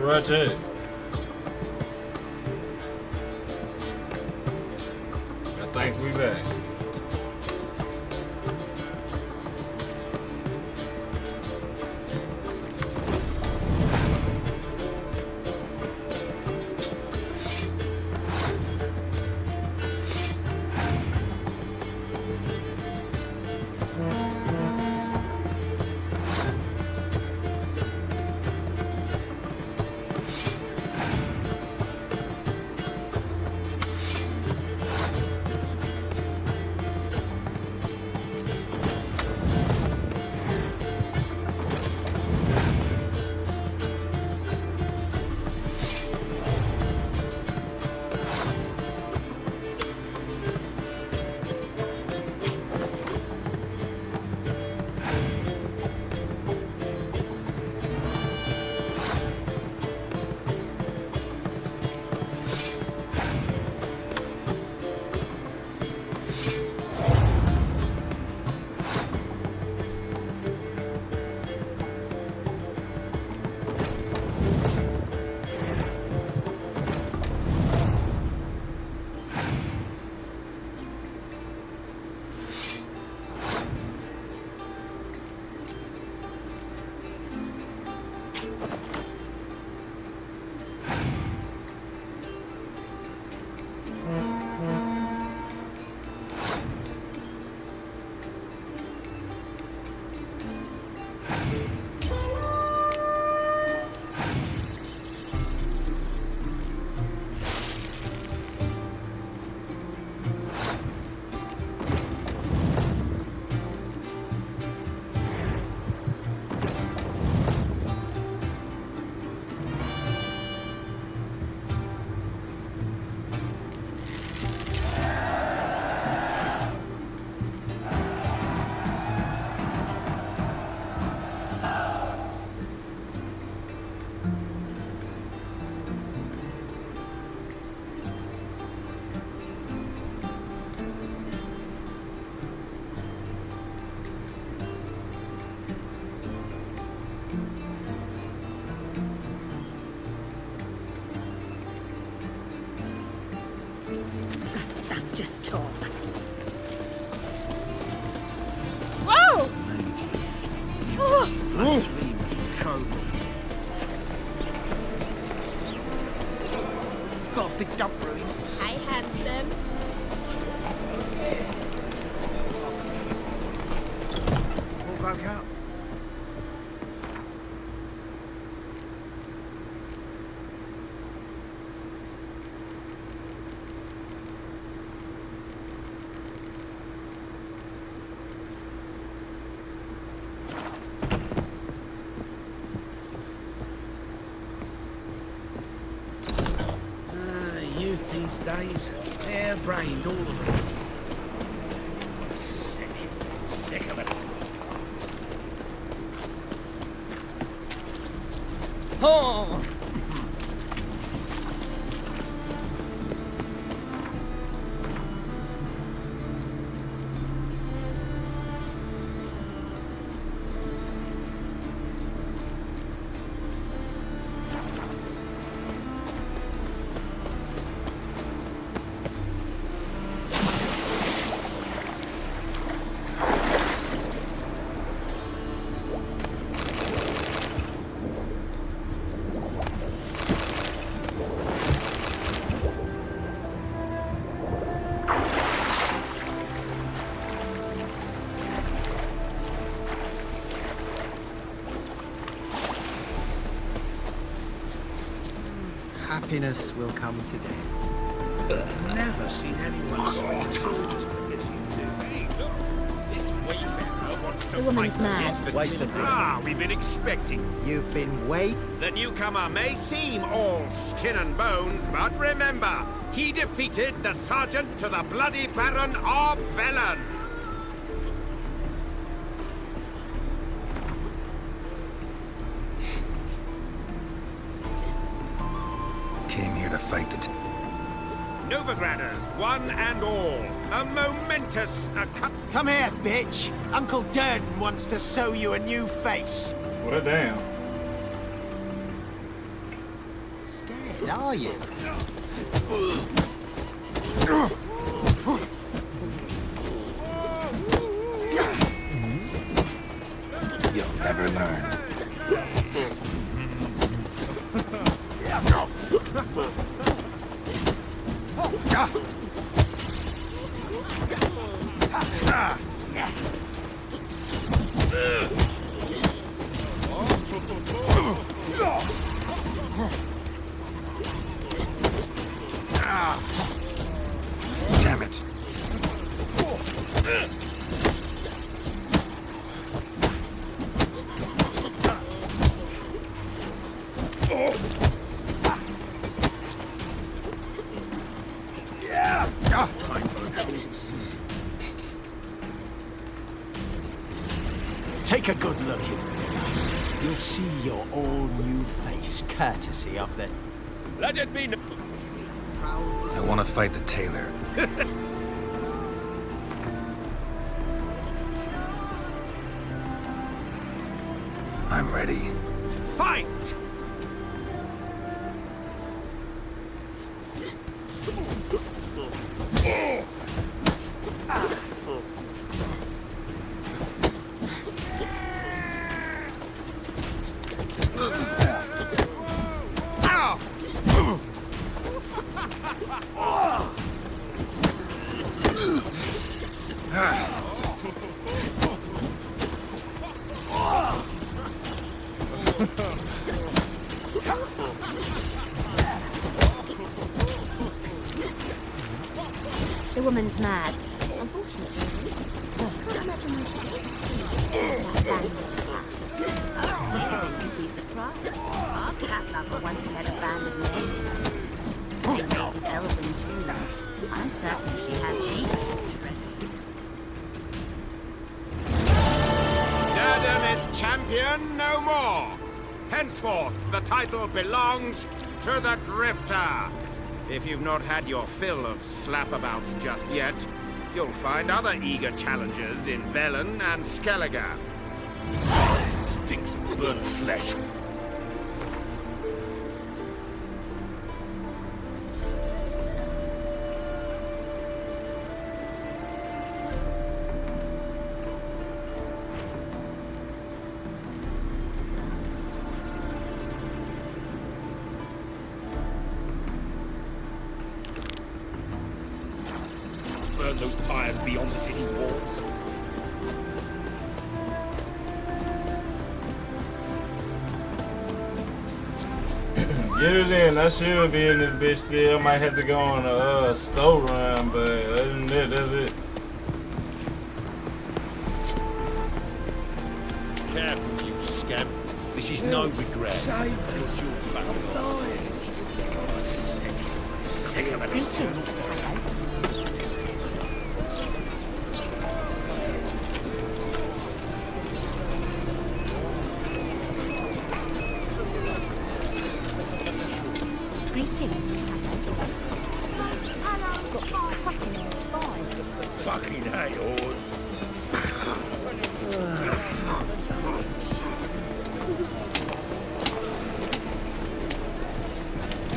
right there. I think we back. That's just talk. Whoa! Oh. Got a big dump brewing. Hi, handsome. All broke out. Youth these days, hair-brained, all of them. Sick of it. Oh! Happiness will come today. Never seen anyone so soldiers quick as you do. Hey, look! This wayfarer wants to The woman's fight mad. for his Waste of virginity. We've been expecting. You've been waiting. The newcomer may seem all skin and bones, but remember, he defeated the sergeant to the bloody Baron of Velen. Came here to fight the Novigraders, one and all. A momentous Come here, bitch. Uncle Durden wants to sew you a new face. What a damn. interested, are you? You'll never learn. Damn it. Time for a choice. Take a good look in the mirror. You'll see your all-new face, courtesy of the... Let it be I want to fight the tailor. I'm ready. fight! The woman's mad. Unfortunately, I can't imagine where she gets that feeling. That band of cats. Oh dear, you'd be surprised. Our cat lover once had a band of ladies. They named Elven too. I'm certain she has heaps of treasure. Durden is champion no more. Henceforth, the title belongs to the Drifter. If you've not had your fill of slapabouts just yet, you'll find other eager challengers in Velen and Skellige. Stinks of burnt flesh. Burn those pyres beyond the city walls. Get it in. I should be in this bitch still. I might have to go on a store run, but other than that, that's it. Careful, you scamp. This is no regret. Sick of it. Greetings, hello. Greetings, hello. I've got this cracking in the spine. Fucking hay-horse.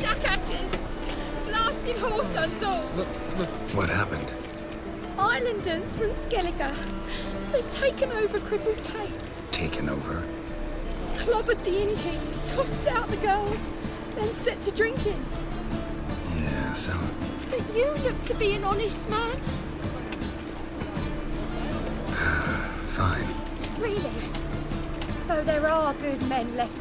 Jackasses! Blasted horse on all! What happened? Islanders from Skellige. They've taken over Crippled Cape, Taken over? clobbered the inn king, tossed out the girls, then set to drinking. Yeah, sounds... But you look to be an honest man. fine. Really? So there are good men left.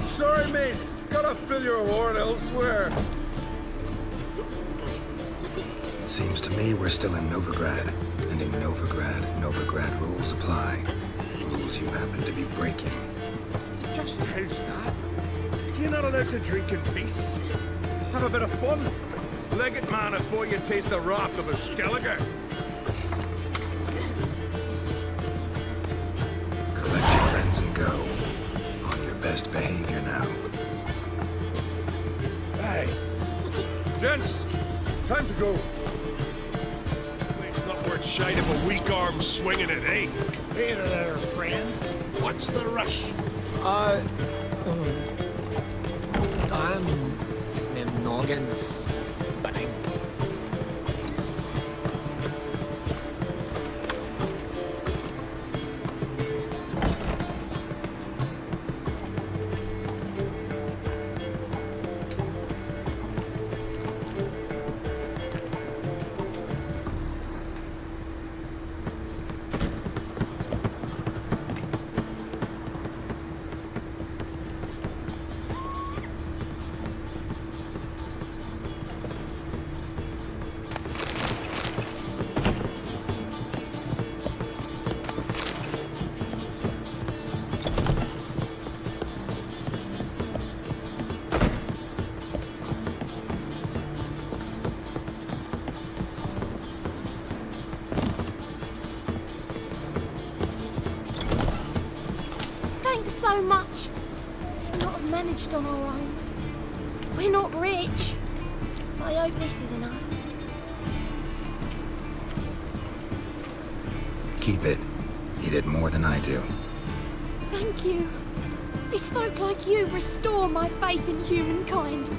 Sorry, mate. Gotta fill your horn elsewhere. Seems to me we're still in Novigrad. And in Novigrad rules apply. Rules you happen to be breaking. Just how's that? You're not allowed to drink in peace. Have a bit of fun. Leg it, man, before you taste the wrath of a Skellige. Collect your friends and go. On your best behavior now. Hey, gents, time to go. It's not worth shite if a weak arm swinging it, eh? Hey there, friend. What's the rush? I'm noggins spinning. Thanks so much. We'd not have managed on our own. We're not rich. But I hope this is enough. Keep it. You did more than I do. Thank you. It's folk like you restore my faith in humankind.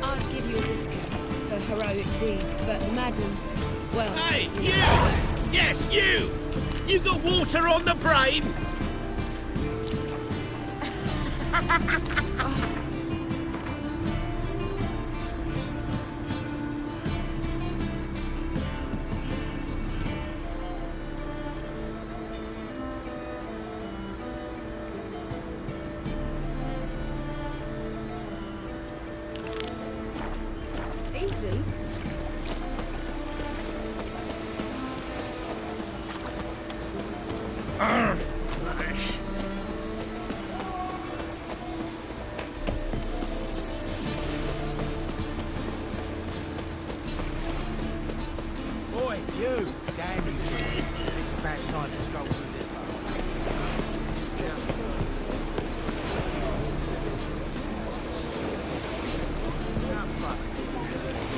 I'd give you a discount for heroic deeds, but madam, well... Hey, you! Yes, you! You got water on the brain? Easy. Boy, you, dandy. It's about time to stroll through this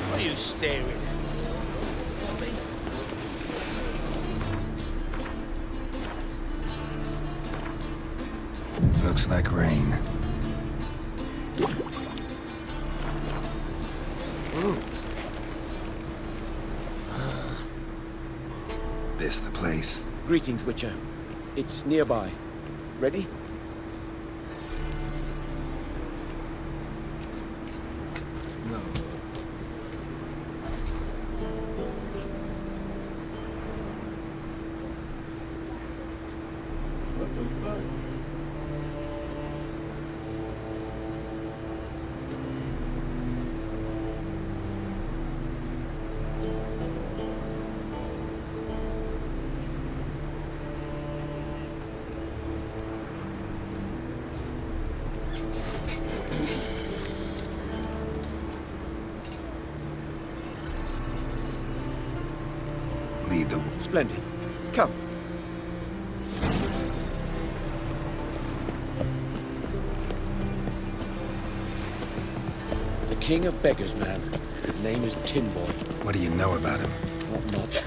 What are you staring? Looks like rain. This the place? Greetings, Witcher. It's nearby. Ready? No. What the fuck? Lead the... Splendid. Come. The king of beggars, man. His name is Tin Boy. What do you know about him? Not much.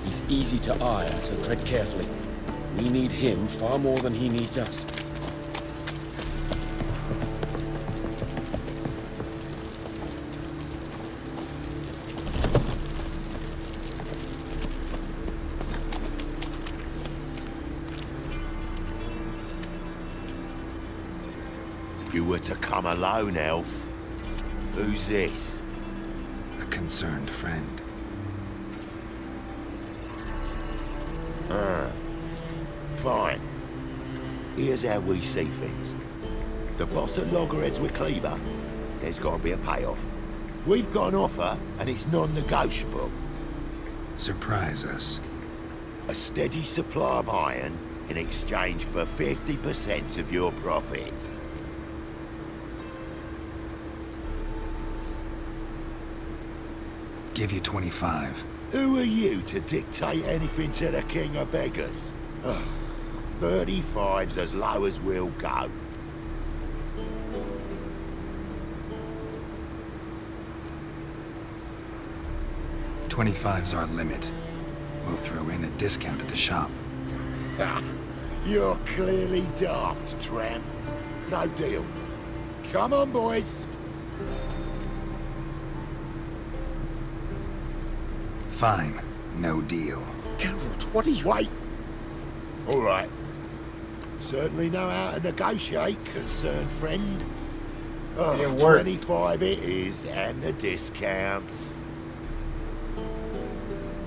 He's easy to ire, so tread carefully. We need him far more than he needs us. You were to come alone, elf. Who's this? A concerned friend. Fine. Here's how we see things. The boss at Loggerheads with Cleaver, there's got to be a payoff. We've got an offer, and it's non-negotiable. Surprise us. A steady supply of iron in exchange for 50% of your profits. Give you 25. Who are you to dictate anything to the king of beggars? Ugh, 35's as low as we'll go. $25's our limit. We'll throw in a discount at the shop. You're clearly daft, tramp. No deal. Come on, boys. Fine. No deal. Geralt, what are you... Wait. All right. Certainly know how to negotiate, concerned friend. Oh, It worked. 25 it is, and the discount.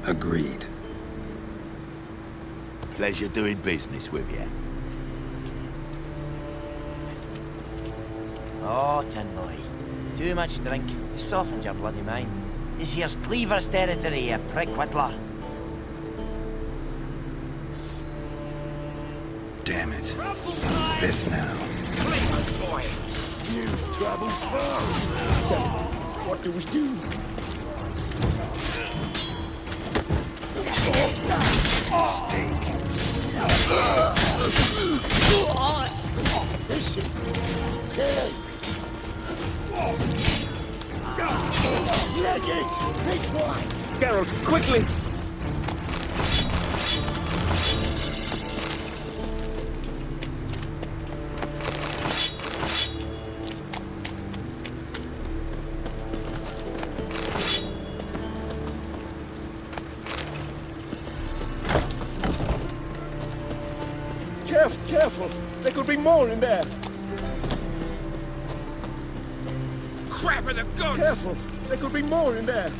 Agreed. Pleasure doing business with you. Oh, tin boy. Too much drink. You softened your bloody mind. This here's Cleaver's territory, you prick whittler. Damn it. Who's this now? News travels fast. What do we do? Steak. Listen. Okay. Leg it! This way! Geralt, quickly! Careful! There could be more in there! Crap in the guns! Careful! There could be more in there!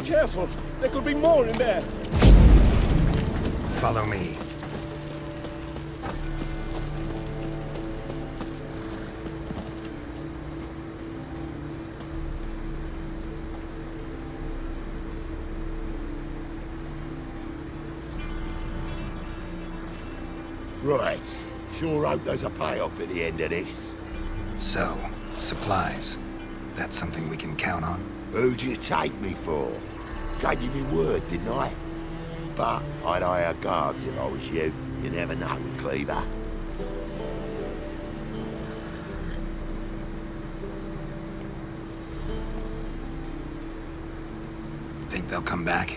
Careful! There could be more in there! Follow me. Right. Sure hope there's a payoff at the end of this. So, supplies. That's something we can count on? Who'd you take me for? Gave you me word, didn't I? But I'd hire guards if I was you. You never know with Cleaver. Think they'll come back?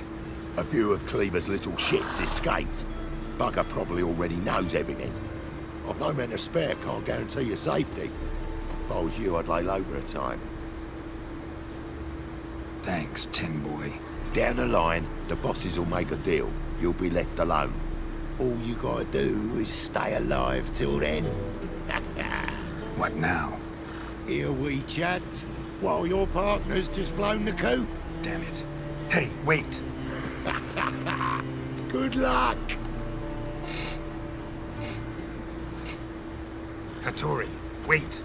A few of Cleaver's little shits escaped. Bugger probably already knows everything. I've no men to spare, can't guarantee your safety. If I was you, I'd lay low for a time. Thanks, Tin Boy. Down the line, the bosses will make a deal. You'll be left alone. All you gotta do is stay alive till then. What now? Here we chat, while your partner's just flown the coop. Damn it. Hey, wait! Good luck! Hattori, wait!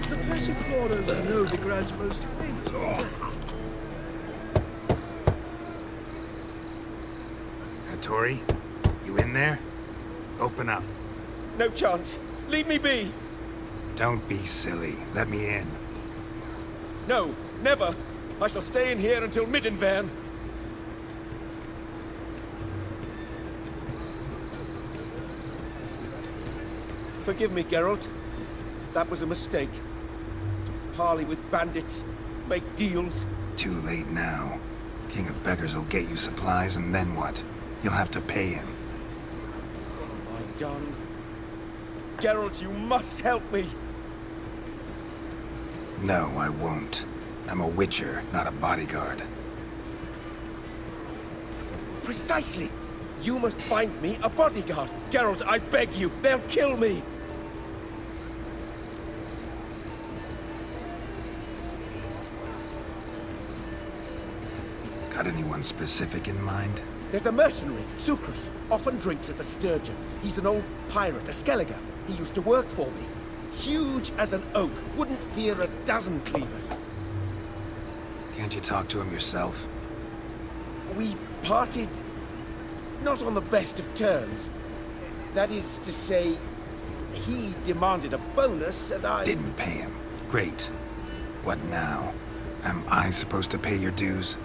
The Passiflora's Novigrad's most famous one. Hattori, you in there? Open up. No chance! Leave me be! Don't be silly. Let me in. No, never! I shall stay in here until Middenvern. Forgive me, Geralt. That was a mistake. To parley with bandits, make deals. Too late now. King of Beggars will get you supplies, and then what? You'll have to pay him. What have I done? Geralt, you must help me! No, I won't. I'm a witcher, not a bodyguard. Precisely! You must find me a bodyguard. Geralt, I beg you, they'll kill me! Got anyone specific in mind? There's a mercenary, Sucrus, often drinks at the Sturgeon. He's an old pirate, a Skelliger. He used to work for me. Huge as an oak, wouldn't fear a dozen cleavers. Can't you talk to him yourself? We parted not on the best of terms. That is to say, he demanded a bonus, and I... Didn't pay him. Great. What now? Am I supposed to pay your dues?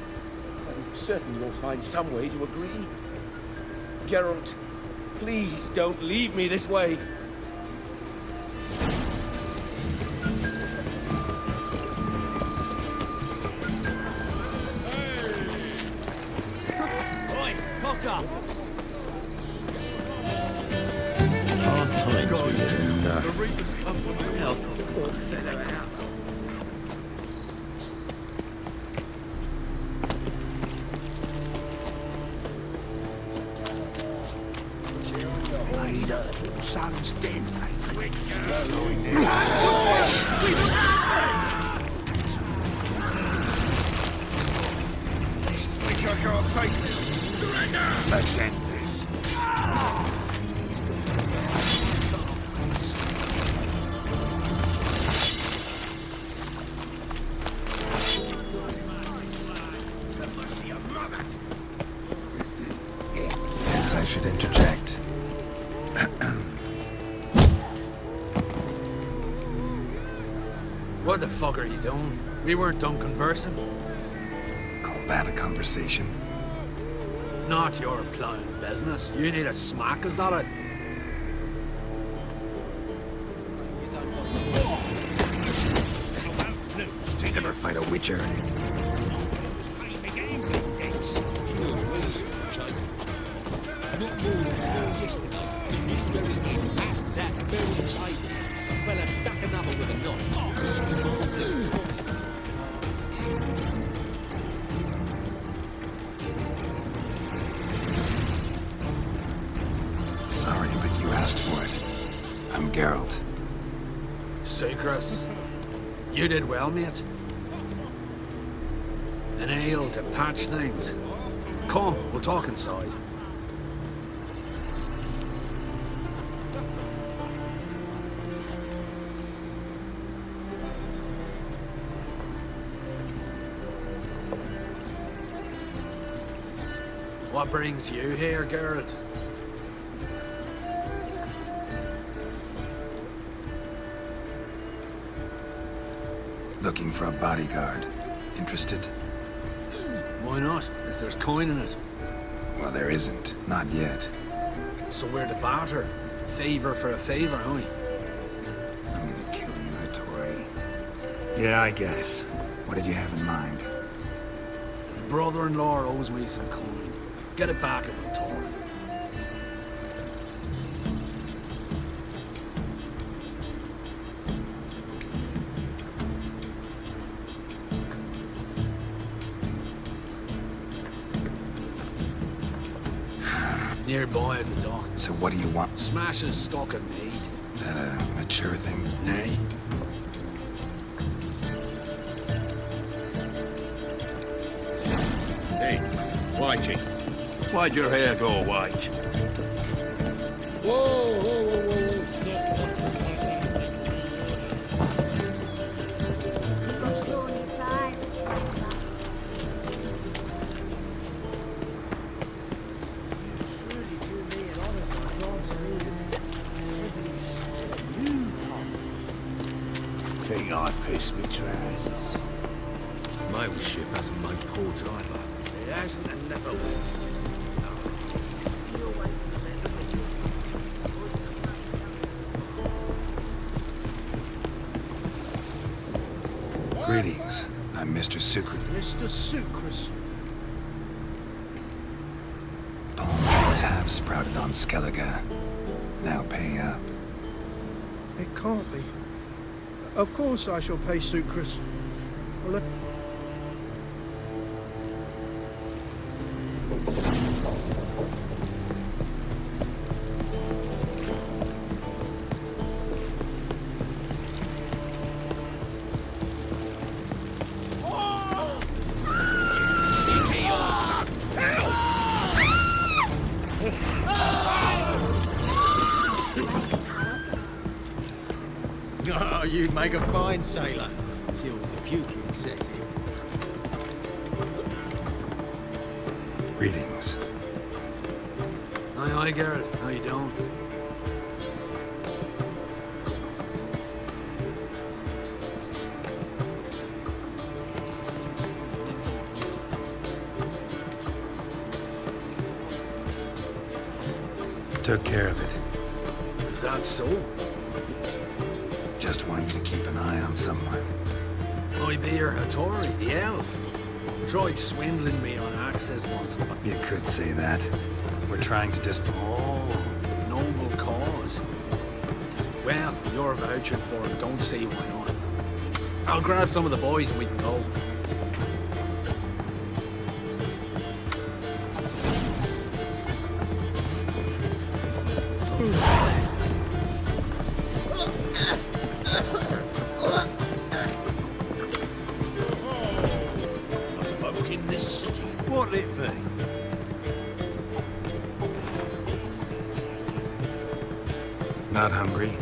I'm certain you'll find some way to agree. Geralt, please don't leave me this way. Oi, cock up! Hard times for you. Help a poor fellow out. Son's dead, mate. Think I can't take it. Surrender! Let's end this. Guess I should interject. What the fuck are you doing? We weren't done conversing. Call that a conversation? Not your plain business. You need a smack us at it. Never fight a witcher. Sorry, but you asked for it. I'm Geralt. Sucrus, you did well, mate. An ale to patch things. Come, we'll talk inside. What brings you here, Geralt? Looking for a bodyguard. Interested? Why not, if there's coin in it? Well, there isn't. Not yet. So we're to barter. Favor for a favor, huh? I'm gonna kill you, Ettore. Yeah, I guess. What did you have in mind? The brother-in-law owes me some coin. Get it back and we'll talk. Nearby at the dock. So what do you want? Smash is stock and made. That a mature thing? Nay. Hey, Whitey. Why'd your hair go white? Whoa, whoa, whoa, whoa, whoa. You've got to go on your thighs. Truly do me an honor, my Lord, to me. Privileged to you, Think I pissed me trousers. Mail ship hasn't made port either. It hasn't and never will. You're waiting a bit. Greetings. I'm Mr. Sucre. Mr. Sucrus. Palm trees have sprouted on Skellige. Now pay up. It can't be. Of course I shall pay Sucrus. Well, let... Oh, you'd make a fine sailor. Till the puking set in. Greetings. Aye, Geralt. How you doing? Took care of it. Is that so? Just want you to keep an eye on someone. I be your Hattori, the elf. Tried swindling me on access once. You could say that. We're trying to just... Oh, noble cause. Well, you're vouching for it. Don't see why not. I'll grab some of the boys and we can go. Folk in this city. What'll it be? Not hungry?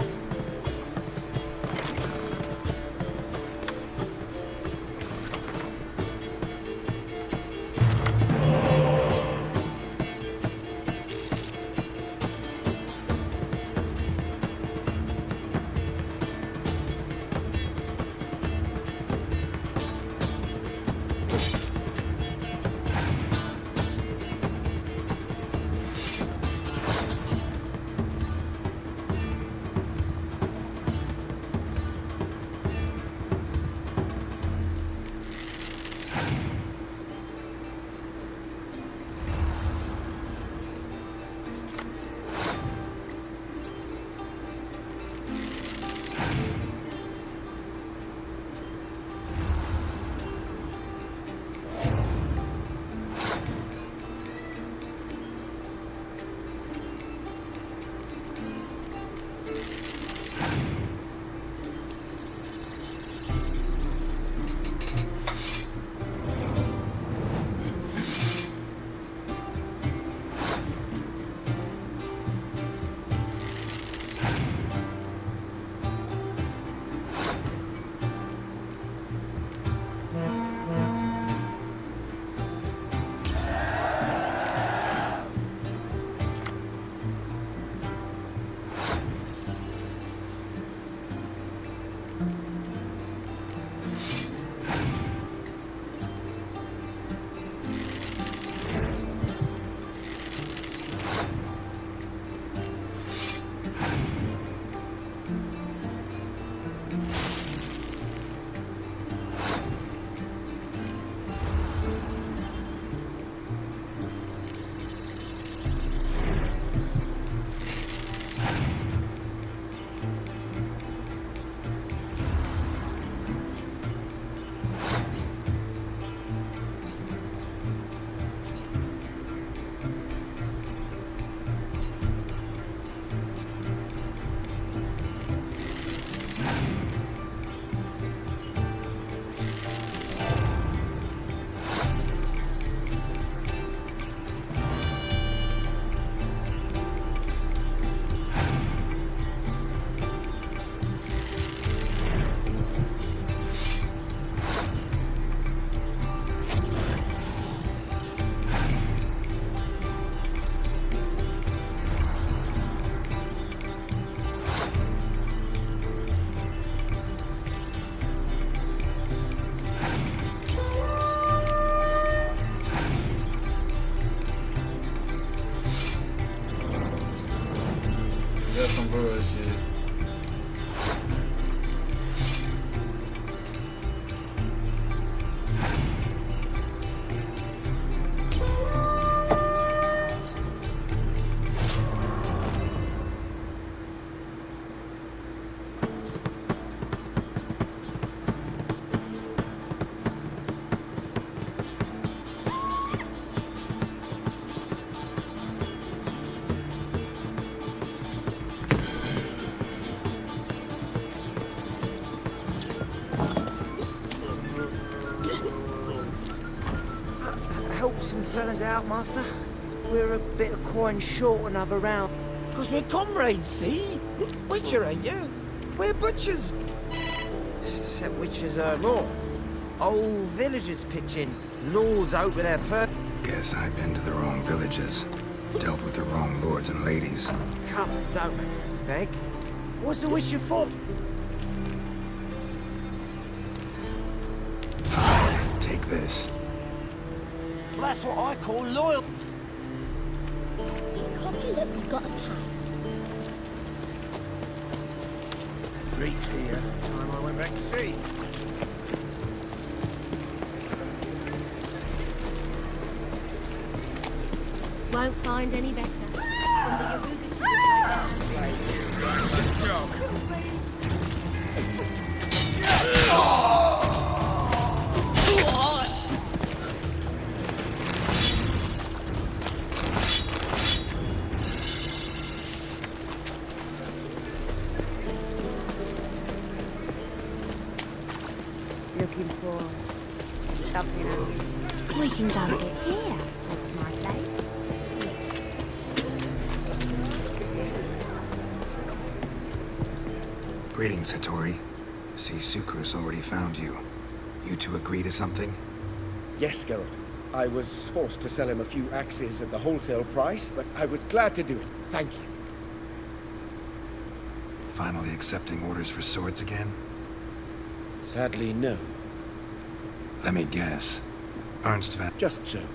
That's some bullshit. Help some fellas out, master. We're a bit of coin short another round. Because we're comrades, see? Witcher, ain't you? We're butchers. Except witchers are more. Old villagers pitch in. Lords out with their Guess I've been to the wrong villages. Dealt with the wrong lords and ladies. Come, don't make us beg. What's the witcher for? Take this. That's what I call loyal. Poppy, look, we've got to pay. Greeks here. Time I went back to sea. Won't find any better. From the Yaruga to the Good job. Looking for something else? We can go get here. My place. Greetings, Hattori. See, Sucrus already found you. You two agree to something? Yes, Geralt. I was forced to sell him a few axes at the wholesale price, but I was glad to do it. Thank you. Finally accepting orders for swords again? Sadly, no. Let me guess. Ernst van... Just so. He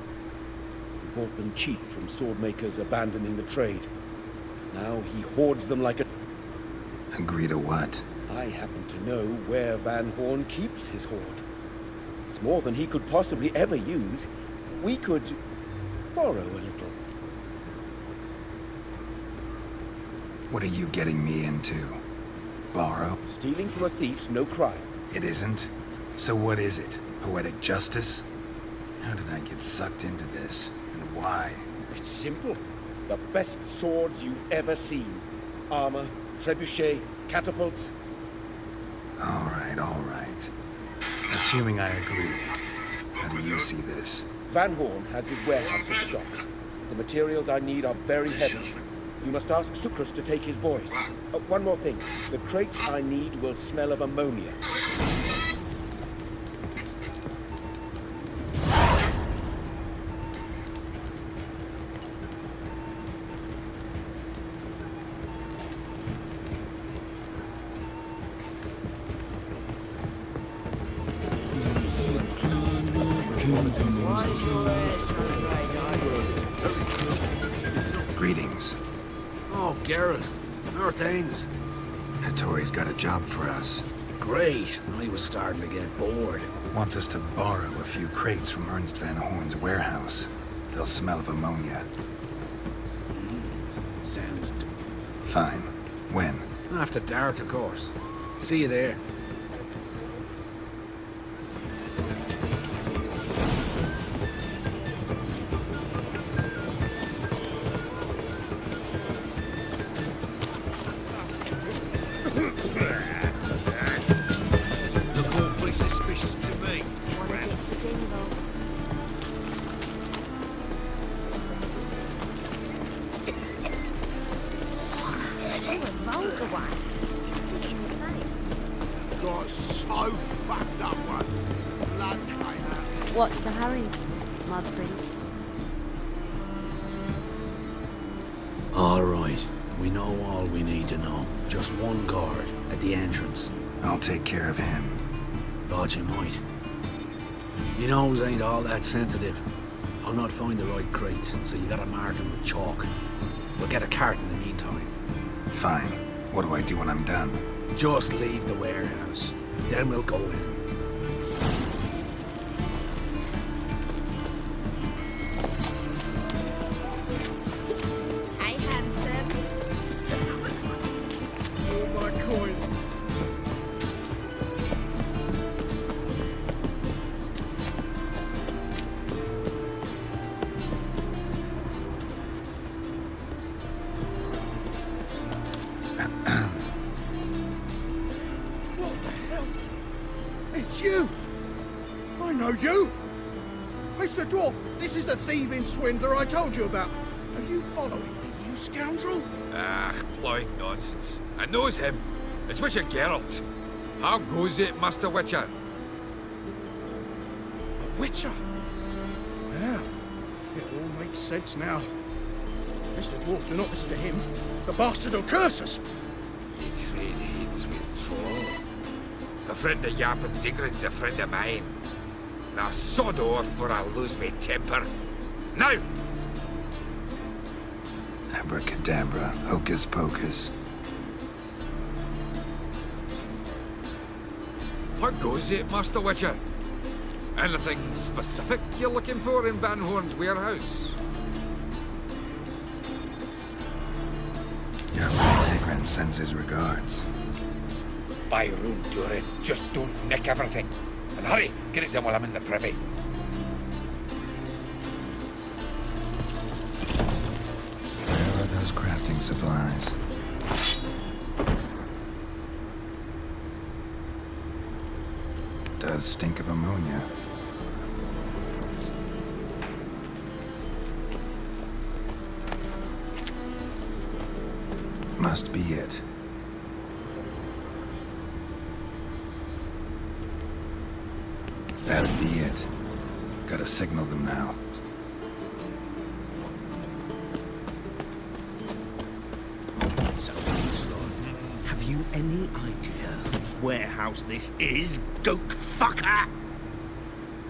bought them cheap from swordmakers abandoning the trade. Now he hoards them like a... Agree to what? I happen to know where Van Horn keeps his hoard. It's more than he could possibly ever use. We could borrow a little. What are you getting me into? Borrow? Stealing from a thief's no crime. It isn't? So what is it? Poetic justice? How did I get sucked into this? And why? It's simple. The best swords you've ever seen. Armor, trebuchet, catapults. All right, all right. Assuming I agree, how do you see this? Van Horn has his warehouse at the docks. The materials I need are very heavy. You must ask Sucrus to take his boys. One more thing. The crates I need will smell of ammonia. Greetings. Oh, Geralt. How are things? Hattori's got a job for us. Great. I was starting to get bored. Wants us to borrow a few crates from Ernst van Horn's warehouse. They'll smell of ammonia. Sounds... Fine. When? After dark, of course. See you there. What's the hurry, my prince? All right. We know all we need to know. Just one guard at the entrance. I'll take care of him. Thought you might. Your nose ain't all that sensitive. I'll not find the right crates, so you gotta mark them with chalk. We'll get a cart in the meantime. Fine. What do I do when I'm done? Just leave the warehouse. Then we'll go in. Hey, handsome. Oh, my coin. What the hell? It's you! I know you! Mr. Dwarf, this is the thieving swindler I told you about. Are you following me, you scoundrel? Ah, plowing nonsense. I knows him. It's Witcher Geralt. How goes it, Master Witcher? A witcher? Well, it all makes sense now. Mr. Dwarf, do not listen to him. The bastard will curse us. He trade heads with troll. A friend of Yap and Zigrin's a friend of mine. Now sod off for I lose me temper. Now! Abracadabra, hocus pocus. How goes it, Master Witcher? Anything specific you're looking for in Van Horn's warehouse? Your Sigrid sends his regards. By room, Durin, just don't nick everything. And hurry, get it done while I'm in the privy. Where are those crafting supplies? Does stink of ammonia. Must be it. That'd be it. Gotta signal them now. So, have you any idea whose warehouse this is, goat fucker?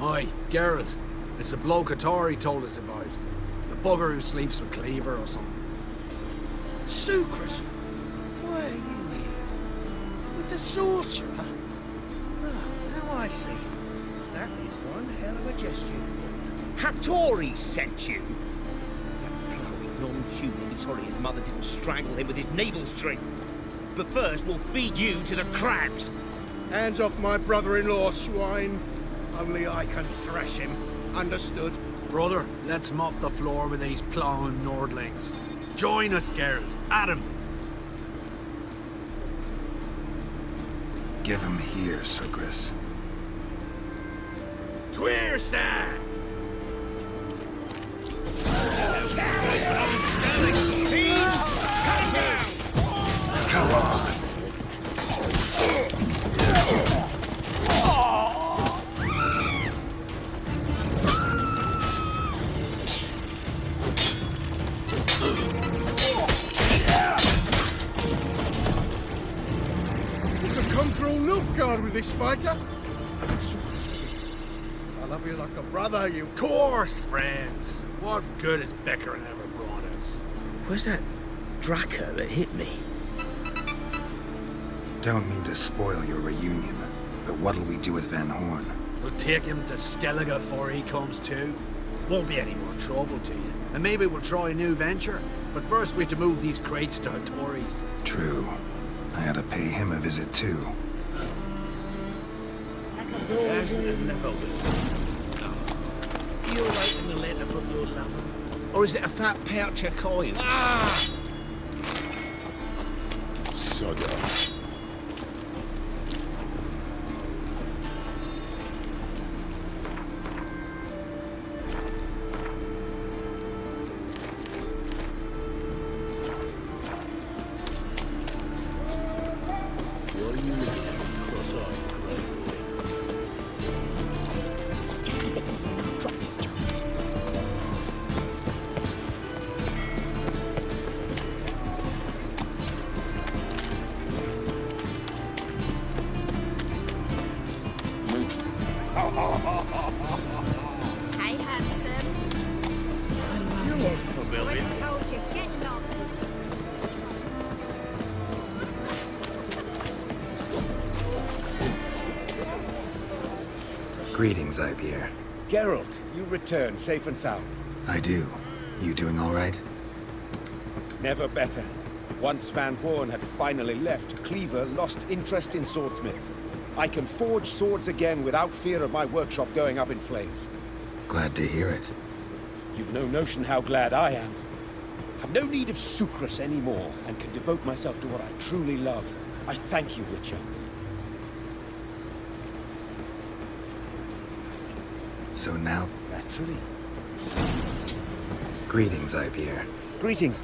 Aye, Geralt. It's the bloke Tori told us about. The bugger who sleeps with Cleaver or something. Sucrus, why are you here? With the sorcerer? Oh, now I see. That is one hell of a gesture. Hattori sent you? That blowing non-human will be sorry his mother didn't strangle him with his navel string. But first, we'll feed you to the crabs. Hands off my brother-in-law, swine. Only I can thrash him. Understood? Brother, let's mop the floor with these plowing Nordlings. Join us, Geralt. Adam. Give him here, Sucrus. Tweersa! Come on. You can conquer all Nilfgaard with this fighter. I love you like a brother, you... Course, friends. What good has Beckering ever brought us? Where's that Draka that hit me? Don't mean to spoil your reunion, but what'll we do with Van Horn? We'll take him to Skellige before he comes to. Won't be any more trouble to you. And maybe we'll try a new venture. But first we have to move these crates to Hattori's. True. I ought to pay him a visit too. You're writing a letter from your lover? Or is it a fat pouch of coin? Sodom. Hey, handsome. You're familiar. I told you, get lost. Greetings, Ibeer. Geralt, you return safe and sound. I do. You doing all right? Never better. Once Van Horn had finally left, Cleaver lost interest in swordsmiths. I can forge swords again without fear of my workshop going up in flames. Glad to hear it. You've no notion how glad I am. I've no need of Sucrus anymore, and can devote myself to what I truly love. I thank you, Witcher. So now... Naturally. Greetings, Ibeer. Greetings.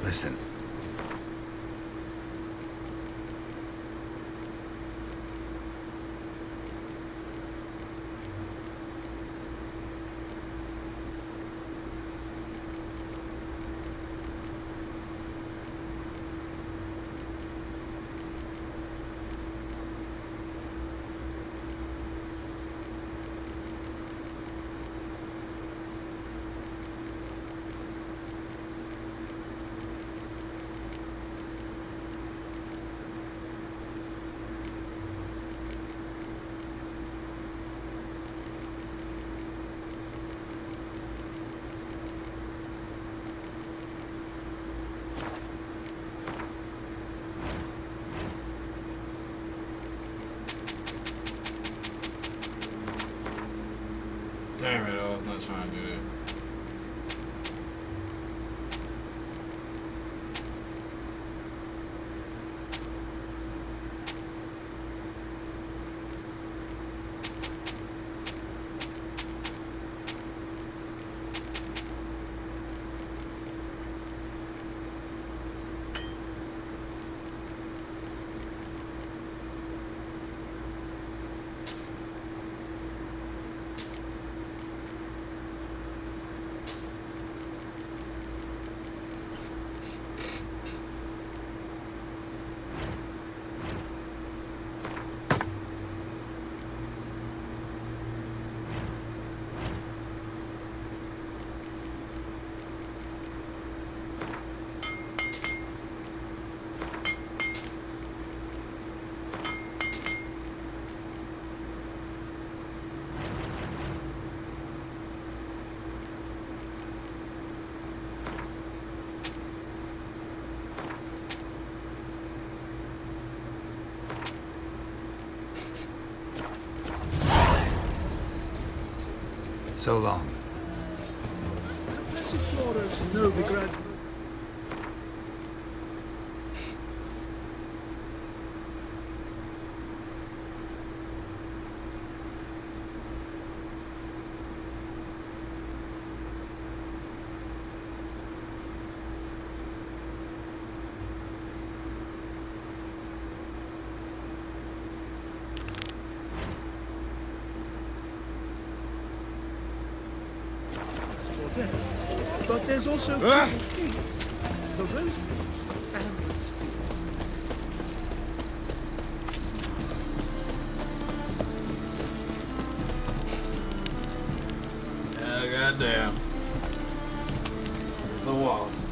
Listen. Damn it, I was not trying to do that. So long. The passage flora's Novigrad. But there's also the rose and Goddamn. It's a waltz.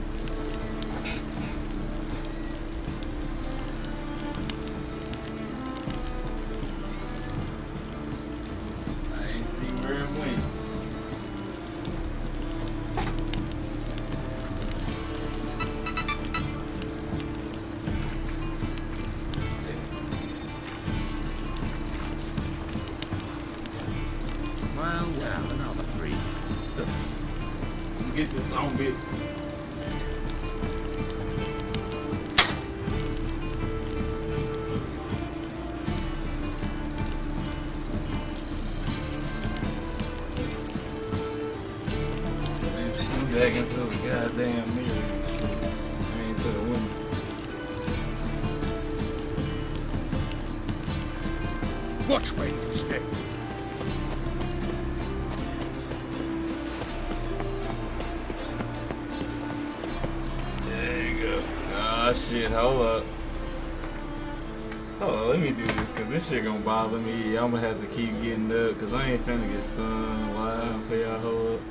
I ain't seen very win. Well, another free. Get this zombie. Back into the goddamn mirror and shit. I mean, to the window. Watch where you step. There you go. Ah, shit, hold up. Hold on, let me do this, cause this shit gonna bother me. I'm gonna have to keep getting up, cause I ain't finna get stunned live for y'all. Hold up.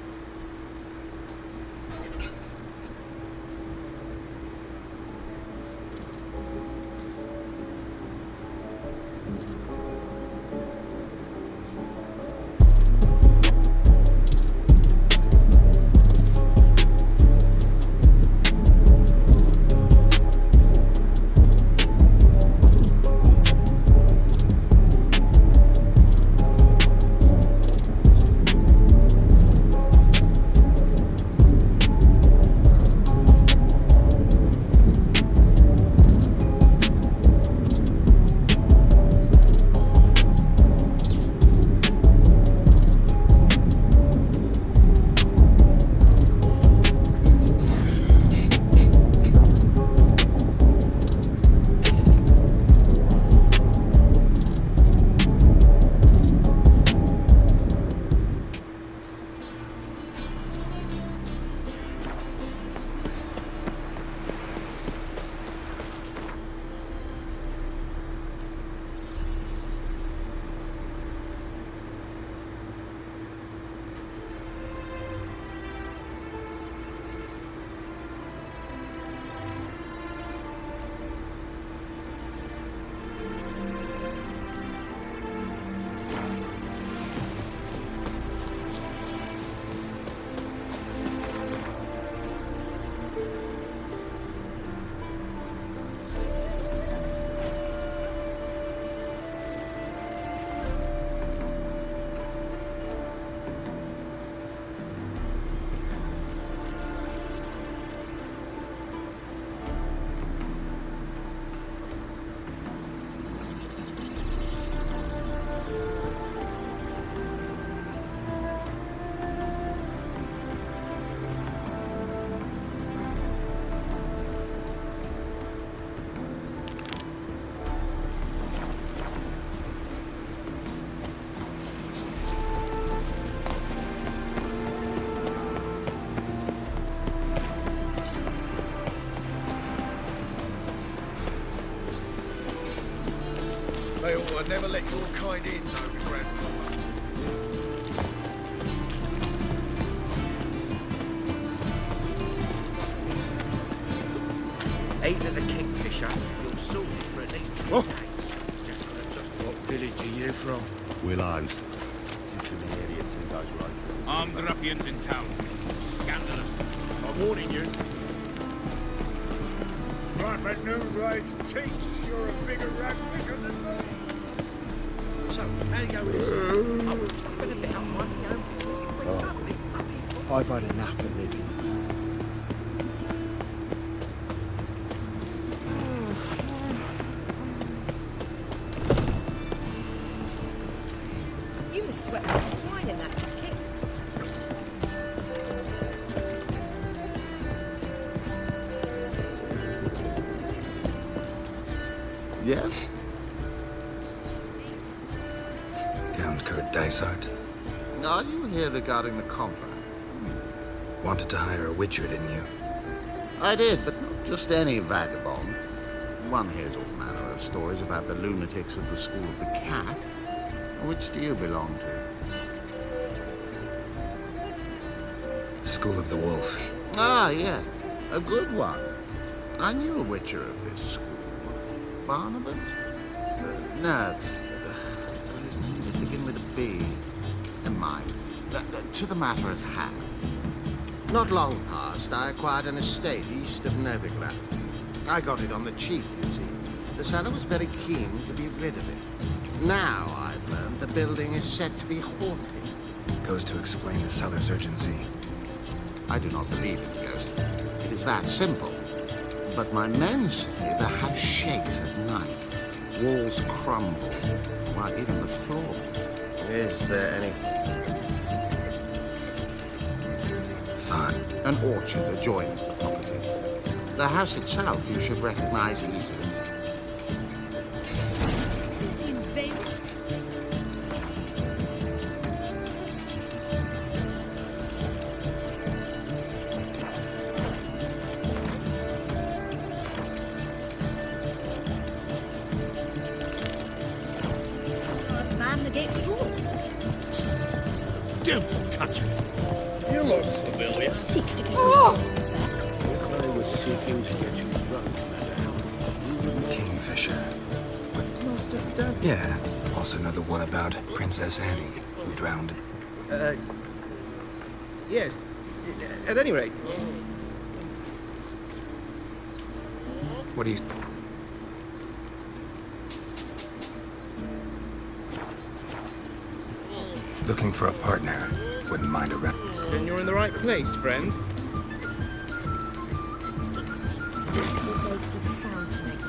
swore I'd never let your kind in, though, Grandfather. Either the Kingfisher, you'll sort it for at least 2 Oh. days. Just gonna just What village are you from? Willows. Sits in the area 2 days road. Armed ruffians in town. Scandalous. I'm warning you. Right, but new rights teeth. You're a bigger rat picker than me. So, how do you go with this? I was puffing about minding your own business when suddenly people... I've had enough of living. You must sweat like a swine in that jacket. Yes? Count Kurt Dysart. Are you here regarding the contract? Wanted to hire a witcher, didn't you? I did, but not just any vagabond. One hears all manner of stories about the lunatics of the School of the Cat. Which do you belong to? School of the Wolf. Ah, yes. A good one. I knew a witcher of this school. Barnabas? No. His name would begin with a B. Never mind. To the matter at hand. Not long past, I acquired an estate east of Novigrad. I got it on the cheap, you see. The seller was very keen to be rid of it. Now I've learned the building is said to be haunted. Goes to explain the seller's urgency. I do not believe in ghosts. It is that simple. But my men say the house shakes at night. Walls crumble. Why, even the floor. Is there anything? Fine. An orchard adjoins the property. The house itself you should recognize easily. Is he invaded? Man that gets it all. Don't touch me. You look familiar. Seek to get rid of him, sir. If I was seeking to get you drunk, madame, you would not... Kingfisher. Master, don't... Yeah. Also know the one about Princess Annie, who drowned. Yes. At any rate, What do you... Looking for a partner. Wouldn't mind a rep. then you're in the right place, friend. We'll go to the fountain again.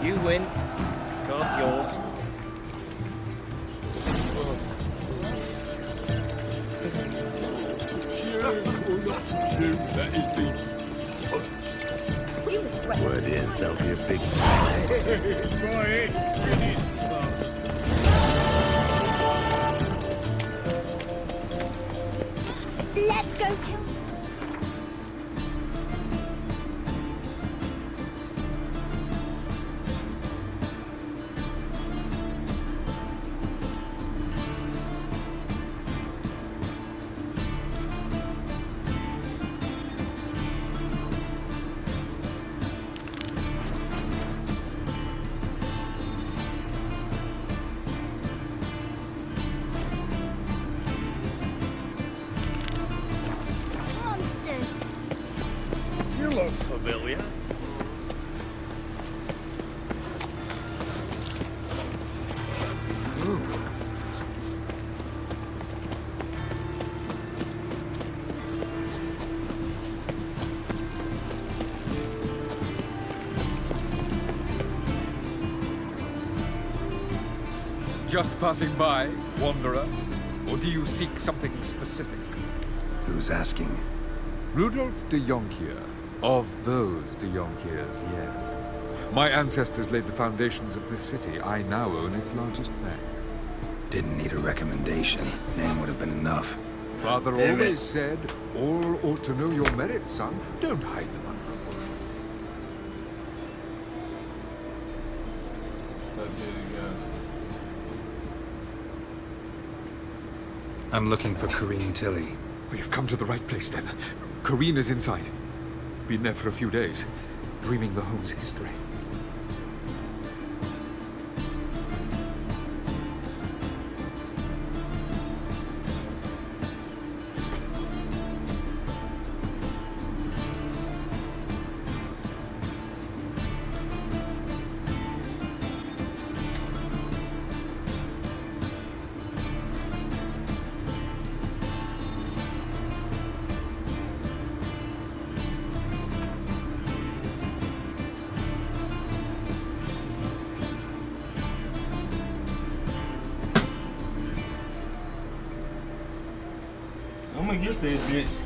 You win. Card's yours. That is the... You were sweating. Word is, there'll be a big... Right. Let's go kill. Monsters. You look familiar. Just passing by, wanderer? Or do you seek something specific? Who's asking? Rudolf de Jonkier. Of those de Jonkiers, yes. My ancestors laid the foundations of this city. I now own its largest bank. Didn't need a recommendation. Name would have been enough. Father Damn it. always said, all ought to know your merits, son. Don't hide them under a bushel. I'm looking for Corrine Tilly. Well, you've come to the right place, then. Corrine is inside. Been there for a few days, dreaming the home's history. I'm gonna get this bitch.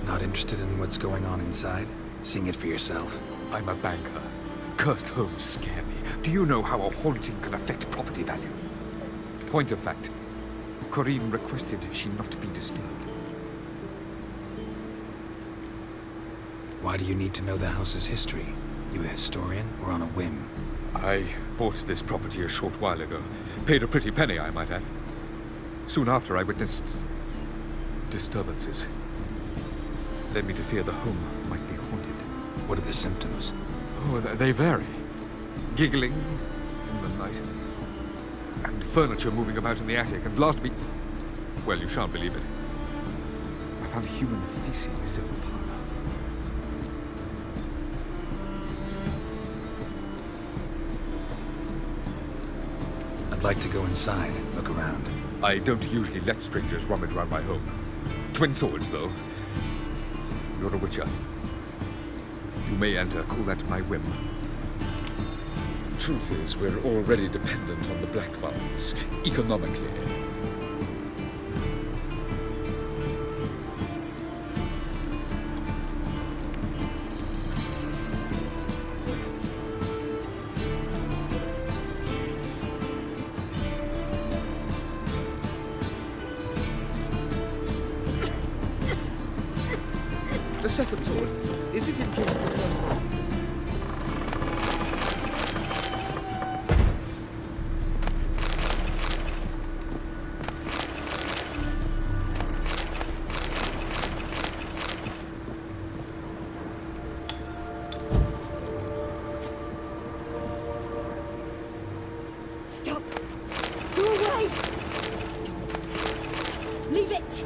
Not interested in what's going on inside? Seeing it for yourself. I'm a banker. Cursed homes scare me. Do you know how a haunting can affect property value? Point of fact, Corrine requested she not be disturbed. Why do you need to know the house's history? You a historian or on a whim? I bought this property a short while ago. Paid a pretty penny, I might add. Soon after, I witnessed disturbances. Led me to fear the home might be haunted. What are the symptoms? Oh, they vary. Giggling, in the night. And furniture moving about in the attic, and last week... Well, you shan't believe it. I found human feces in the parlor. I'd like to go inside, look around. I don't usually let strangers rummage around my home. Twin swords, though. You're a witcher. You may enter, call that my whim. Truth is, we're already dependent on the Black Ones, economically. The second sword, is it in case the first one? Stop! Go away! Leave it!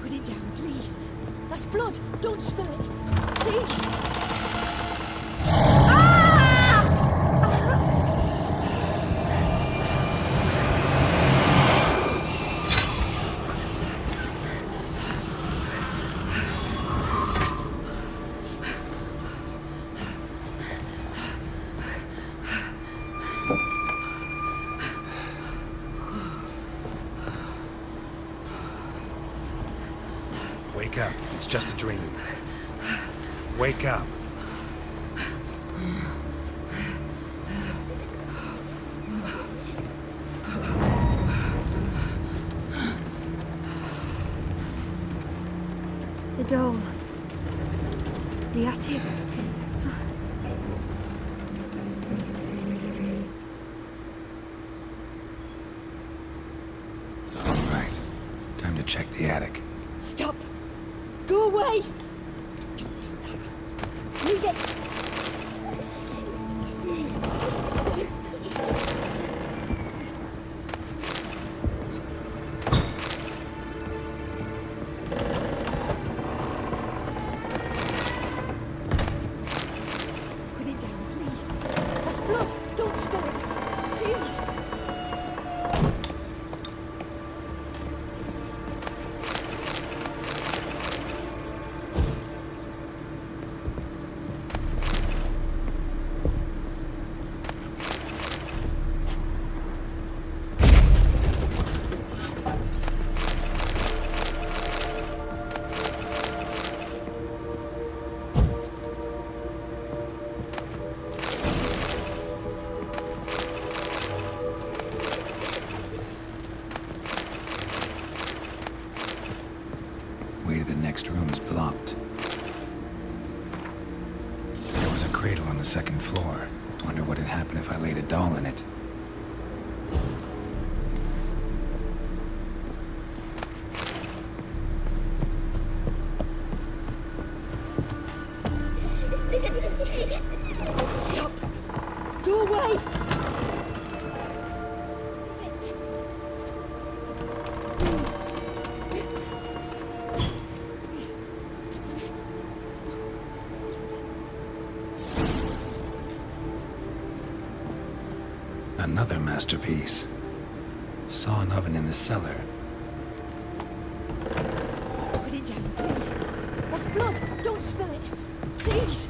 Put it down, please. That's blood. Don't spill it. Please. Wake up. It's just a dream. Wake up. The doll. The attic. All right. Time to check the attic. Stop! Go away! Don't do that. Leave it! Put it down, please. That's blood! Don't spill it! Please! Way to the next room is blocked. There was a cradle on the second floor. Wonder what had happened if I laid a doll in it. Stop! Go away! Another masterpiece. Saw an oven in the cellar. Put it down, please. That's blood! Don't spill it! Please!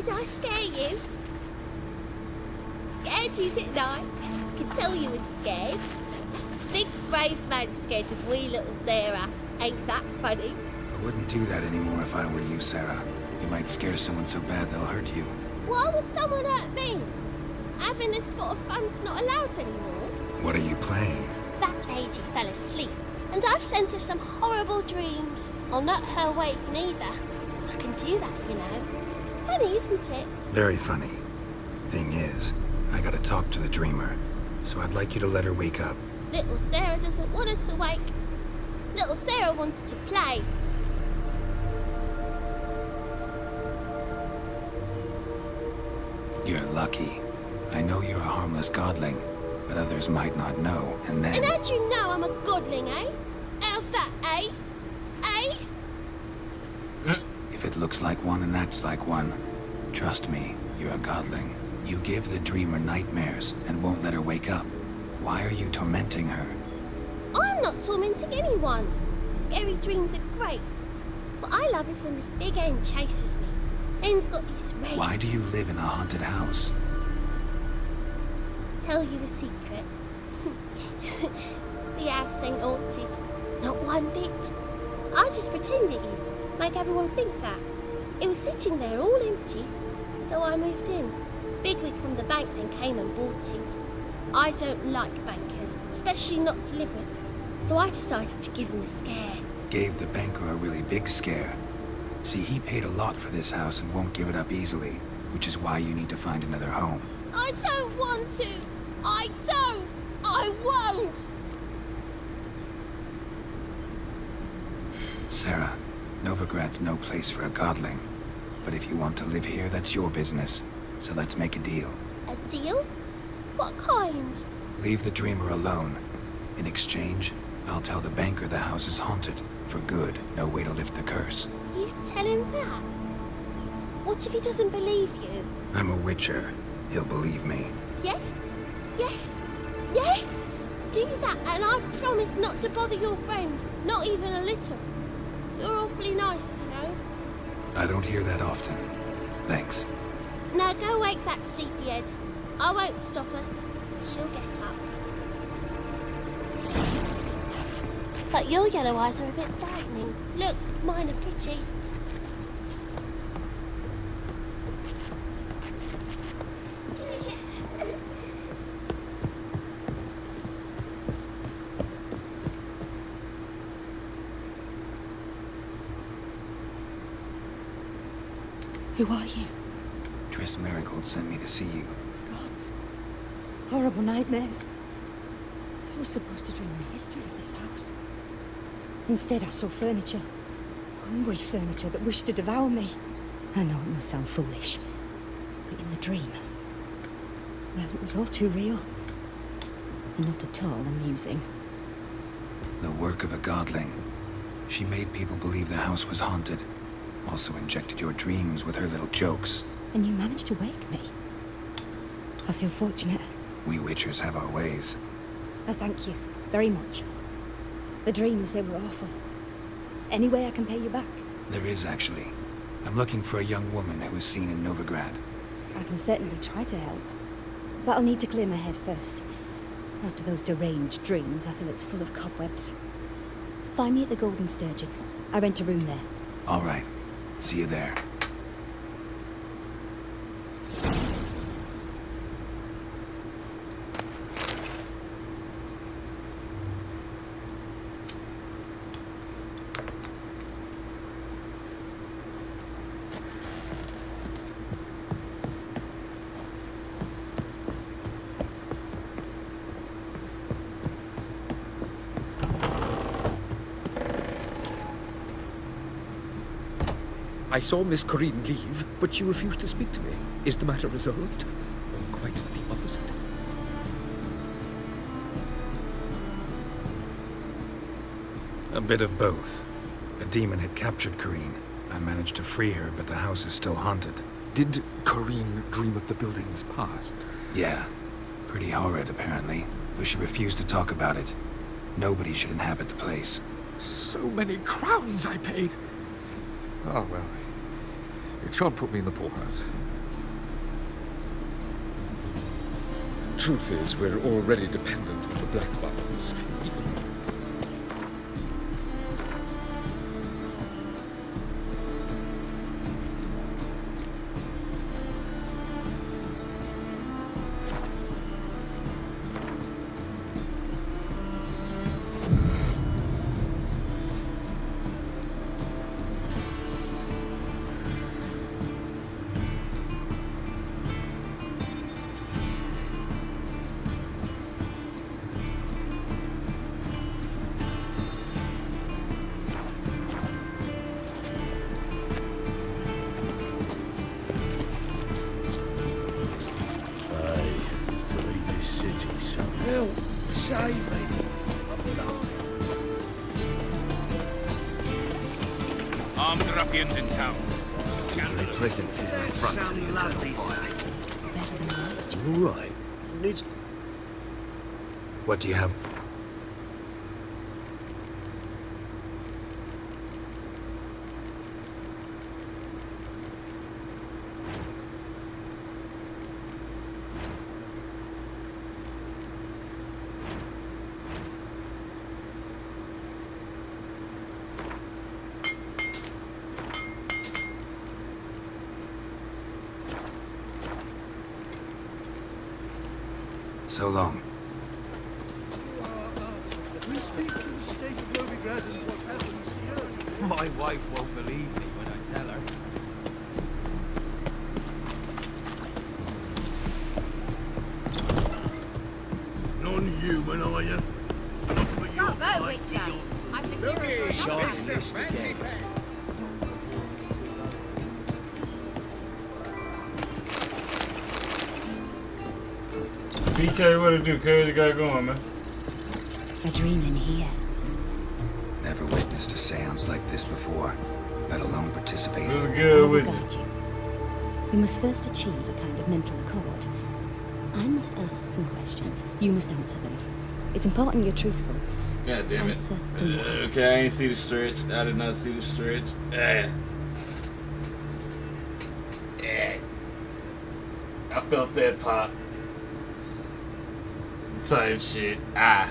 Did I scare you? Scared you, didn't I? I can tell you was scared. Big brave man scared of wee little Sarah. Ain't that funny? I wouldn't do that anymore if I were you, Sarah. You might scare someone so bad they'll hurt you. Why would someone hurt me? Having a spot of fun's not allowed anymore. What are you playing? That lady fell asleep, and I've sent her some horrible dreams. I'll not her wake neither. I can do that, you know. Funny, isn't it? Very funny. Thing is, I gotta talk to the dreamer, so I'd like you to let her wake up. Little Sarah doesn't want her to wake. Little Sarah wants to play. You're lucky. I know you're a harmless godling, but others might not know, and then... And how'd you know I'm a godling, eh? How's that, eh? Eh? If it looks like one and acts like one, trust me, you're a godling. You give the dreamer nightmares and won't let her wake up. Why are you tormenting her? I'm not tormenting anyone. Scary dreams are great. What I love is when this big hen chases me. Hen's got these red... Why do you live in a haunted house? Tell you a secret. The house ain't haunted. Not one bit. I just pretend it is. Make everyone think that. It was sitting there all empty. So I moved in. Bigwig from the bank then came and bought it. I don't like bankers, especially not to live with. So I decided to give him a scare. Gave the banker a really big scare. See, he paid a lot for this house and won't give it up easily, which is why you need to find another home. I don't want to. I don't. I won't. Sarah, Novigrad's no place for a godling. But if you want to live here, that's your business. So let's make a deal. A deal? What kind? Leave the dreamer alone. In exchange, I'll tell the banker the house is haunted. For good, no way to lift the curse. You tell him that? What if he doesn't believe you? I'm a witcher. He'll believe me. Yes? Yes? Yes! Do that and I promise not to bother your friend. Not even a little. You're awfully nice, you know. I don't hear that often. Thanks. Now go wake that sleepyhead. I won't stop her. She'll get up. But your yellow eyes are a bit frightening. Look, mine are pretty. Who are you? Triss Marigold sent me to see you. Gods. Horrible nightmares. I was supposed to dream the history of this house. Instead, I saw furniture. Hungry furniture that wished to devour me. I know it must sound foolish, but in the dream, well, it was all too real. And not at all amusing. The work of a godling. She made people believe the house was haunted. Also injected your dreams with her little jokes. And you managed to wake me. I feel fortunate. We witchers have our ways. I thank you very much. The dreams, they were awful. Any way I can pay you back? There is, actually. I'm looking for a young woman who was seen in Novigrad. I can certainly try to help. But I'll need to clear my head first. After those deranged dreams, I feel it's full of cobwebs. Find me at the Golden Sturgeon. I rent a room there. All right. See you there. I saw Miss Corinne leave, but she refused to speak to me. Is the matter resolved? Or quite the opposite? A bit of both. A demon had captured Corinne. I managed to free her, but the house is still haunted. Did Corinne dream of the building's past? Yeah. Pretty horrid, apparently. Though she refused to talk about it. Nobody should inhabit the place. So many crowns I paid! Oh, well. It shan't put me in the poorhouse. Truth is, we're already dependent on the black bottles. Help! Save me! Armed ruffians in town. Their presence is the front of the lovely sight. You all right? What do you have? So long. We speak to the state of Novigrad and what happens here. My wife won't believe me when I tell her. Non-human, are you? Not that Witcher. I think you're a Shot list again. BK, what it do? Cuz you got going, man? A dream in here. Never witnessed a seance like this before, let alone participate. What's I good will with you? guide you. We must first achieve a kind of mental accord. I must ask some questions. You must answer them. It's important you're truthful. God damn it. Answer from your heart. Okay, I ain't see the stretch. I did not see the stretch. I felt that pop. Type shit. Yeah,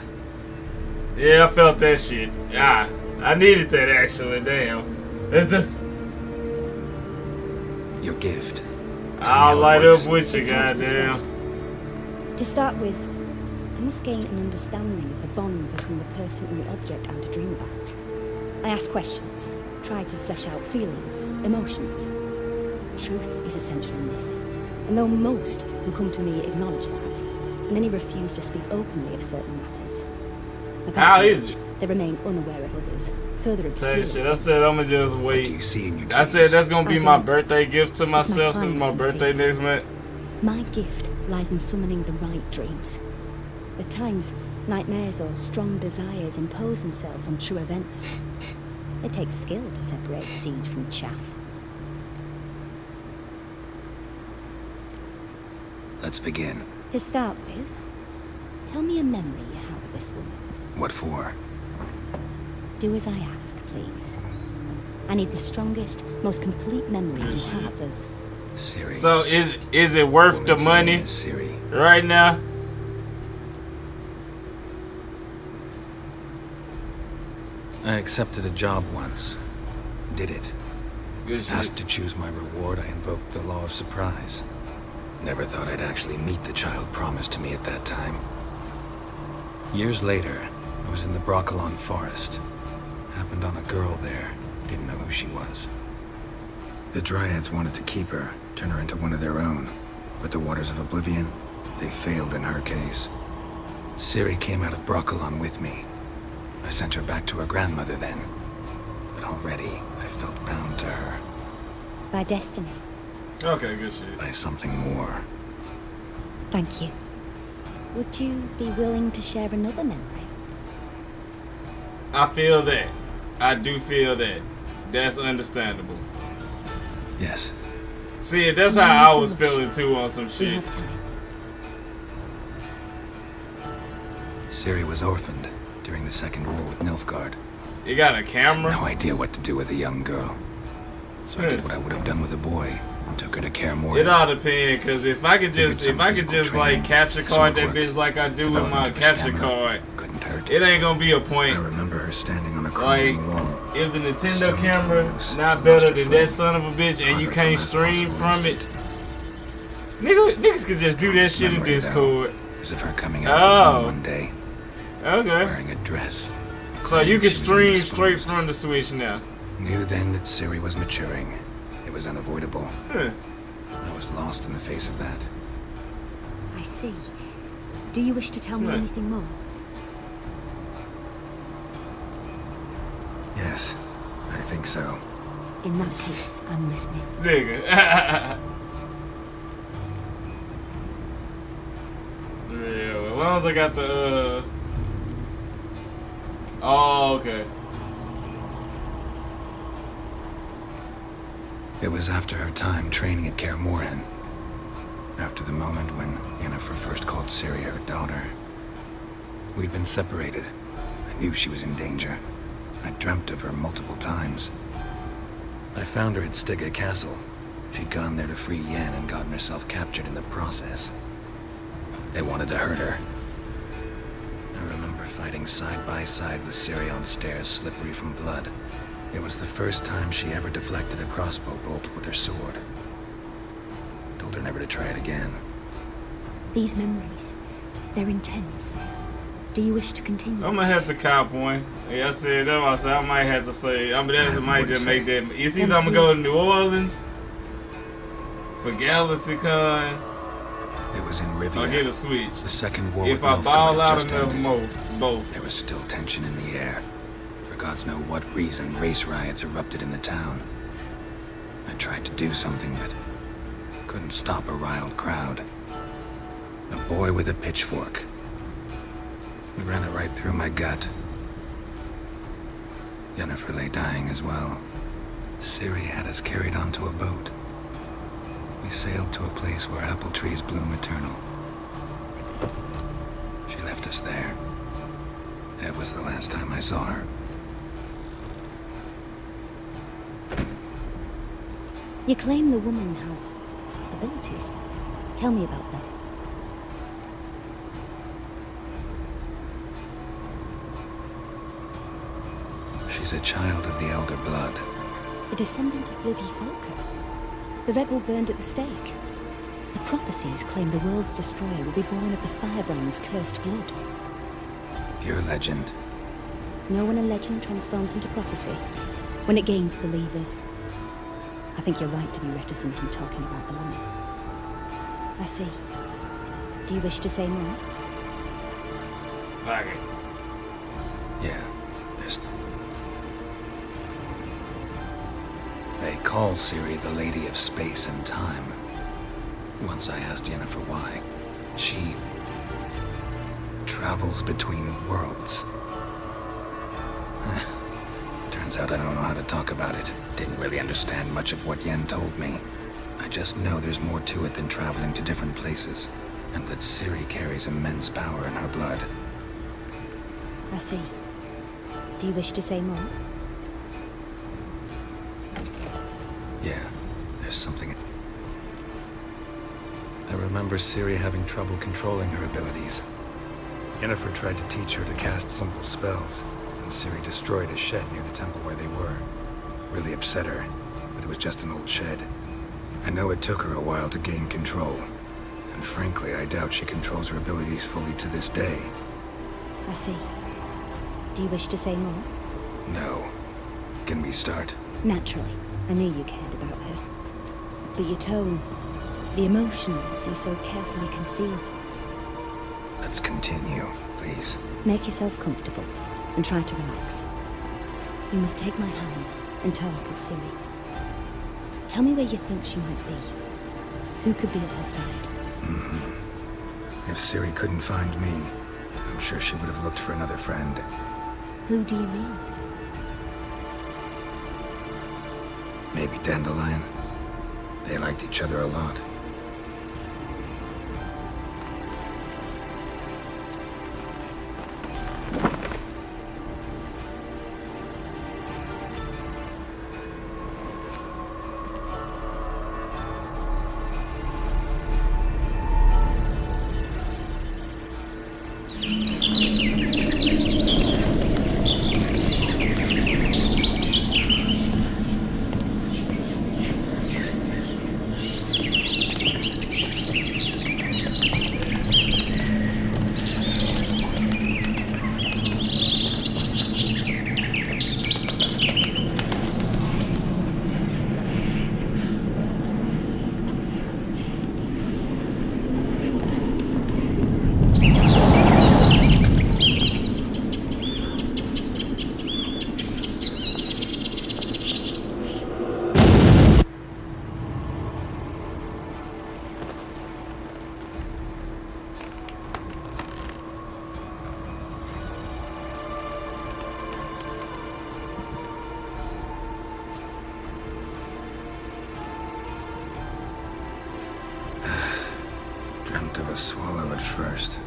I felt that shit. I needed that actually. Damn. It's just. Your gift. I'll light up with you, It's hard to goddamn. To start with, I must gain an understanding of the bond between the person and the object I'm to dream about. I ask questions, try to flesh out feelings, emotions. Truth is essential in this, and though most who come to me acknowledge that, many refuse to speak openly of certain matters. How is it? They remain unaware of others, further obscuring Same shit. I things. said I'ma just What do wait. you see in your I said that's gonna I be my don't. birthday gift to myself since my client who birthday sees. next month. My gift lies in summoning the right dreams. At times, nightmares or strong desires impose themselves on true events. It takes skill to separate seed from chaff. Let's begin. To start with, tell me a memory you have of this woman. What for? Do as I ask, please. I need the strongest, most complete memory you have of... Siri. So is it worth the Woman's money name is Siri. right now? I accepted a job once. Did it. Good shit. Asked to choose my reward, I invoked the law of surprise. Never thought I'd actually meet the child promised to me at that time. Years later, I was in the Broccolon forest. Happened on a girl there. Didn't know who she was. The Dryads wanted to keep her, turn her into one of their own. But the Waters of Oblivion, they failed in her case. Ciri came out of Broccolon with me. I sent her back to her grandmother then. But already, I felt bound to her. By destiny. Okay, good shit. By something more. Thank you. Would you be willing to share another memory? I feel that. I do feel that. That's understandable. Yes. See, that's how I was feeling too on some We shit. have time. Ciri was orphaned during the Second War with Nilfgaard. You got a camera? No idea what to do with a young girl. So I did what I would have done with a boy. and took her to Kaer It all depends, cause if I could just like capture card that bitch like I do with my capture card, couldn't hurt. it ain't gonna be a point. I remember her standing on a Like, crumbling wall. if the Nintendo Stone camera came loose, not she better lost her than footing. that son of a bitch, and Caught you her can't last stream possible from it, instant. niggas could just do that shit in Memory, though, Discord. as if her coming out of the room one day, Okay. wearing a dress. So you can She was stream straight indisposed. from the Switch now. Knew then that Ciri was maturing. It was unavoidable. Huh. I was lost in the face of that. I see. Do you wish to tell me Right. anything more? Yes, I think so. In that case, I'm listening. Nigga. Yeah, well, as long as I got the, Oh, okay. It was after her time training at Kaer Morhen. After the moment when Yennefer first called Ciri her daughter. We'd been separated. I knew she was in danger. I dreamt of her multiple times. I found her at Stygga Castle. She'd gone there to free Yen and gotten herself captured in the process. They wanted to hurt her. I remember fighting side by side with Ciri on stairs slippery from blood. It was the first time she ever deflected a crossbow bolt with her sword. Told her never to try it again. These memories, they're intense. Do you wish to continue? I'm gonna have to cop one. Yeah, I said that. I said I might have to say. I mean, that might just make that. It's either I'm gonna go to New Orleans for GalaxyCon. It was in Rivia. I'll get a Switch. The second war If with I Nilfgaard ball had out just enough, ended. both. There was still tension in the air. For gods know what reason, race riots erupted in the town. I tried to do something, but couldn't stop a riled crowd. A boy with a pitchfork. He ran it right through my gut. Yennefer lay dying as well. Ciri had us carried onto a boat. We sailed to a place where apple trees bloom eternal. She left us there. That was the last time I saw her. You claim the woman has abilities. Tell me about them. She's a child of the Elder Blood. A descendant of bloody Falker. The rebel burned at the stake. The prophecies claim the world's destroyer will be born of the Firebrand's cursed blood. Pure legend. Know when a legend transforms into prophecy? When it gains believers. I think you're right to be reticent in talking about the woman. I see. Do you wish to say more? Fuck it. Yeah, there's... They call Ciri the Lady of Space and Time. Once I asked Yennefer why. She... travels between worlds. Turns out I don't know how to talk about it. Didn't really understand much of what Yen told me. I just know there's more to it than traveling to different places, and that Ciri carries immense power in her blood. I see. Do you wish to say more? Yeah, there's something... I remember Ciri having trouble controlling her abilities. Yennefer tried to teach her to cast simple spells, and Ciri destroyed a shed near the temple where they were. Really upset her, but it was just an old shed. I know it took her a while to gain control, and frankly, I doubt she controls her abilities fully to this day. I see. Do you wish to say more? No. Can we start? Naturally. I knew you cared about her. But your tone, the emotions you so carefully conceal. Let's continue, please. Make yourself comfortable and try to relax. You must take my hand and talk of Ciri. Tell me where you think she might be. Who could be at her side? If Ciri couldn't find me, I'm sure she would have looked for another friend. Who do you mean? Maybe Dandelion. They liked each other a lot. a swallow at first.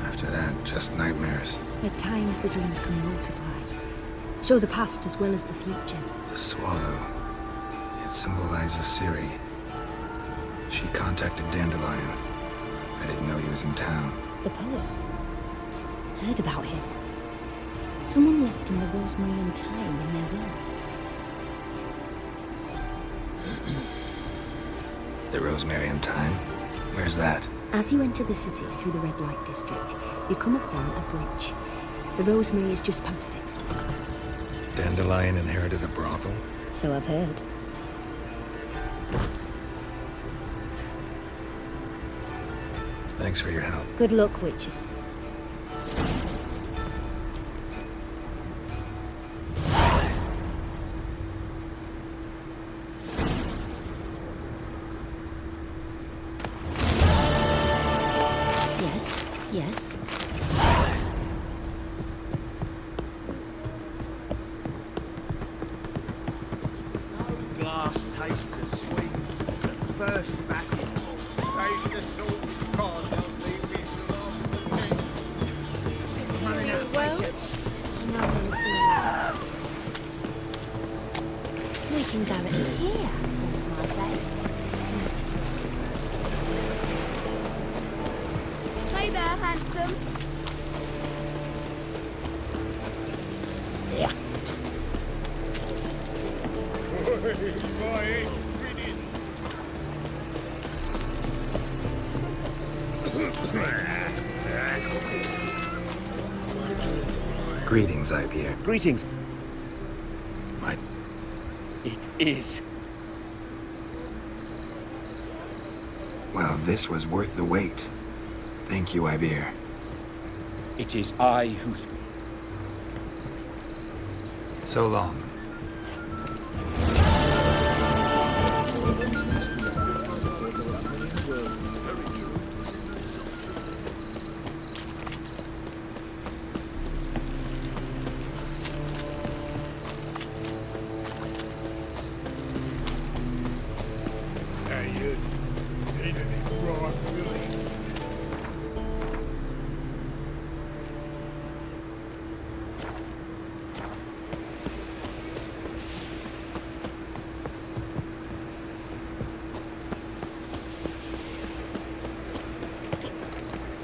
After that, just nightmares. At times, the dreams can multiply. Show the past as well as the future. The swallow. It symbolizes Ciri. She contacted Dandelion. I didn't know he was in town. The poet. Heard about him. Someone left him the rosemary and thyme in their will. The rosemary and thyme? Where's that? As you enter the city through the red light district, you come upon a bridge. The rosemary is just past it. Dandelion inherited a brothel? So I've heard. Thanks for your help. Good luck, Witcher. Yes. No glass tastes as sweet as the first backing. Taste the salt cod, they'll leave me alone. Running out of patience. We can go in here, my place. Hey there, handsome. Greetings, Ibeer. Greetings. My... It is. Well, this was worth the wait. Thank you, Ibeer. It is I who... So long. Hey, you seen any broad Willie?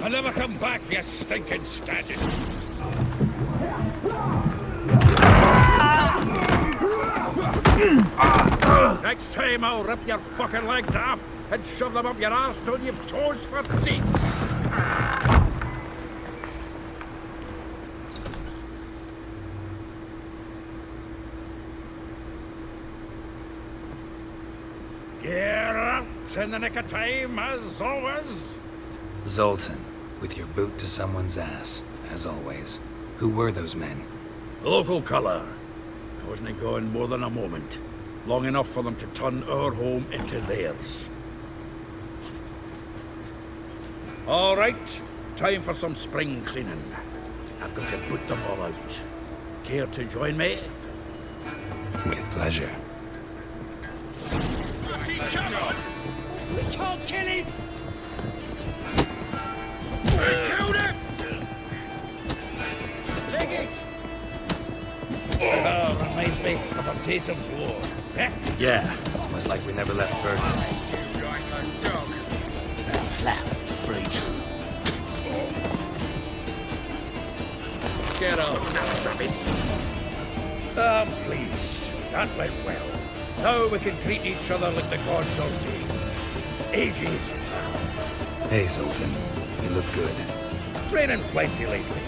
I'll never come back, you stinking scadget. Next time I'll rip your fucking legs off and shove them up your arse till you've toes for teeth. Get out in the nick of time, as always. Zoltan, with your boot to someone's ass, as always. Who were those men? Local colour. I wasn't going more than a moment. Long enough for them to turn our home into theirs. All right, time for some spring cleaning. I've got to put them all out. Care to join me? With pleasure. We can't kill him! We killed him! Leg it! Oh, reminds me of a piece of war. Yeah, almost like we never left Bergen. Flat freak. Get off now, Rabbit. I'm pleased. That went well. Now we can treat each other like the gods ordained. Ages, pal. Hey, Zoltan. You look good. Training plenty lately.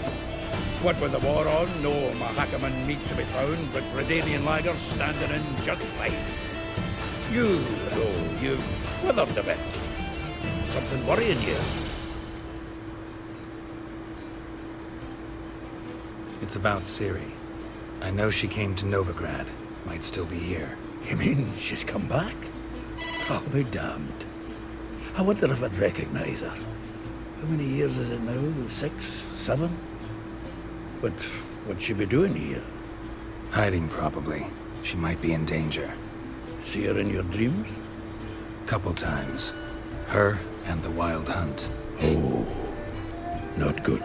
What with the war on, no Mahakaman meat to be found, but Redanian lagers standing in just fine. You, though, you've withered a bit. Something worrying you? It's about Ciri. I know she came to Novigrad. Might still be here. You mean she's come back? I'll be damned. I wonder if I'd recognize her. How many years is it now? 6, 7? But what'd she be doing here? Hiding, probably. She might be in danger. See her in your dreams? Couple times. Her and the Wild Hunt. Oh, not good.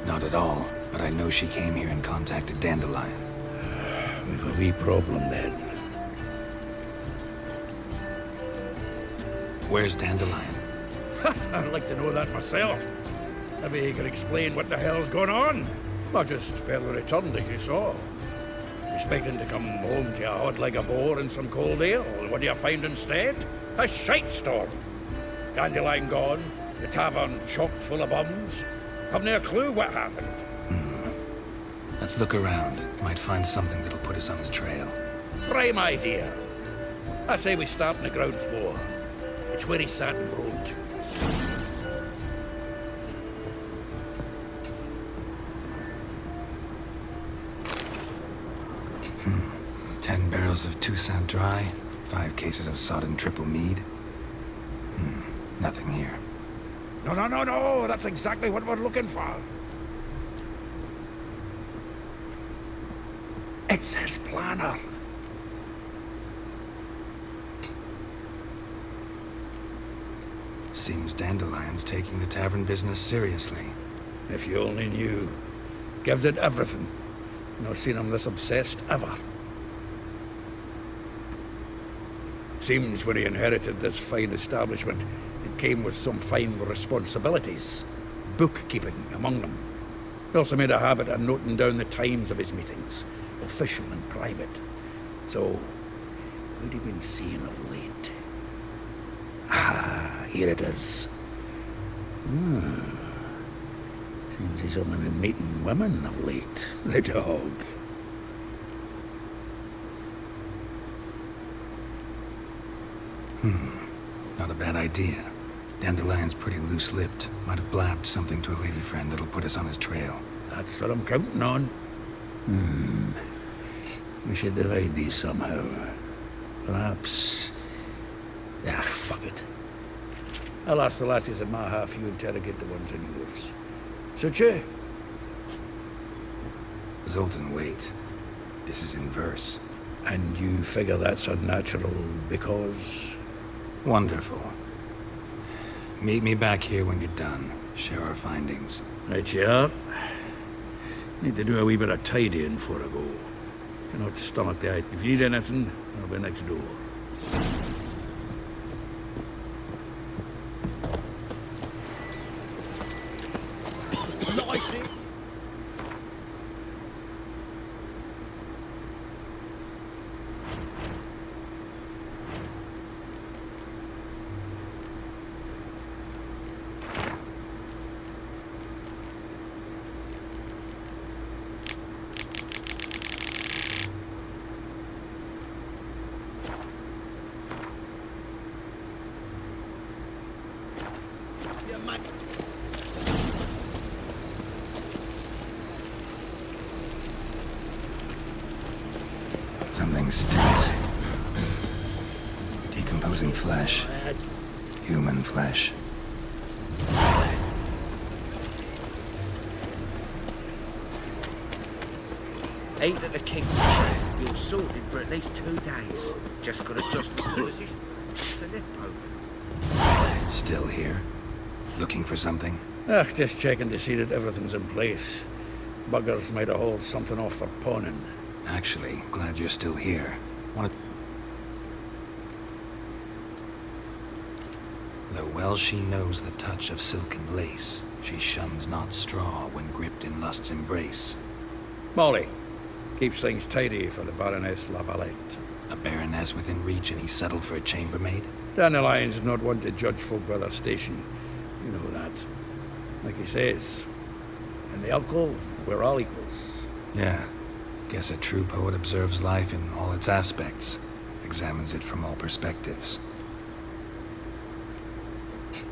Not at all, but I know she came here and contacted Dandelion. We've a wee problem then. Where's Dandelion? I'd like to know that myself. Maybe he could explain what the hell's going on. I just barely returned, as you saw. Expecting to come home to a hot like a boar and some cold ale. What do you find instead? A shite storm. Dandelion gone, the tavern chock full of bums. Haven't a clue what happened. Let's look around. Might find something that'll put us on his trail. Prime idea. I say we start on the ground floor. It's where he sat and wrote. 10 barrels of Toussaint Dry, 5 cases of sodden triple mead. Nothing here. No, that's exactly what we're looking for. It's his planner. Seems Dandelion's taking the tavern business seriously. If you only knew. Gives it everything. No seen him this obsessed ever. Seems when he inherited this fine establishment, it came with some fine responsibilities. Bookkeeping among them. He also made a habit of noting down the times of his meetings, official and private. So, who'd he been seeing of late? Ah, here it is. Seems he's only been meeting women of late. The dog. Not a bad idea. Dandelion's pretty loose-lipped. Might have blabbed something to a lady friend that'll put us on his trail. That's what I'm counting on. We should divide these somehow. Perhaps... Ah, fuck it. I'll ask the lassies in my half, you interrogate the ones in yours. Suit you? Zoltan, wait. This is in verse. And you figure that's unnatural because... Wonderful. Meet me back here when you're done. Share our findings. Right you are. Need to do a wee bit of tidying before I go. Cannot stomach the item. If you need anything, I'll be next door. Nice it. Yeah, mate. Something stinks. Decomposing flesh. Human flesh. Eight at the Kingfisher. You're sorted for at least 2 days. Just got to adjust the position. The leftovers. Still here? Looking for something? Just checking to see that everything's in place. Buggers might have hauled something off for pawning. Actually, glad you're still here. Though well she knows the touch of silken lace, she shuns not straw when gripped in lust's embrace. Molly. Keeps things tidy for the Baroness Lavalette. A baroness within reach and he settled for a chambermaid? Dandelion's not one to judge folk by their station. You know that. Like he says, in the alcove, we're all equals. Yeah. Guess a true poet observes life in all its aspects, examines it from all perspectives.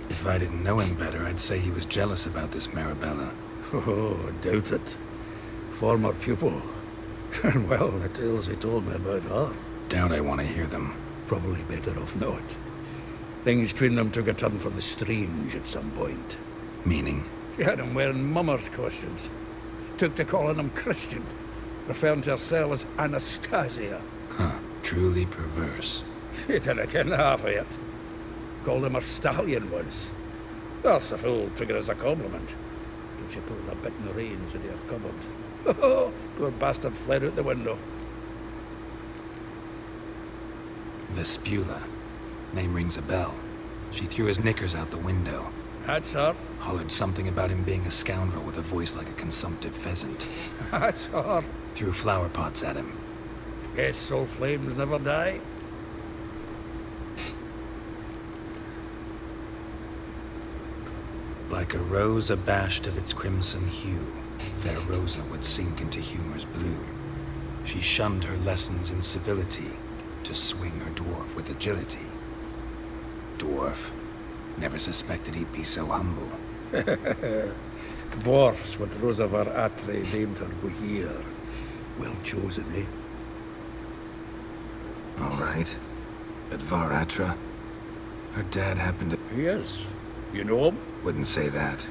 If I didn't know him better, I'd say he was jealous about this Marabella. Oh, I doubt it. Former pupil. And well, the tales he told me about her. Doubt I want to hear them. Probably better off not. Things between them took a turn for the strange at some point. Meaning? She had him wearing mummers' costumes. Took to calling him Christian. Referring to herself as Anastasia. Huh. Truly perverse. You didn't ken half of it. Called him a stallion once. That's the fool took it as a compliment. Till she pulled the bit in the reins into her cupboard. Poor bastard fled out the window. Vespula. Name rings a bell. She threw his knickers out the window. That's her. Hollered something about him being a scoundrel with a voice like a consumptive pheasant. That's her. Threw flower pots at him. Guess soul flames never die. Like a rose abashed of its crimson hue, fair Rosa would sink into humor's blue. She shunned her lessons in civility to swing her dwarf with agility. Dwarf. Never suspected he'd be so humble. Dwarfs with Rosa var Atre named her Guhir. Well chosen, eh? All right. But Var Atra? Her dad happened to... He is. You know him? Wouldn't say that.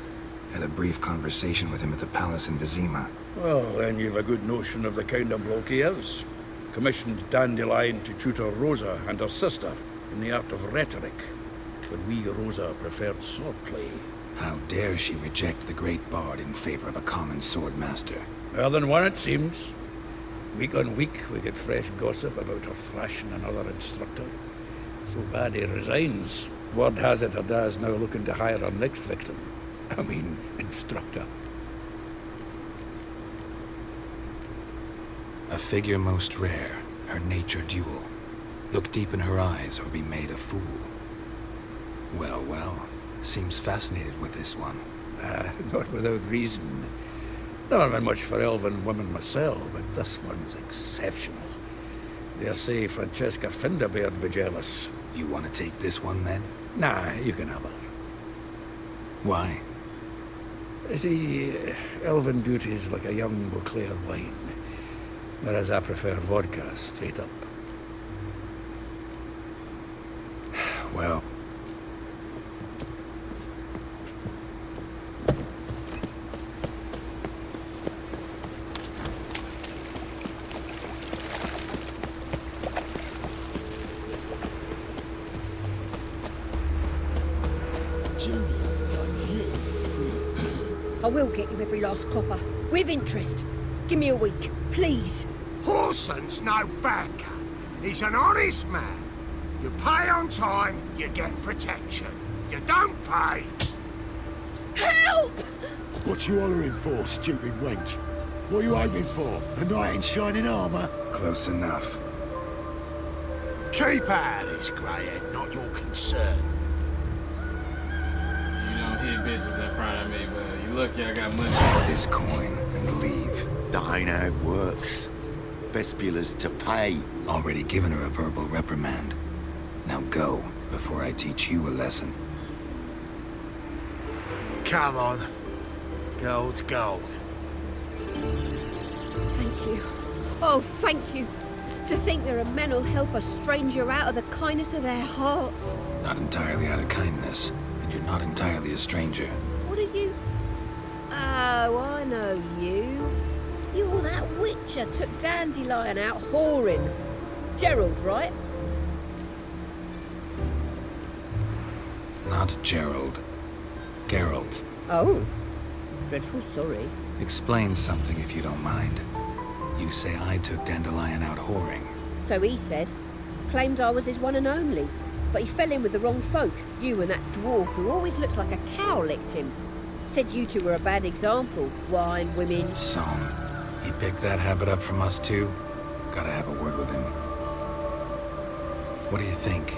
Had a brief conversation with him at the palace in Vizima. Well, then you've a good notion of the kind of bloke he is. Commissioned Dandelion to tutor Rosa and her sister in the art of rhetoric. But we, Rosa, preferred swordplay. How dare she reject the great bard in favor of a common swordmaster? Well, then one it seems. Week on week, we get fresh gossip about her thrashing another instructor. So bad he resigns. Word has it her dad's now looking to hire her next victim. I mean, instructor. A figure most rare, her nature dual. Look deep in her eyes or be made a fool. Well, well, seems fascinated with this one. Not without reason. Never been much for elven women myself, but this one's exceptional. Dare say Francesca Finderbeard be jealous. You want to take this one, then? Nah, you can have her. Why? See, elven beauty's like a young Beauclair wine, whereas I prefer vodka straight up. Well... I will get you every last copper, with interest. Give me a week, please. Horson's no banker. He's an honest man. You pay on time, you get protection. You don't pay... Help! What you hollering for, stupid wench? What are you aiming for? A knight in shining armour? Close enough. Keep out of this, greyhead, not your concern. You don't hit bitches in front of me, but you lucky I got money. Get his coin and leave. That ain't how it works. Vespula's to pay. Already given her a verbal reprimand. Now go, before I teach you a lesson. Come on. Gold's gold. Thank you. Oh, thank you. To think there are men who'll help a stranger out of the kindness of their hearts. Not entirely out of kindness, and you're not entirely a stranger. What are you? Oh, I know you. You're that witcher took Dandelion out whoring. Gerald, right? Not Gerald. Geralt. Oh. Dreadful sorry. Explain something if you don't mind. You say I took Dandelion out whoring. So he said. Claimed I was his one and only. But he fell in with the wrong folk. You and that dwarf who always looks like a cow licked him. Said you two were a bad example. Wine, women... So, he picked that habit up from us too? Gotta have a word with him. What do you think?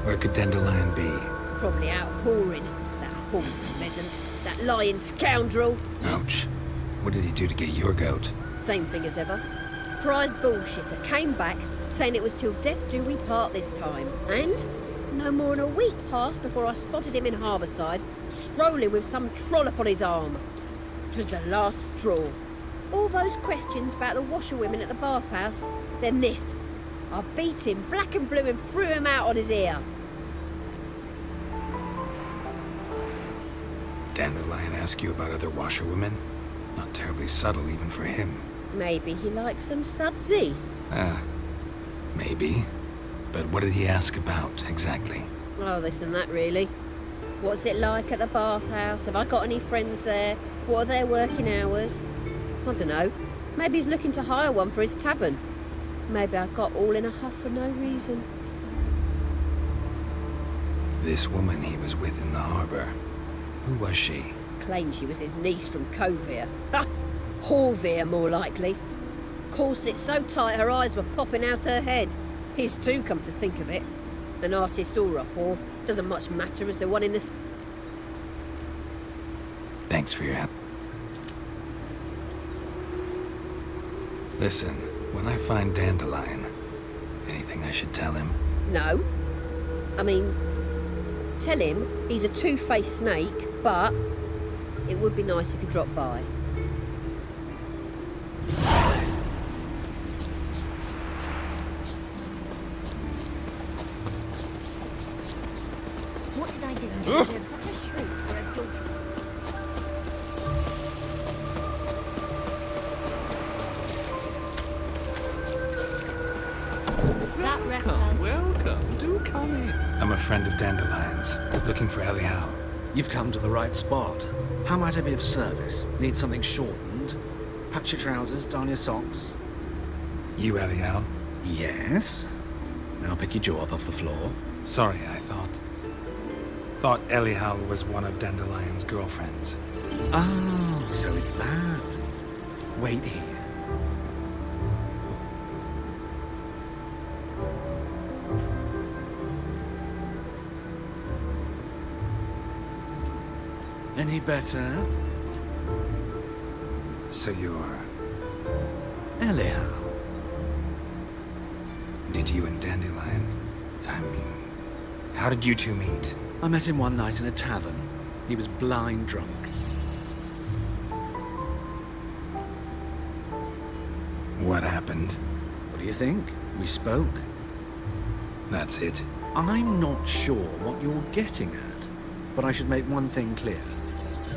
Where could Dandelion be? Probably out whoring. That horse pheasant. That lying scoundrel. Ouch. What did he do to get your goat? Same thing as ever. Prize bullshitter came back, saying it was till death do we part this time. And no more than a week passed before I spotted him in Harbourside, strolling with some trollop on his arm. 'Twas the last straw. All those questions about the washerwomen at the bathhouse, then this. I beat him black and blue and threw him out on his ear. Dandelion ask you about other washerwomen? Not terribly subtle even for him. Maybe he likes some sudsy. Maybe. But what did he ask about, exactly? Oh, this and that, really. What's it like at the bathhouse? Have I got any friends there? What are their working hours? I don't know. Maybe he's looking to hire one for his tavern. Maybe I got all in a huff for no reason. This woman he was with in the harbor, who was she? Claimed she was his niece from Covere. Ha! Horvere, more likely. Corset so tight her eyes were popping out her head. His too, come to think of it. An artist or a whore. Doesn't much matter as the one in the... Thanks for your help. Listen, when I find Dandelion, anything I should tell him? No. I mean, tell him he's a two-faced snake, but it would be nice if he dropped by. What did I do to deserve such a shriek for adultery? That reptile. Welcome. Do come in. I'm a friend of Dandelion's, looking for Elial. You've come to the right spot. How might I be of service? Need something shortened? Patch your trousers, darn your socks. You Elial? Yes. Now pick your jaw up off the floor. Sorry, I thought Elial was one of Dandelion's girlfriends. Oh, so it's that. Wait here. Any better? So you're... Elial. Did you and Dandelion... I mean... How did you two meet? I met him one night in a tavern. He was blind drunk. What happened? What do you think? We spoke. That's it. I'm not sure what you're getting at, but I should make one thing clear.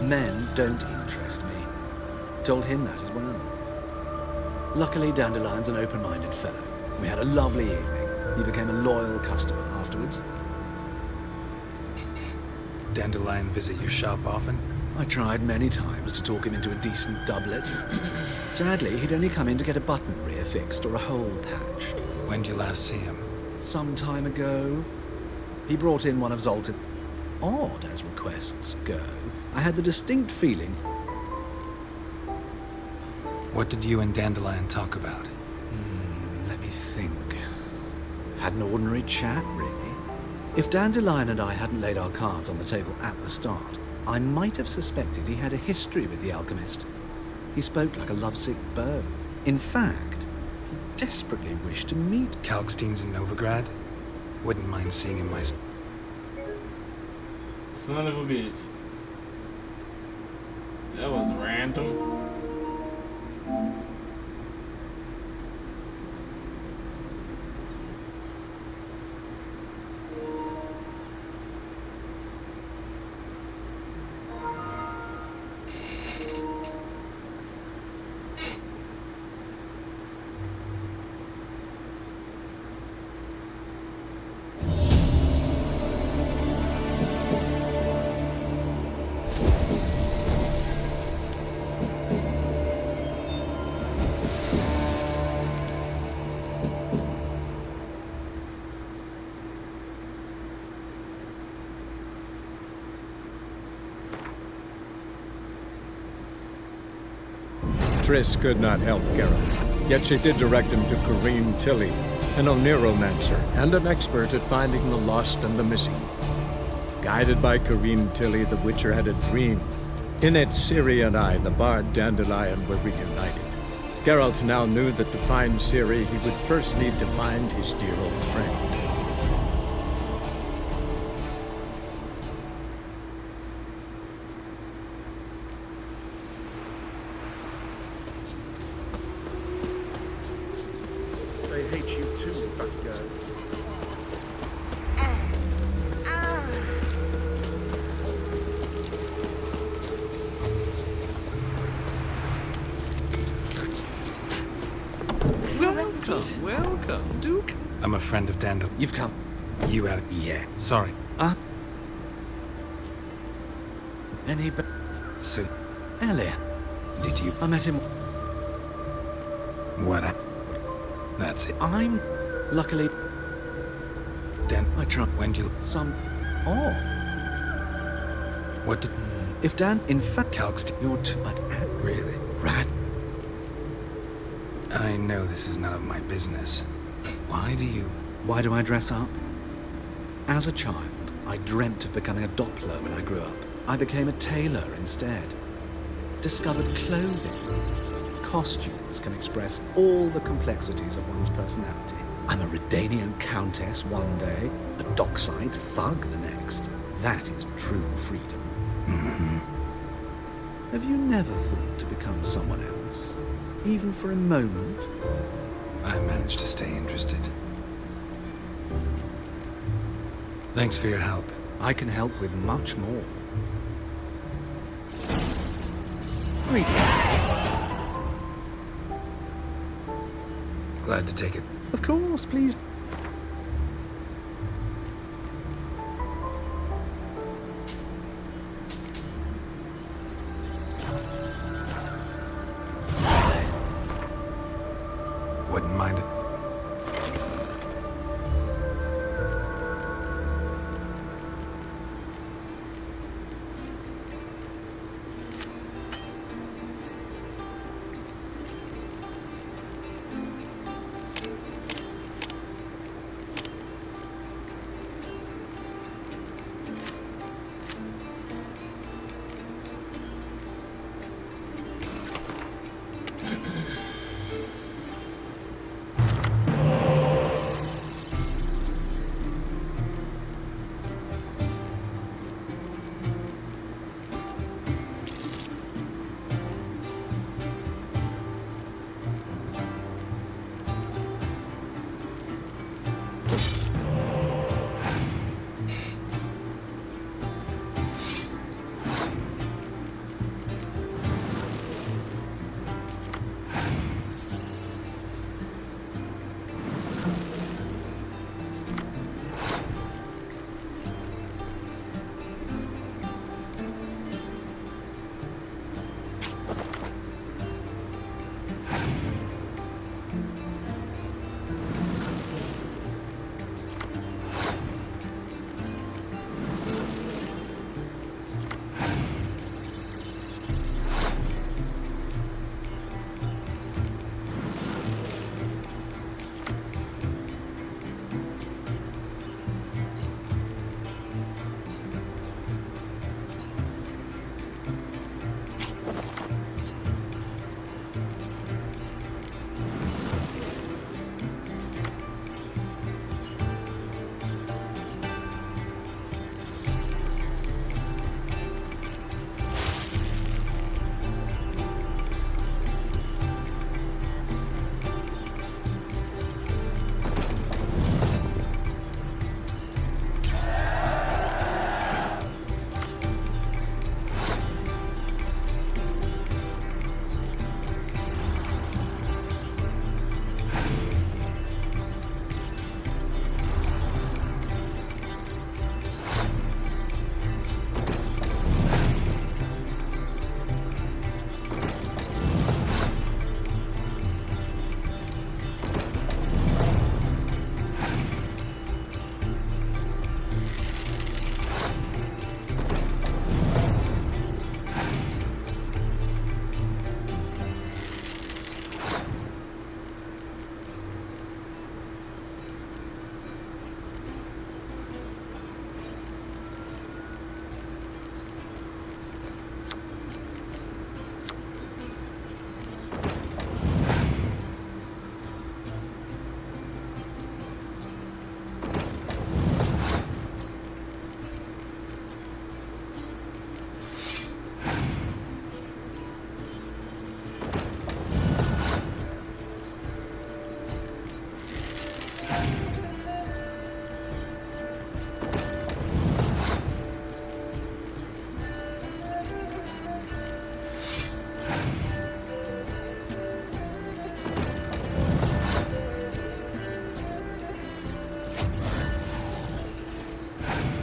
Men don't interest me. Told him that as well. Luckily, Dandelion's an open-minded fellow. We had a lovely evening. He became a loyal customer afterwards. Dandelion visit your shop often? I tried many times to talk him into a decent doublet. Sadly, he'd only come in to get a button rear fixed or a hole patched. When did you last see him? Some time ago. He brought in one of Zoltan. Odd as requests go, I had the distinct feeling... What did you and Dandelion talk about? Let me think. Had an ordinary chat, really. If Dandelion and I hadn't laid our cards on the table at the start, I might have suspected he had a history with the alchemist. He spoke like a lovesick beau. In fact, he desperately wished to meet... Kalkstein's in Novigrad? Wouldn't mind seeing him myself. Son of a bitch. That was random. Triss could not help Geralt, yet she did direct him to Corrine Tilly, an oneiromancer and an expert at finding the lost and the missing. Guided by Corrine Tilly, the Witcher had a dream. In it, Ciri and I, the bard Dandelion, were reunited. Geralt now knew that to find Ciri, he would first need to find his dear old friend. They hate you too, Fatgo. Welcome, welcome. Do come. I'm a friend of Dandelion. You've come. You, yeah. Sorry. Any So, Ellie. did you... I met him. What? That's it. I'm... Luckily... Dan, I tried... when you... Some... Oh. What did... If Dan, in fact... Calx, you're too... But... Really? Rat... I know this is none of my business. But why do you... Why do I dress up? As a child, I dreamt of becoming a Doppler when I grew up. I became a tailor instead. Discovered clothing. Costumes can express all the complexities of one's personality. I'm a Redanian countess one day, a dockside thug the next. That is true freedom. Mm-hmm. Have you never thought to become someone else? Even for a moment? I managed to stay interested. Thanks for your help. I can help with much more. Greetings. Glad to take it. Of course, please. Wouldn't mind it.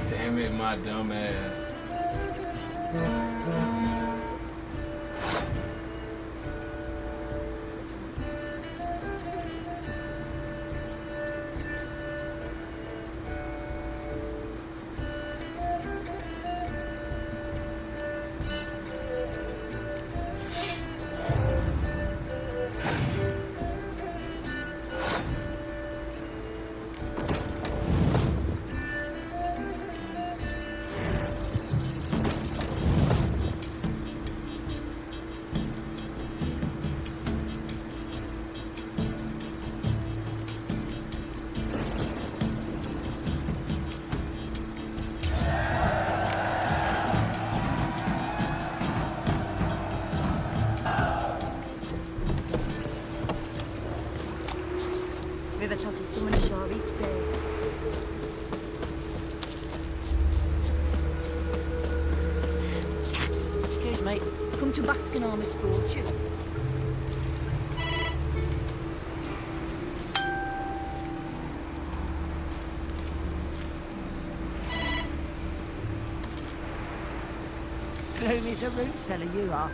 Damn it, my dumb ass. River tosses someone ashore each day. Excuse me. Come to bask in our misfortune. Gloomy's a root seller, you are.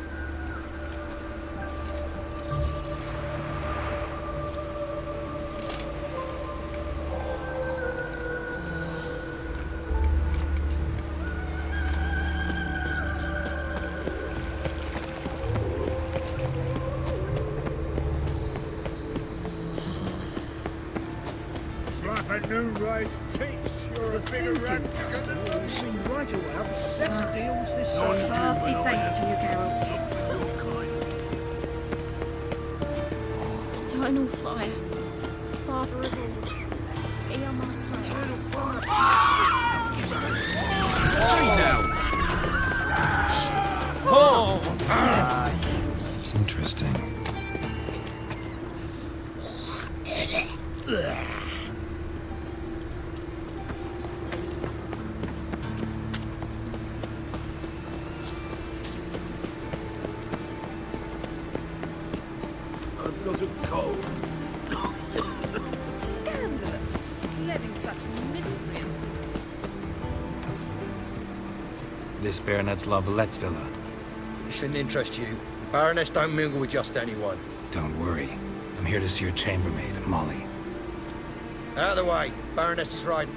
Slap a new rice takes. You're a bigger rat. You'll see right away. That's the deals this Hearty thanks to you, Geralt. Eternal fire. Father of all. Hear my prayer. Interesting. I've got a cold. Scandalous. Letting such miscreants. This baronet's La Valette's villa. Shouldn't interest you. Baroness don't mingle with just anyone. Don't worry. I'm here to see your chambermaid, Molly. Out of the way. Baroness is riding.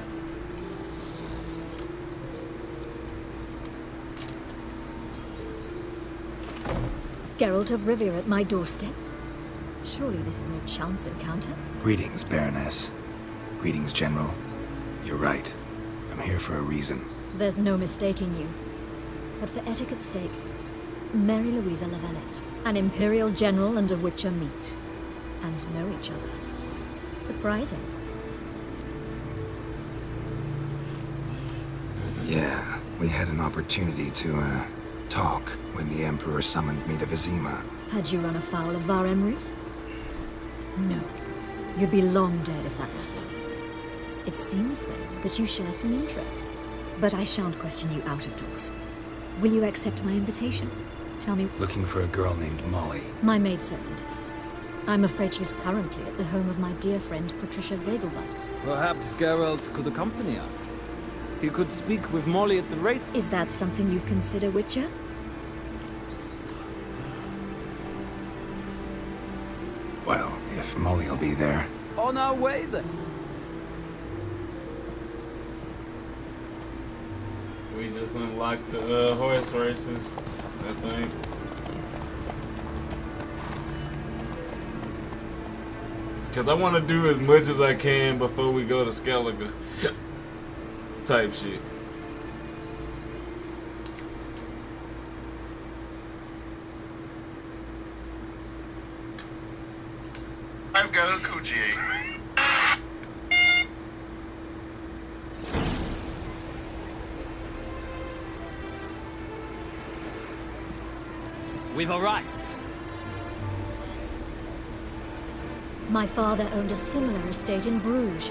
Geralt of Rivia at my doorstep? Surely this is no chance encounter? Greetings, Baroness. Greetings, General. You're right. I'm here for a reason. There's no mistaking you. But for etiquette's sake, Mary Louisa La Valette, an Imperial General and a Witcher meet. And know each other. Surprising. Yeah, we had an opportunity to, talk when the Emperor summoned me to Vizima. Had you run afoul of Var Emrys? No. You'd be long dead if that was so. It seems, then, that you share some interests. But I shan't question you out of doors. Will you accept my invitation? Tell me... Looking for a girl named Molly. My maidservant. I'm afraid she's currently at the home of my dear friend Patricia Vegelbud. Perhaps Geralt could accompany us. He could speak with Molly at the race. Is that something you'd consider, Witcher? Well, if Molly'll be there. On our way, then. We just unlocked the horse races, I think. Because I want to do as much as I can before we go to Skellige. Type shit. I'm going Coochie. We've arrived. My father owned a similar estate in Bruges.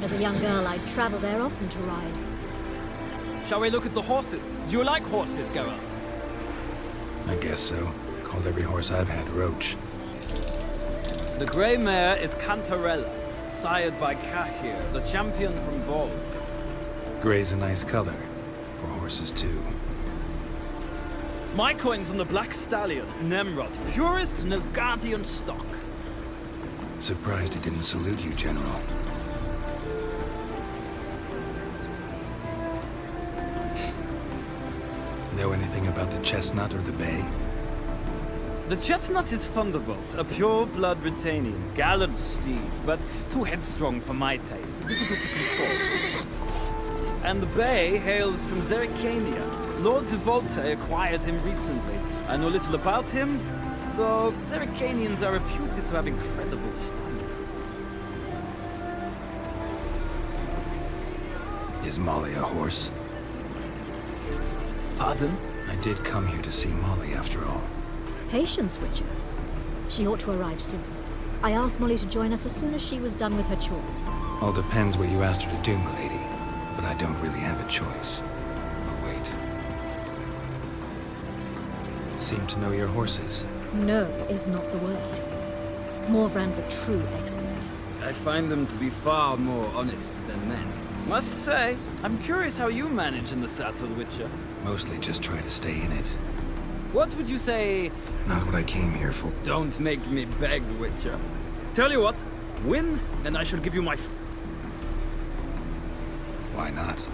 As a young girl, I'd travel there often to ride. Shall we look at the horses? Do you like horses, Geralt? I guess so. Called every horse I've had Roach. The grey mare is Cantarella, sired by Cahir, the champion from Vol. Gray's a nice color. For horses, too. My coin's on the Black Stallion, Nemrod, purest Nilfgaardian stock. Surprised he didn't salute you, General. Know anything about the chestnut or the bay? The chestnut is Thunderbolt, a pure-blood Retanian, gallant steed, but too headstrong for my taste, difficult to control. And the bay hails from Zerrikania. Lord de Volte acquired him recently. I know little about him, though Zerrikanians are reputed to have incredible stamina. Is Molly a horse? Pardon? I did come here to see Molly, after all. Patience, Witcher. She ought to arrive soon. I asked Molly to join us as soon as she was done with her chores. All depends what you asked her to do, milady. But I don't really have a choice. I'll wait. Seem to know your horses. No is not the word. Morvran's a true expert. I find them to be far more honest than men. Must say, I'm curious how you manage in the saddle, Witcher. Mostly just try to stay in it. What would you say? Not what I came here for. Don't make me beg, Witcher. Tell you what, win, and I shall give you my Why not?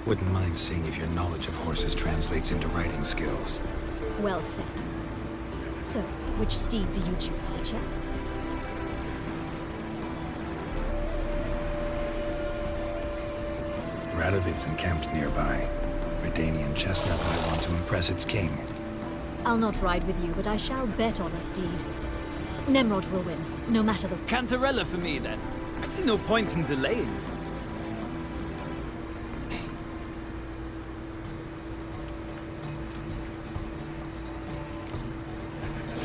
Wouldn't mind seeing if your knowledge of horses translates into riding skills. Well said. So, which steed do you choose, Witcher? Radovid's encamped nearby. Redanian chestnut might want to impress its king. I'll not ride with you, but I shall bet on a steed. Nemrod will win, no matter the... Cantarella for me, then. I see no point in delaying.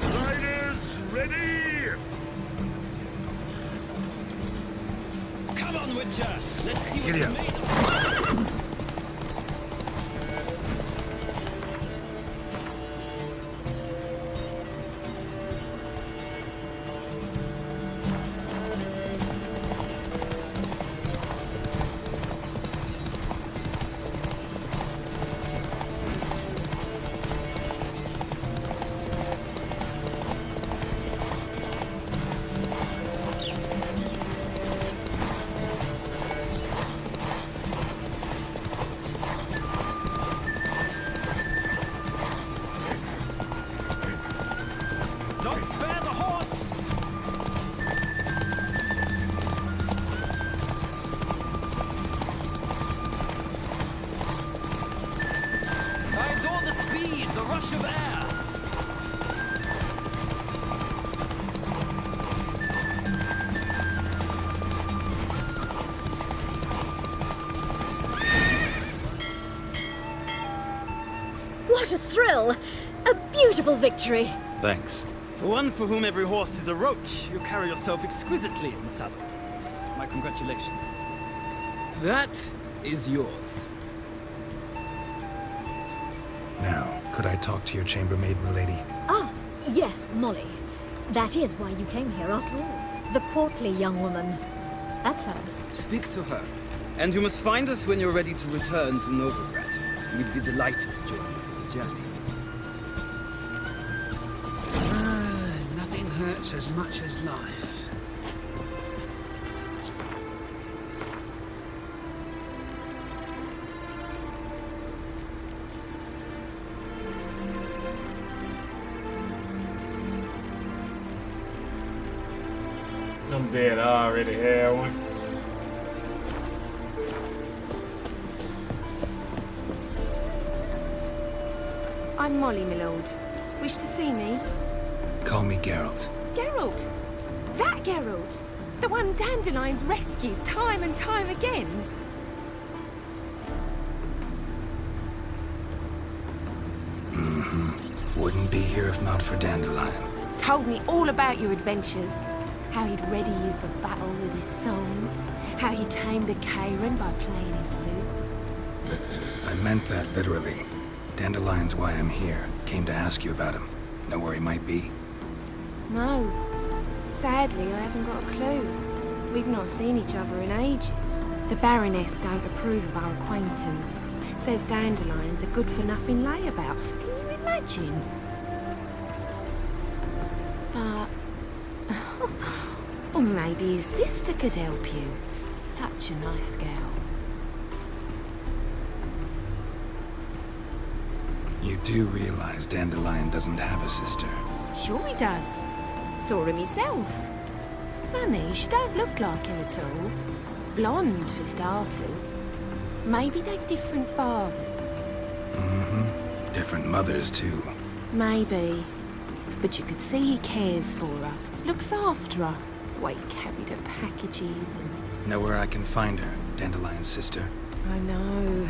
Riders, ready! Come on, Witcher! Let's see what Giddy you're up. made of. Don't spare the horse! I adore the speed, the rush of air. What a thrill! A beautiful victory! Thanks. For one for whom every horse is a roach, you carry yourself exquisitely in the saddle. My congratulations. That is yours. Now, could I talk to your chambermaid, milady? Ah, yes, Molly. That is why you came here after all. The portly young woman. That's her. Speak to her. And you must find us when you're ready to return to Novigrad. We'd be delighted to join you for the journey. Nothing hurts as much as life. I'm dead. I already had one. I'm Molly, my lord. Wish to see me? Call me Geralt. Geralt! That Geralt! The one Dandelion's rescued time and time again! Mm-hmm. Wouldn't be here if not for Dandelion. Told me all about your adventures. How he'd ready you for battle with his songs. How he tamed the Kairan by playing his lute. I meant that literally. Dandelion's why I'm here. Came to ask you about him. Know where he might be? No. Sadly, I haven't got a clue. We've not seen each other in ages. The Baroness don't approve of our acquaintance. Says Dandelion's a good-for-nothing layabout. Can you imagine? But... or maybe his sister could help you. Such a nice girl. You do realize Dandelion doesn't have a sister. Sure he does. Saw him himself. Funny, she don't look like him at all. Blonde, for starters. Maybe they've different fathers. Mm-hmm. Different mothers, too. Maybe. But you could see he cares for her. Looks after her. The way he carried her packages and... Know where I can find her, Dandelion's sister? I know.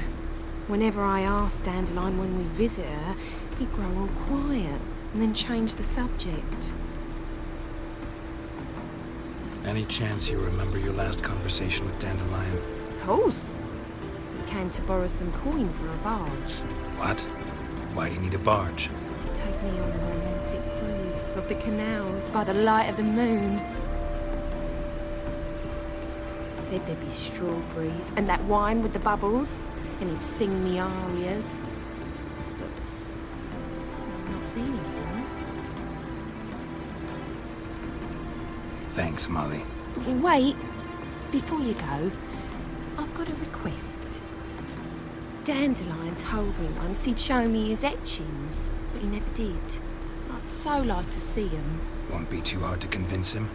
Whenever I ask Dandelion when we visit her, he'd grow all quiet and then change the subject. Any chance you remember your last conversation with Dandelion? Of course. He came to borrow some coin for a barge. What? Why do you need a barge? To take me on a romantic cruise of the canals by the light of the moon. Said there'd be strawberries and that wine with the bubbles, and he'd sing me arias. But I've not seen him since. Thanks, Molly. Wait, before you go, I've got a request. Dandelion told me once he'd show me his etchings, but he never did. I'd so like to see them. Won't be too hard to convince him.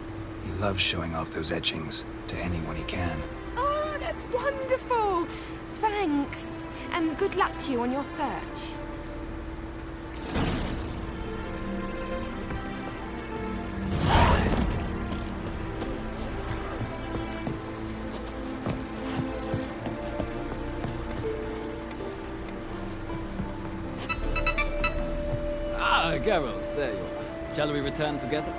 He loves showing off those etchings to anyone he can. Oh, that's wonderful! Thanks, and good luck to you on your search. Geralt, there you are. Shall we return together?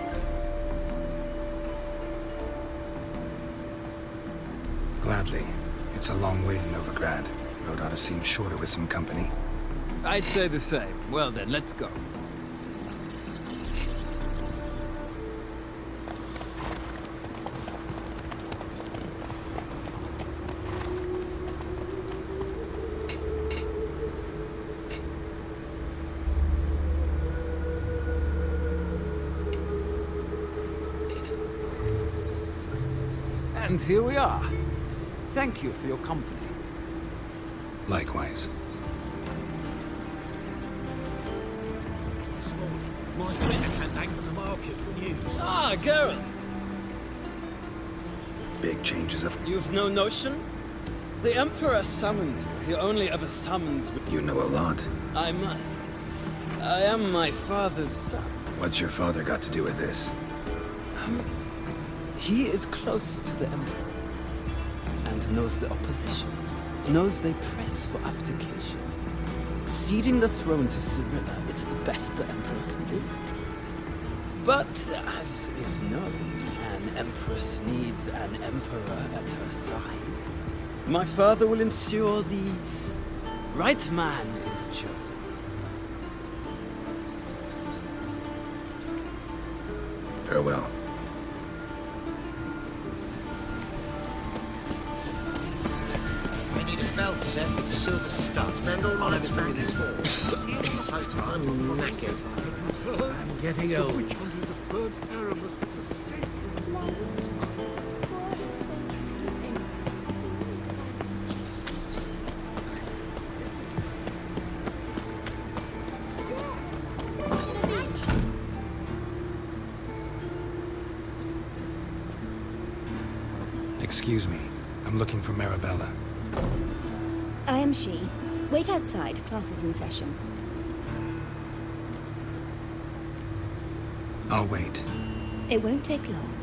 Gladly. It's a long way to Novigrad. Road ought to seem shorter with some company. I'd say the same. Well then, let's go. And here we are. Thank you for your company. Likewise. My winter came back from the market for news. Ah, Geralt! Big changes of... You've no notion? The Emperor summoned you. He only ever summons... You know a lot. I must. I am my father's son. What's your father got to do with this? He is close to the Emperor. And knows the opposition. Knows they press for abdication. Ceding the throne to Cyrilla, it's the best the Emperor can do. But, as is known, an Empress needs an Emperor at her side. My father will ensure the right man is chosen. Farewell. Belt set with silver studs. Spend all my time. I'm knackered. I'm getting old. Which one is a bird Aramis escape? Excuse me. I'm looking for Marabella. I am she. Wait outside. Class is in session. I'll wait. It won't take long.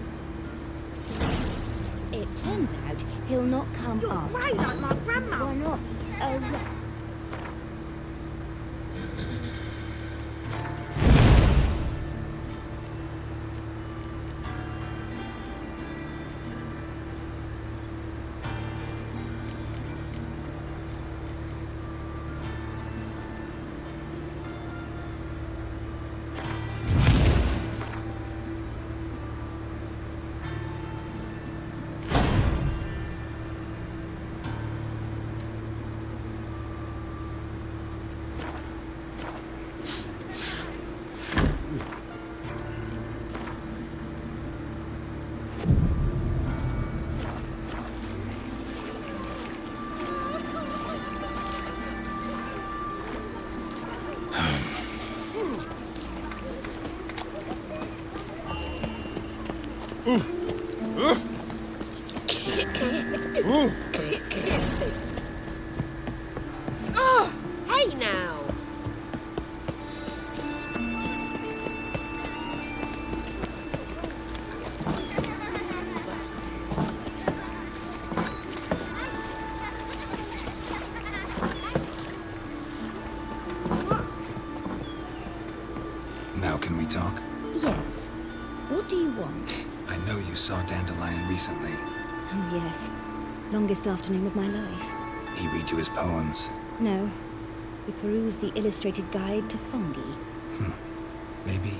It turns out he'll not come off. You're grey like my grandma. Why not? Oh, right. Oh, hey now. Now can we talk? Yes. What do you want? I know you saw Dandelion recently. Oh, yes. Longest afternoon of my life. He read you his poems. No. We perused the illustrated guide to fungi. Maybe...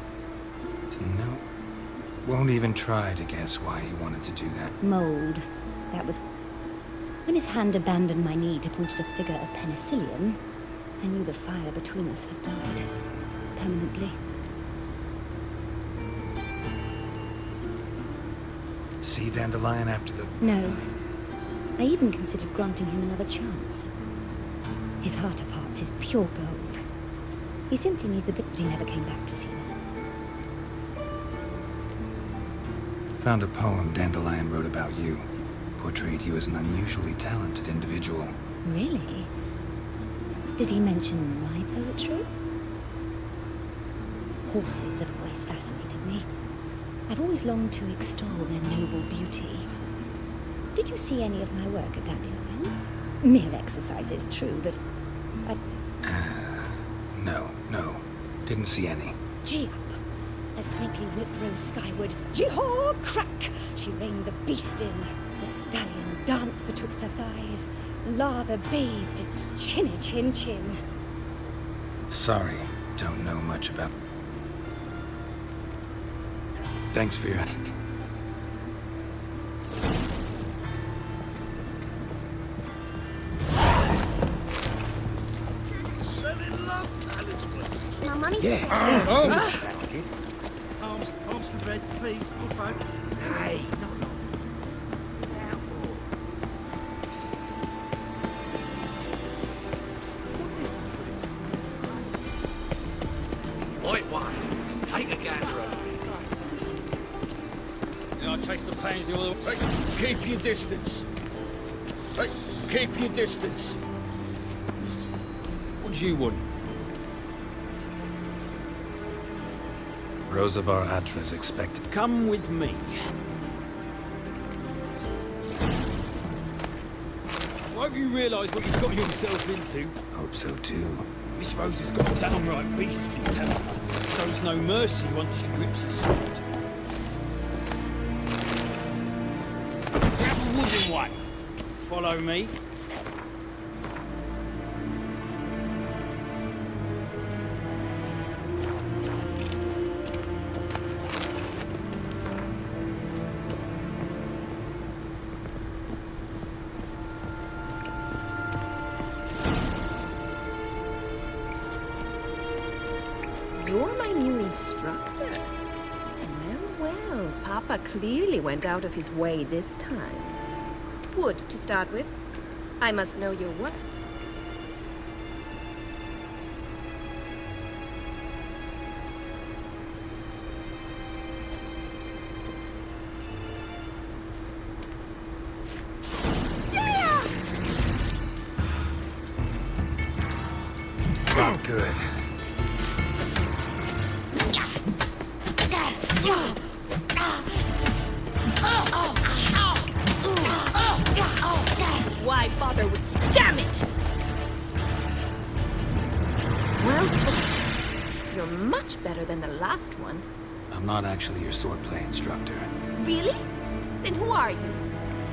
No. Won't even try to guess why he wanted to do that. Mold. That was... When his hand abandoned my knee to point at a figure of penicillium, I knew the fire between us had died. Permanently. See Dandelion after the... No. I even considered granting him another chance. His heart of hearts is pure gold. He simply needs a bit, but he never came back to see them. Found a poem Dandelion wrote about you. Portrayed you as an unusually talented individual. Really? Did he mention my poetry? Horses have always fascinated me. I've always longed to extol their noble beauty. Did you see any of my work at Dandelion's? Mere exercises, true, but No. Didn't see any. Gee up! A snaky whip rose skyward. Gee-haw! Crack! She reined the beast in. The stallion danced betwixt her thighs. Lather bathed its chinny chin. Sorry, don't know much about... Thanks for your... Selling love talismans. My money's Yeah. Arms for red, please. Good phone. Nay, not Right one. Take a gander over You know, I chase the pains all the way. Hey, keep your distance. Hey, keep your distance. What do you want? Rosavar Atra's expected. Come with me. Won't you realise what you've got yourself into? Hope so too. Miss Rose has got a downright beastly temper. Shows no mercy once she grips a sword. Grab a wooden one. Follow me. You're my new instructor? Well, Papa clearly went out of his way this time. Wood, to start with. I must know your worth. Not good. Why bother with... Damn it! Well fought. You're much better than the last one. I'm not actually your swordplay instructor. Really? Then who are you?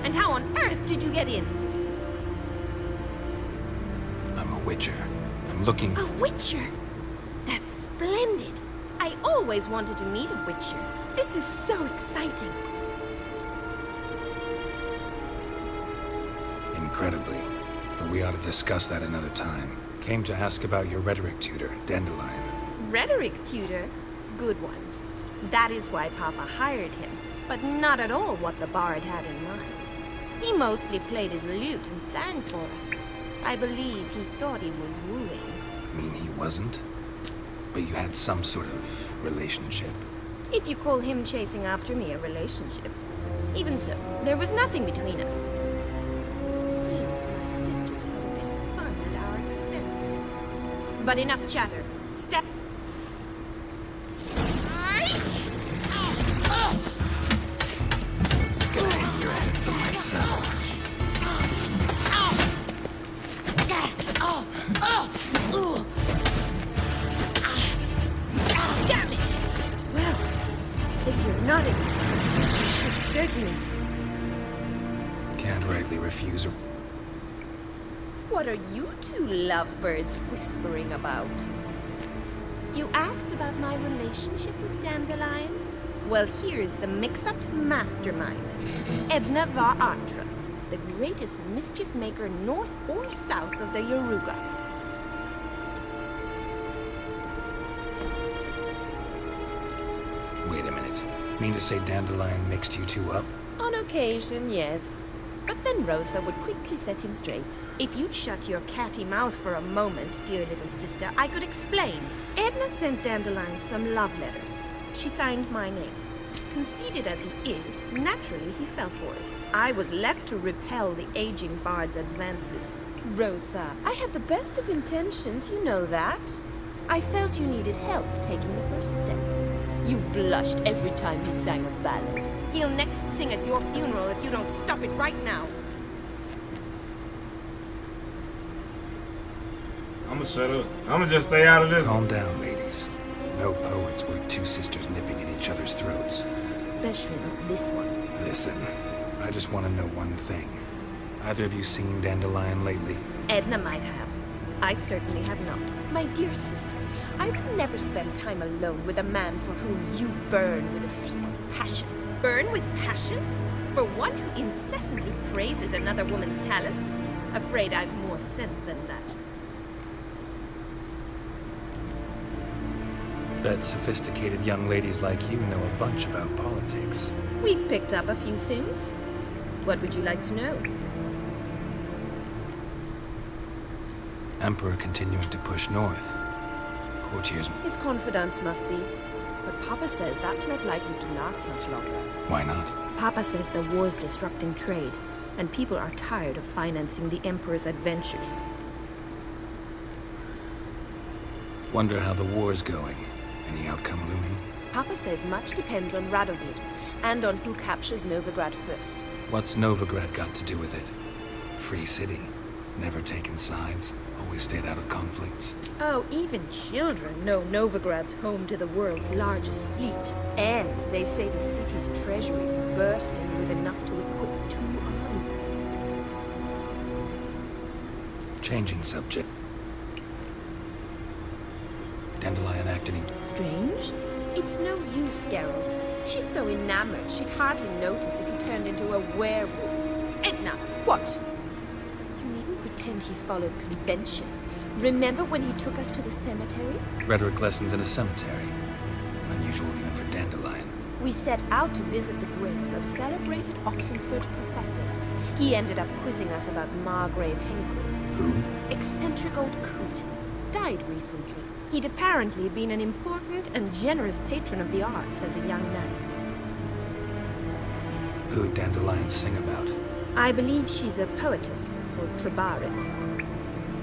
And how on earth did you get in? I'm a witcher. I'm looking A for... witcher? That's splendid. I always wanted to meet a witcher. This is so exciting. Incredibly. But we ought to discuss that another time. Came to ask about your rhetoric tutor, Dandelion. Rhetoric tutor? Good one. That is why Papa hired him, but not at all what the bard had in mind. He mostly played his lute and sang for us. I believe he thought he was wooing. Mean he wasn't? But you had some sort of relationship. If you call him chasing after me a relationship. Even so, there was nothing between us. Seems my sisters had a bit of fun at our expense. But enough chatter. Step. Gonna hang your head from my saddle. Damn it! Well, if you're not an instructor, you should Certainly. Can't rightly refuse her. What are you two lovebirds whispering about? You asked about my relationship with Dandelion? Well, here's the mix-up's mastermind. Edna Va Atra, the greatest mischief maker north or south of the Yaruga. Wait a minute. Mean to say Dandelion mixed you two up? On occasion, yes. But then Rosa would quickly set him straight. If you'd shut your catty mouth for a moment, dear little sister, I could explain. Edna sent Dandelion some love letters. She signed my name. Conceited as he is, naturally he fell for it. I was left to repel the aging bard's advances. Rosa, I had the best of intentions, you know that. I felt you needed help taking the first step. You blushed every time he sang a ballad. He'll next sing at your funeral if you don't stop it right now. I'ma shut up. I'ma just stay out of this. Calm down, ladies. No poet's worth two sisters nipping at each other's throats. Especially not this one. Listen, I just want to know one thing. Either of you seen Dandelion lately? Edna might have. I certainly have not. My dear sister, I would never spend time alone with a man for whom you burn with a secret passion. Burn with passion? For one who incessantly praises another woman's talents? Afraid I've more sense than that. Bet sophisticated young ladies like you know a bunch about politics. We've picked up a few things. What would you like to know? Emperor continuing to push north. Courtiers... His confidants must be. But Papa says that's not likely to last much longer. Why not? Papa says the war's disrupting trade, and people are tired of financing the Emperor's adventures. Wonder how the war's going. Any outcome looming? Papa says much depends on Radovid, and on who captures Novigrad first. What's Novigrad got to do with it? Free city. Never taken sides. Always stayed out of conflicts. Oh, even children know Novigrad's home to the world's largest fleet. And they say the city's treasury is bursting with enough to equip 2 armies. Changing subject. Dandelion acting... Strange? It's no use, Geralt. She's so enamored she'd hardly notice if he turned into a werewolf. Edna, what? You needn't pretend he followed convention. Remember when he took us to the cemetery? Rhetoric lessons in a cemetery. Unusual even for Dandelion. We set out to visit the graves of celebrated Oxenford professors. He ended up quizzing us about Margrave Henkel. Who? Eccentric old coot. Died recently. He'd apparently been an important and generous patron of the arts as a young man. Who'd Dandelion sing about? I believe she's a poetess, or trebarets.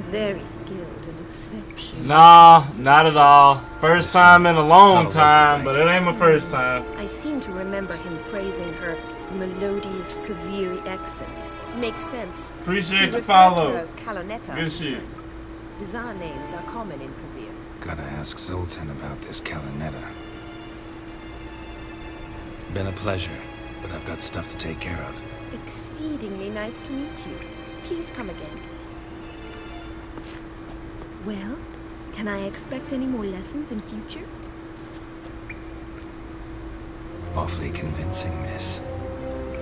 Very skilled and exceptional. Nah, not at all. First time in a long time, but it ain't my first time. I seem to remember him praising her melodious Kaviri accent. Makes sense. Appreciate the He referred follow. to her as Kalonetta Good shit. sometimes. Bizarre names are common in Kavir. Gotta ask Zoltan about this Kalonetta. Been a pleasure, but I've got stuff to take care of. Exceedingly nice to meet you. Please come again. Well, can I expect any more lessons in future? Awfully convincing, miss.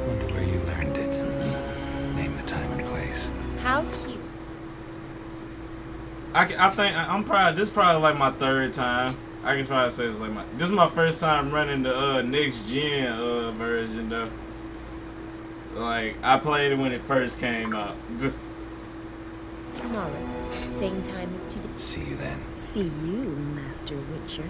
Wonder where you learned it. Name the time and place. How's Hugh? I think I'm probably this probably like my 3rd time. I can probably say it's like this is my first time running the next gen version though. Like I played it when it first came out. Just Tomorrow, same time as today. See you then. See you, Master Witcher.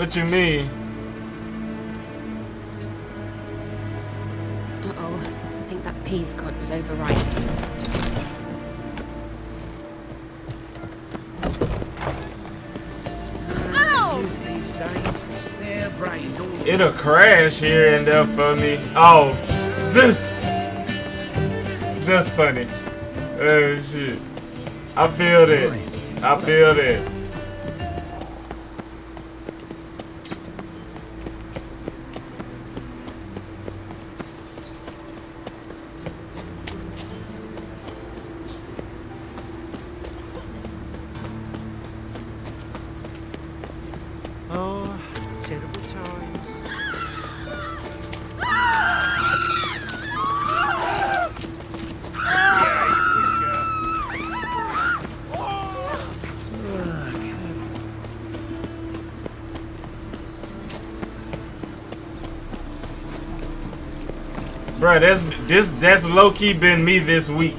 what you mean? Uh-oh. I think that peas cod was overripe. Ow! These days. brain all It'll crash here and there for me. Oh, that's funny. Oh shit. I feel that. I feel that. Oh, terrible times. Bruh, that's low key been me this week.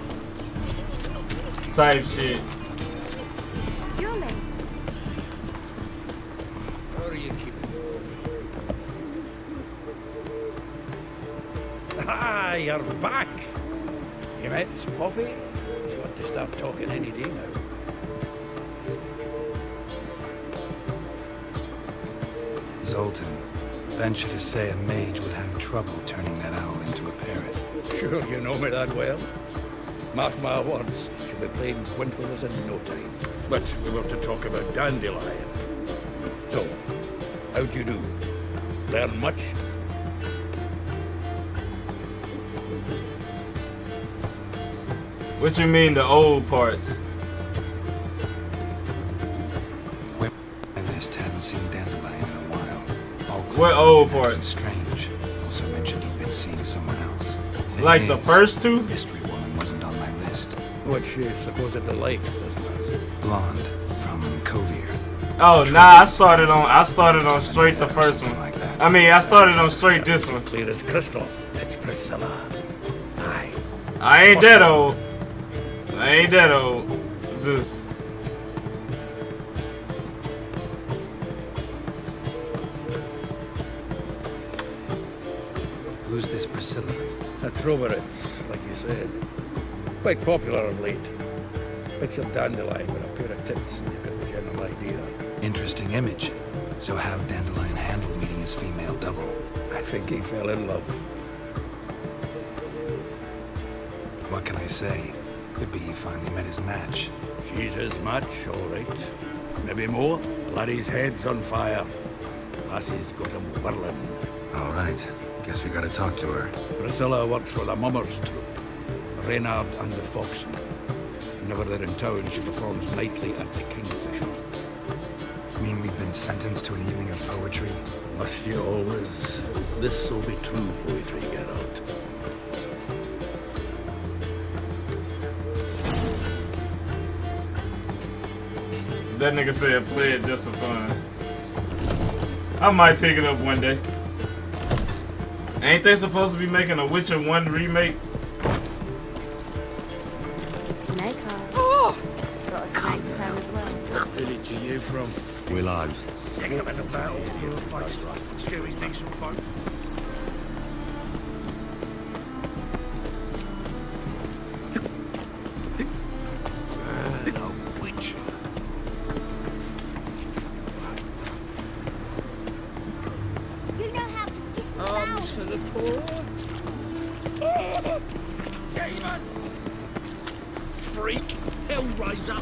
Type shit. Julie. How are you keeping? Ah, you're back. You met Poppy? She ought to start talking any day now. Zoltan, venture to say a mage would have trouble turning that owl into a parrot. Sure you know me that well. Mark my words, she'll be playing quint with us in no time. But we were to talk about Dandelion. So, how'd you do? Learn much? What you mean the old parts? Ernest hadn't seen Dandelion in a while. What old parts? Strange. Also mentioned he'd been seeing someone else. Like the first two? Mystery woman wasn't on my list. What's she supposedly like, Elizabeth? Blonde from Kovier. Oh nah, I started on straight the first one. I mean, I started on straight this one. Clear as crystal. It's Priscilla. Aye. I ain't that old. I ain't that old. Just. Who's this Priscilla? A Troveritz, like you said. Quite popular of late. Picture Dandelion with a pair of tits, and you've got the general idea. Interesting image. So how'd Dandelion handle meeting his female double? I think he fell in love. What can I say? Could be he finally met his match. She's his match, all right. Maybe more. Laddie's head's on fire. Lassie's got him whirling. All right. Guess we gotta talk to her. Priscilla works for the Mummers troupe. Reynard and the Foxen. Whenever they're in town, she performs nightly at the Kingfisher. Mean we've been sentenced to an evening of poetry? Must you always? This'll be true poetry, Geralt. That nigga said play it just for fun. I might pick it up one day. Ain't they supposed to be making a Witcher 1 remake? Snake eyes. Oh! Got a snake's tail as well. What village are you from? Willows. Sick of it about you folks. Scary decent folk. No witch. You know how to disavow. Arms for the poor. Demon! Freak. Hellraiser.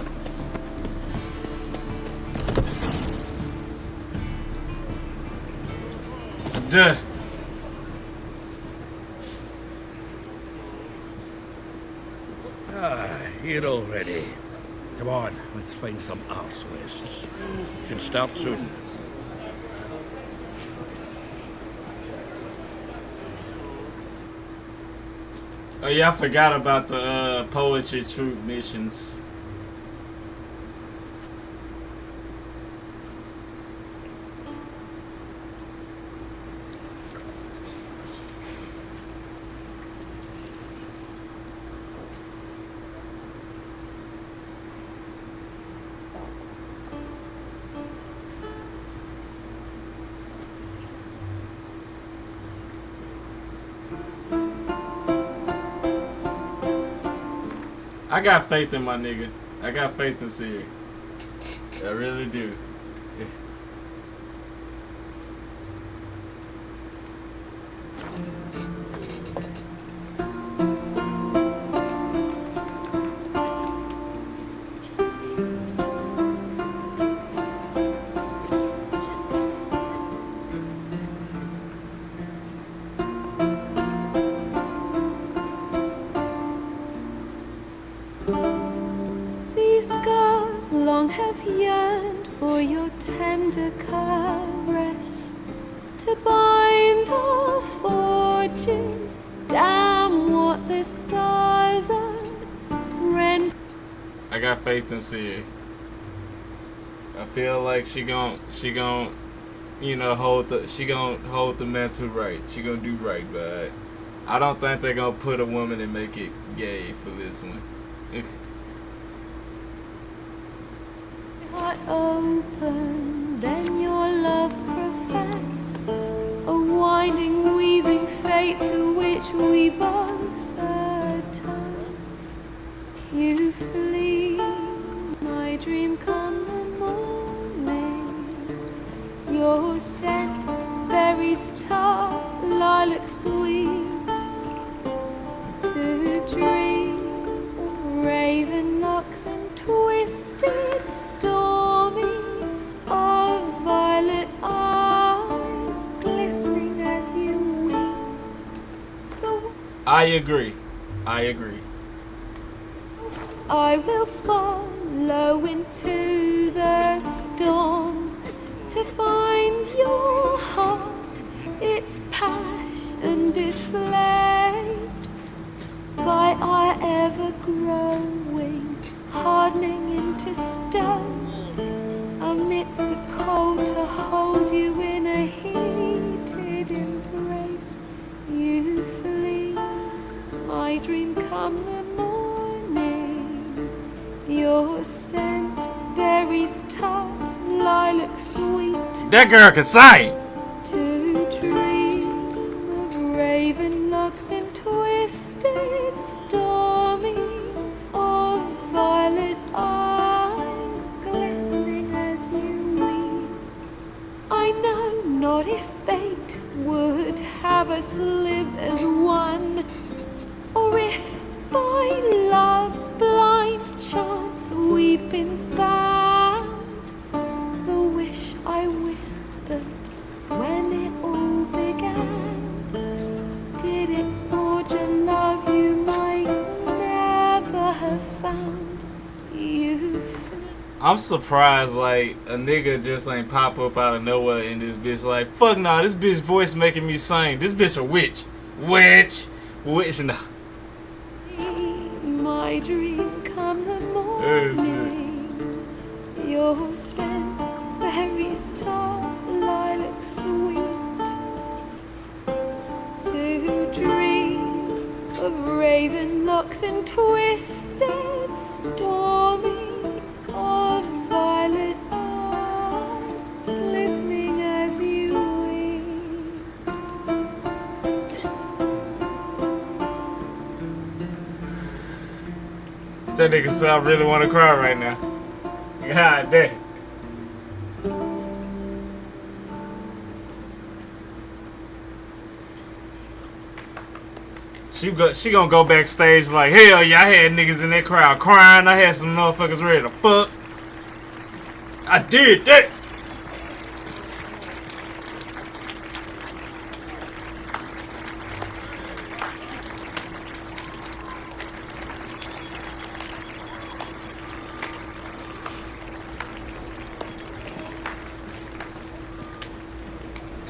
Duh. Ah, here already. Come on, let's find some arse lists. Should start soon. Oh yeah, I forgot about the poetry troupe missions. I got faith in my nigga. I got faith in Siri. I really do. for your tender caress, to bind our fortunes. Damn what the stars are rent. I got faith in Sia. I feel like she gon' you know, hold the mantle right. She gonna do right, but I don't think they're gonna put a woman and make it gay for this one. Heart open, then your love profess, a winding, weaving fate to which we both atone. You flee, my dream come the morning. Your scent, berries tart, lilac sweet, to dream of raven locks and twisted stormy, of violet eyes glistening as you weep. I agree. I will follow into the storm to find your heart, its passion displaced by our ever-growing, hardening into stone, amidst the cold to hold you in a heated embrace. You flee, my dream come the morning. Your scent, berries tart, lilac sweet. That girl can sing. To dream of raven locks and twisted stormy, of violet eyes glistening as you weep. I know not if fate would have us live as one, or if by love's blind chance we've been bound. The wish I whispered when it all began, did it forge a love you might never have found? I'm surprised like a nigga just ain't pop up out of nowhere in this bitch like, fuck nah, this bitch voice making me sing. This bitch a witch. Witch nah. My dream come the morning. Your scent, berries tart, lilac sweet. To dream of raven locks and twisted stormy, of violet eyes glistening as you weep. That nigga said I really want to cry right now. God damn. She gonna go backstage like, hell yeah, I had niggas in that crowd crying. I had some motherfuckers ready to fuck. I did that.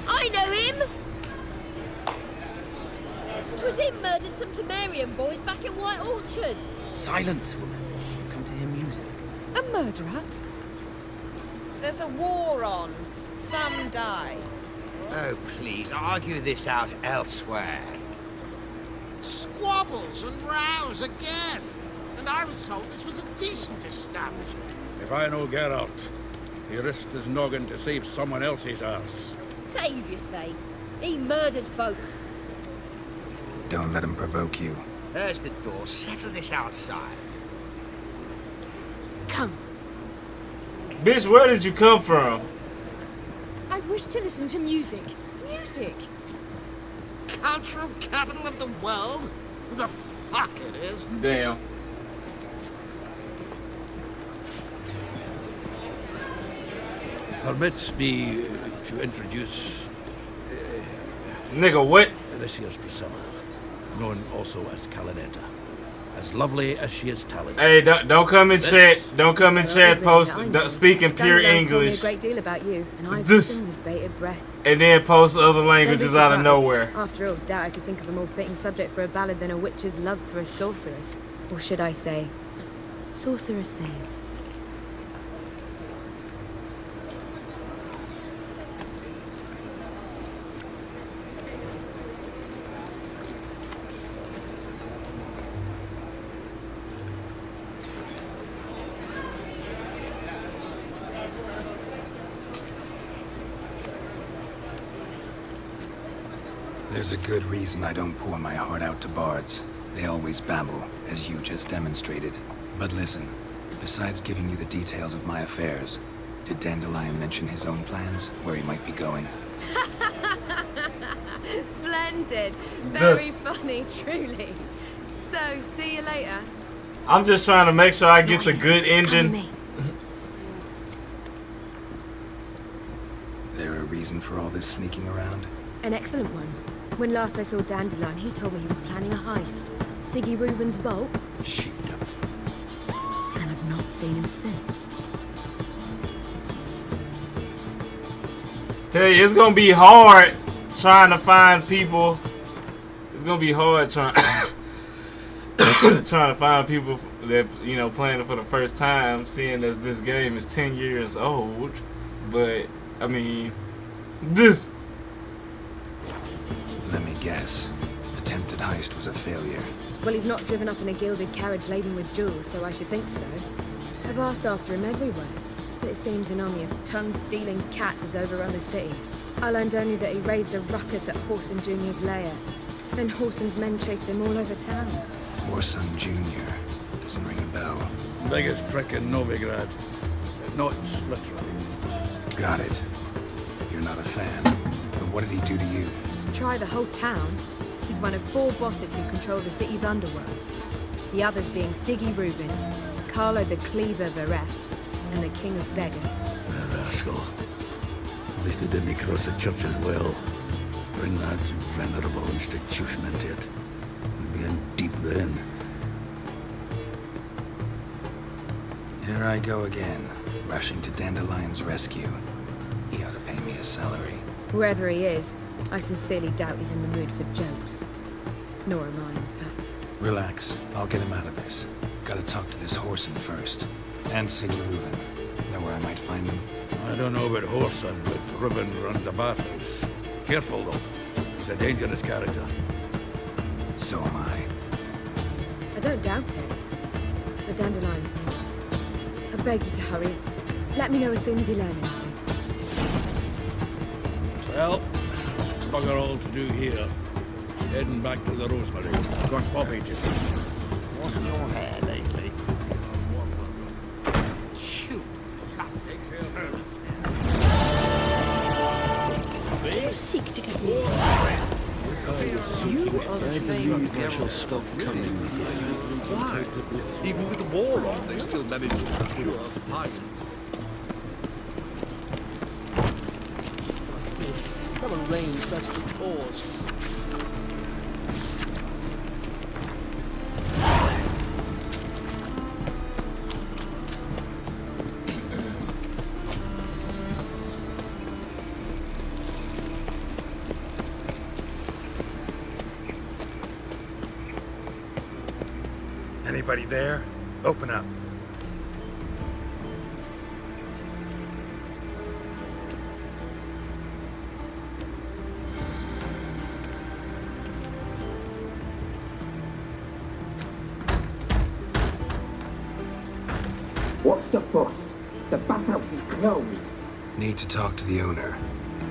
I know him! 'Twas him murdered some Temerian boys back at White Orchard. Silence, woman. You've come to hear music. A murderer? There's a war on. Some die. Oh, please, argue this out elsewhere. Squabbles and rows again. And I was told this was a decent establishment. If I know Geralt, he risked his noggin to save someone else's ass. Save, you say? He murdered folk. Don't let him provoke you. There's the door. Settle this outside. Come. Bitch, where did you come from? I wish to listen to music. Music? Cultural capital of the world? The fuck it is. Damn. Permits me to introduce... Nigga, what? This here's Priscilla, known also as Calinetta. as lovely as she is talented. Hey, don't come in chat. Don't come in chat. Post speaking pure Dandelions told me English. a great deal about you, and I Just- listened with bated breath. And then post other languages out of Don't be nowhere. surprised. After all, doubt I could think of a more fitting subject for a ballad than a witch's love for a sorceress. Or should I say, sorceresses. There's a good reason I don't pour my heart out to bards. They always babble, as you just demonstrated. But listen, besides giving you the details of my affairs, did Dandelion mention his own plans, where he might be going? Splendid. Very funny, truly. So, see you later. I'm just trying to make sure I get the good engine. There a reason for all this sneaking around? An excellent one. When last I saw Dandelion, he told me he was planning a heist. Siggy Reuven's vault. Shit. And I've not seen him since. Hey, it's gonna be hard trying to find people. It's gonna be hard trying trying to find people that, you know, playing it for the first time, seeing as this game is 10 years old. But I mean, this. Let me guess. Attempted heist was a failure. Well, he's not driven up in a gilded carriage laden with jewels, so I should think so. I've asked after him everywhere, but it seems an army of tongue-stealing cats has overrun the city. I learned only that he raised a ruckus at Horson Jr.'s lair. Then Horson's men chased him all over town. Horson Jr. Doesn't ring a bell. Biggest prick in Novigrad. Not literally. Got it. You're not a fan. But what did he do to you? Try the whole town. He's one of 4 bosses who control the city's underworld. The others being Siggy Reuven, Carlo the Cleaver Varese, and the King of Beggars. A rascal. At least they didn't cross the church as well. Bring that venerable institution into it. We'd be in deep then. Here I go again, rushing to Dandelion's rescue. He ought to pay me a salary. Whoever he is, I sincerely doubt he's in the mood for jokes. Nor am I, in fact. Relax. I'll get him out of this. Gotta talk to this Horson first. And Siggy Reuven. Know where I might find them? I don't know about Horson, but Reuven runs a bathhouse. Careful, though. He's a dangerous character. So am I. I don't doubt it. The Dandelion's not. I beg you to hurry. Let me know as soon as you learn anything. Well, bugger all to do here. Heading back to the Rosemary. Got Poppy to. What's in your hair lately? Do you seek to get me? You are the famed I shall stop coming here. Why? Even with the war on, they still manage to secure a fight. Come on, range, that's the cause. Anybody there? Open up. What's the fuss? The bathhouse is closed. Need to talk to the owner.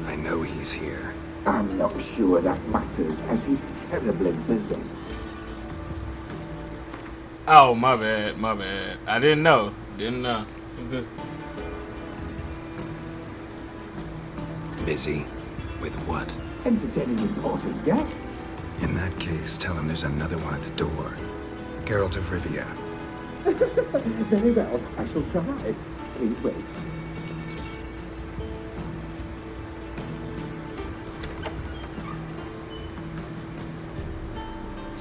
I know he's here. I'm not sure that matters, as he's terribly busy. Oh, my bad, my bad. I didn't know. Didn't know. Busy? With what? Entertaining important guests. In that case, tell him there's another one at the door. Geralt of Rivia. Very well, I shall try. Please wait.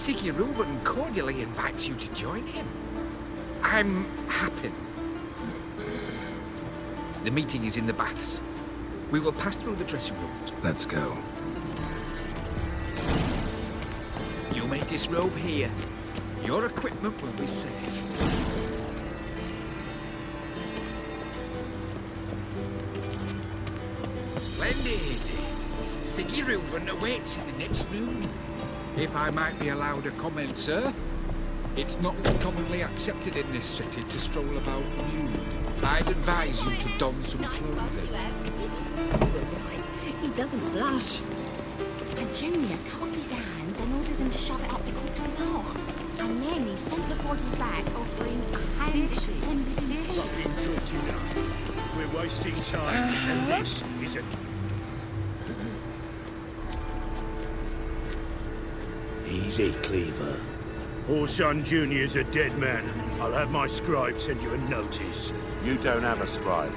Siggy Reuven cordially invites you to join him. I'm happy. The meeting is in the baths. We will pass through the dressing rooms. Let's go. You may disrobe here. Your equipment will be safe. Splendid. Siggy Reuven awaits in the next room. If I might be allowed a comment, sir. It's not commonly accepted in this city to stroll about nude. I'd advise you to don some clothing. He doesn't blush. And Junior cut off his hand, then ordered them to shove it up the corpse's arse. And then he sent the body back, offering a hand extended in peace. Fucking talked enough. We're wasting time, and this is a... Easy, Cleaver. Orson Jr.'s a dead man. I'll have my scribe send you a notice. You don't have a scribe.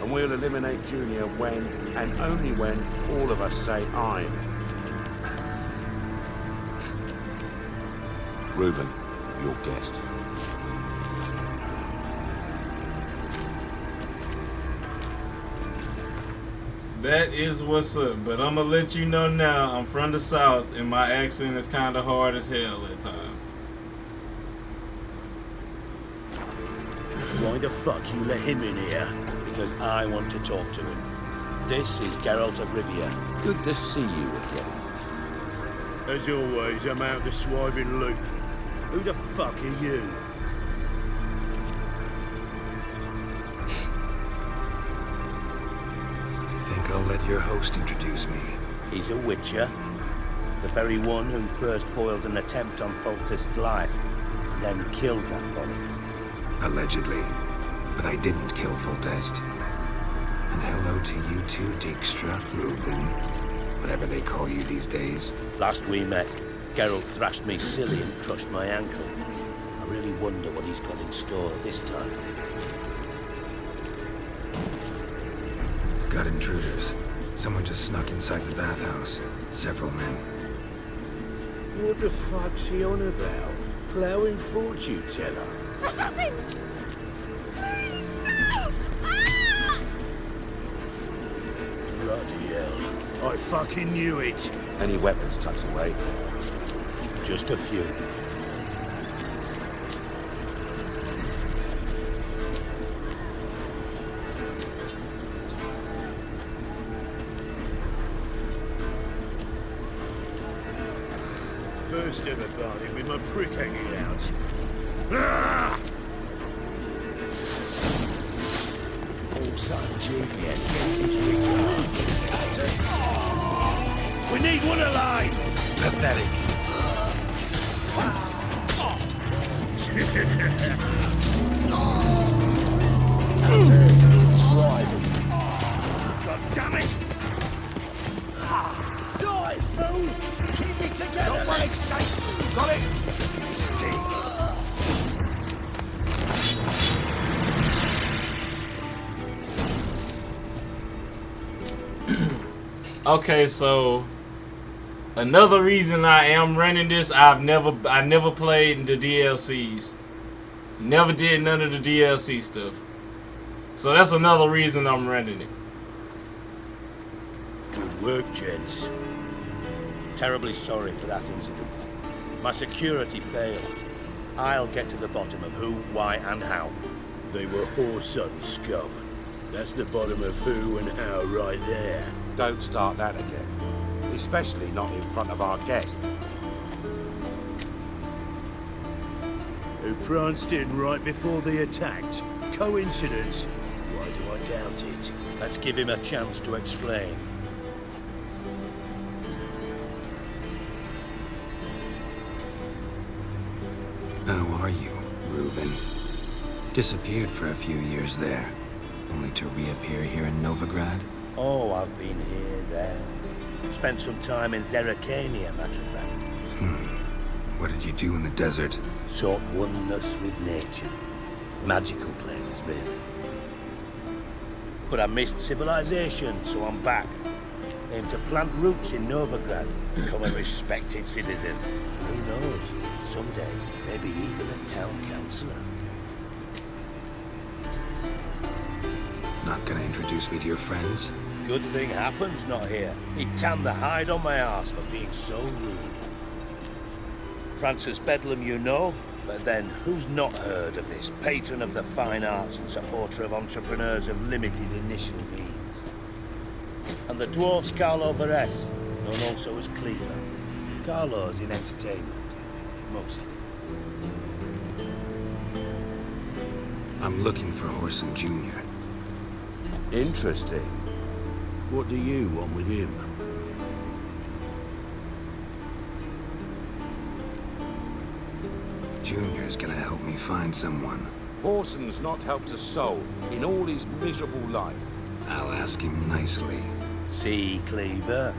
And we'll eliminate Junior when, and only when, all of us say aye. Reuven, your guest. That is what's up, but I'm gonna let you know now, I'm from the South and my accent is kinda hard as hell at times. Why the fuck you let him in here? Because I want to talk to him. This is Geralt of Rivia. Good to see you again. As always, I'm out the swiving loop. Who the fuck are you? Think I'll let your host introduce me. He's a witcher. The very one who first foiled an attempt on Foltest's life, and then killed that body. Allegedly. But I didn't kill Foltest. And hello to you too, Dijkstra, Reuven. Whatever they call you these days. Last we met, Geralt thrashed me silly and crushed my ankle. I really wonder what he's got in store this time. Got intruders. Someone just snuck inside the bathhouse. Several men. What the fuck's he on about? Ploughing fortune teller? Assassins! Please, no! Ah! Bloody hell. I fucking knew it. Any weapons tucked away? Just a few. First ever party with my prick hanging out. Ah! Also, Junior sends his regards. We need one alive! Pathetic. He's rival. God damn it! Die, fool! Keep it together, lads! Got it? Mistake. Okay, so another reason I am running this, I never played the DLCs. Never did none of the DLC stuff. So that's another reason I'm running it. Good work, gents. Terribly sorry for that incident. My security failed. I'll get to the bottom of who, why, and how. They were whoreson scum. That's the bottom of who and how right there. Don't start that again. Especially not in front of our guest. Who pranced in right before they attacked. Coincidence? Why do I doubt it? Let's give him a chance to explain. How are you, Reuven? Disappeared for a few years there, only to reappear here in Novigrad? Oh, I've been here, there. Spent some time in Zerrikania, matter of fact. What did you do in the desert? Sought oneness with nature. Magical place, really. But I missed civilization, so I'm back. aim to plant roots in Novigrad, become a respected citizen. Who knows? Someday, maybe even a town councillor. Not gonna introduce me to your friends? Good thing happens not here. He'd tan the hide on my arse for being so rude. Francis Bedlam you know, but then who's not heard of this patron of the fine arts and supporter of entrepreneurs of limited initial means? And the dwarf's Carlo Veres, known also as Cleaver. Carlo's in entertainment, mostly. I'm looking for Horson Jr. Interesting. What do you want with him? Junior's gonna help me find someone. Horson's not helped a soul in all his miserable life. I'll ask him nicely. See, Cleaver?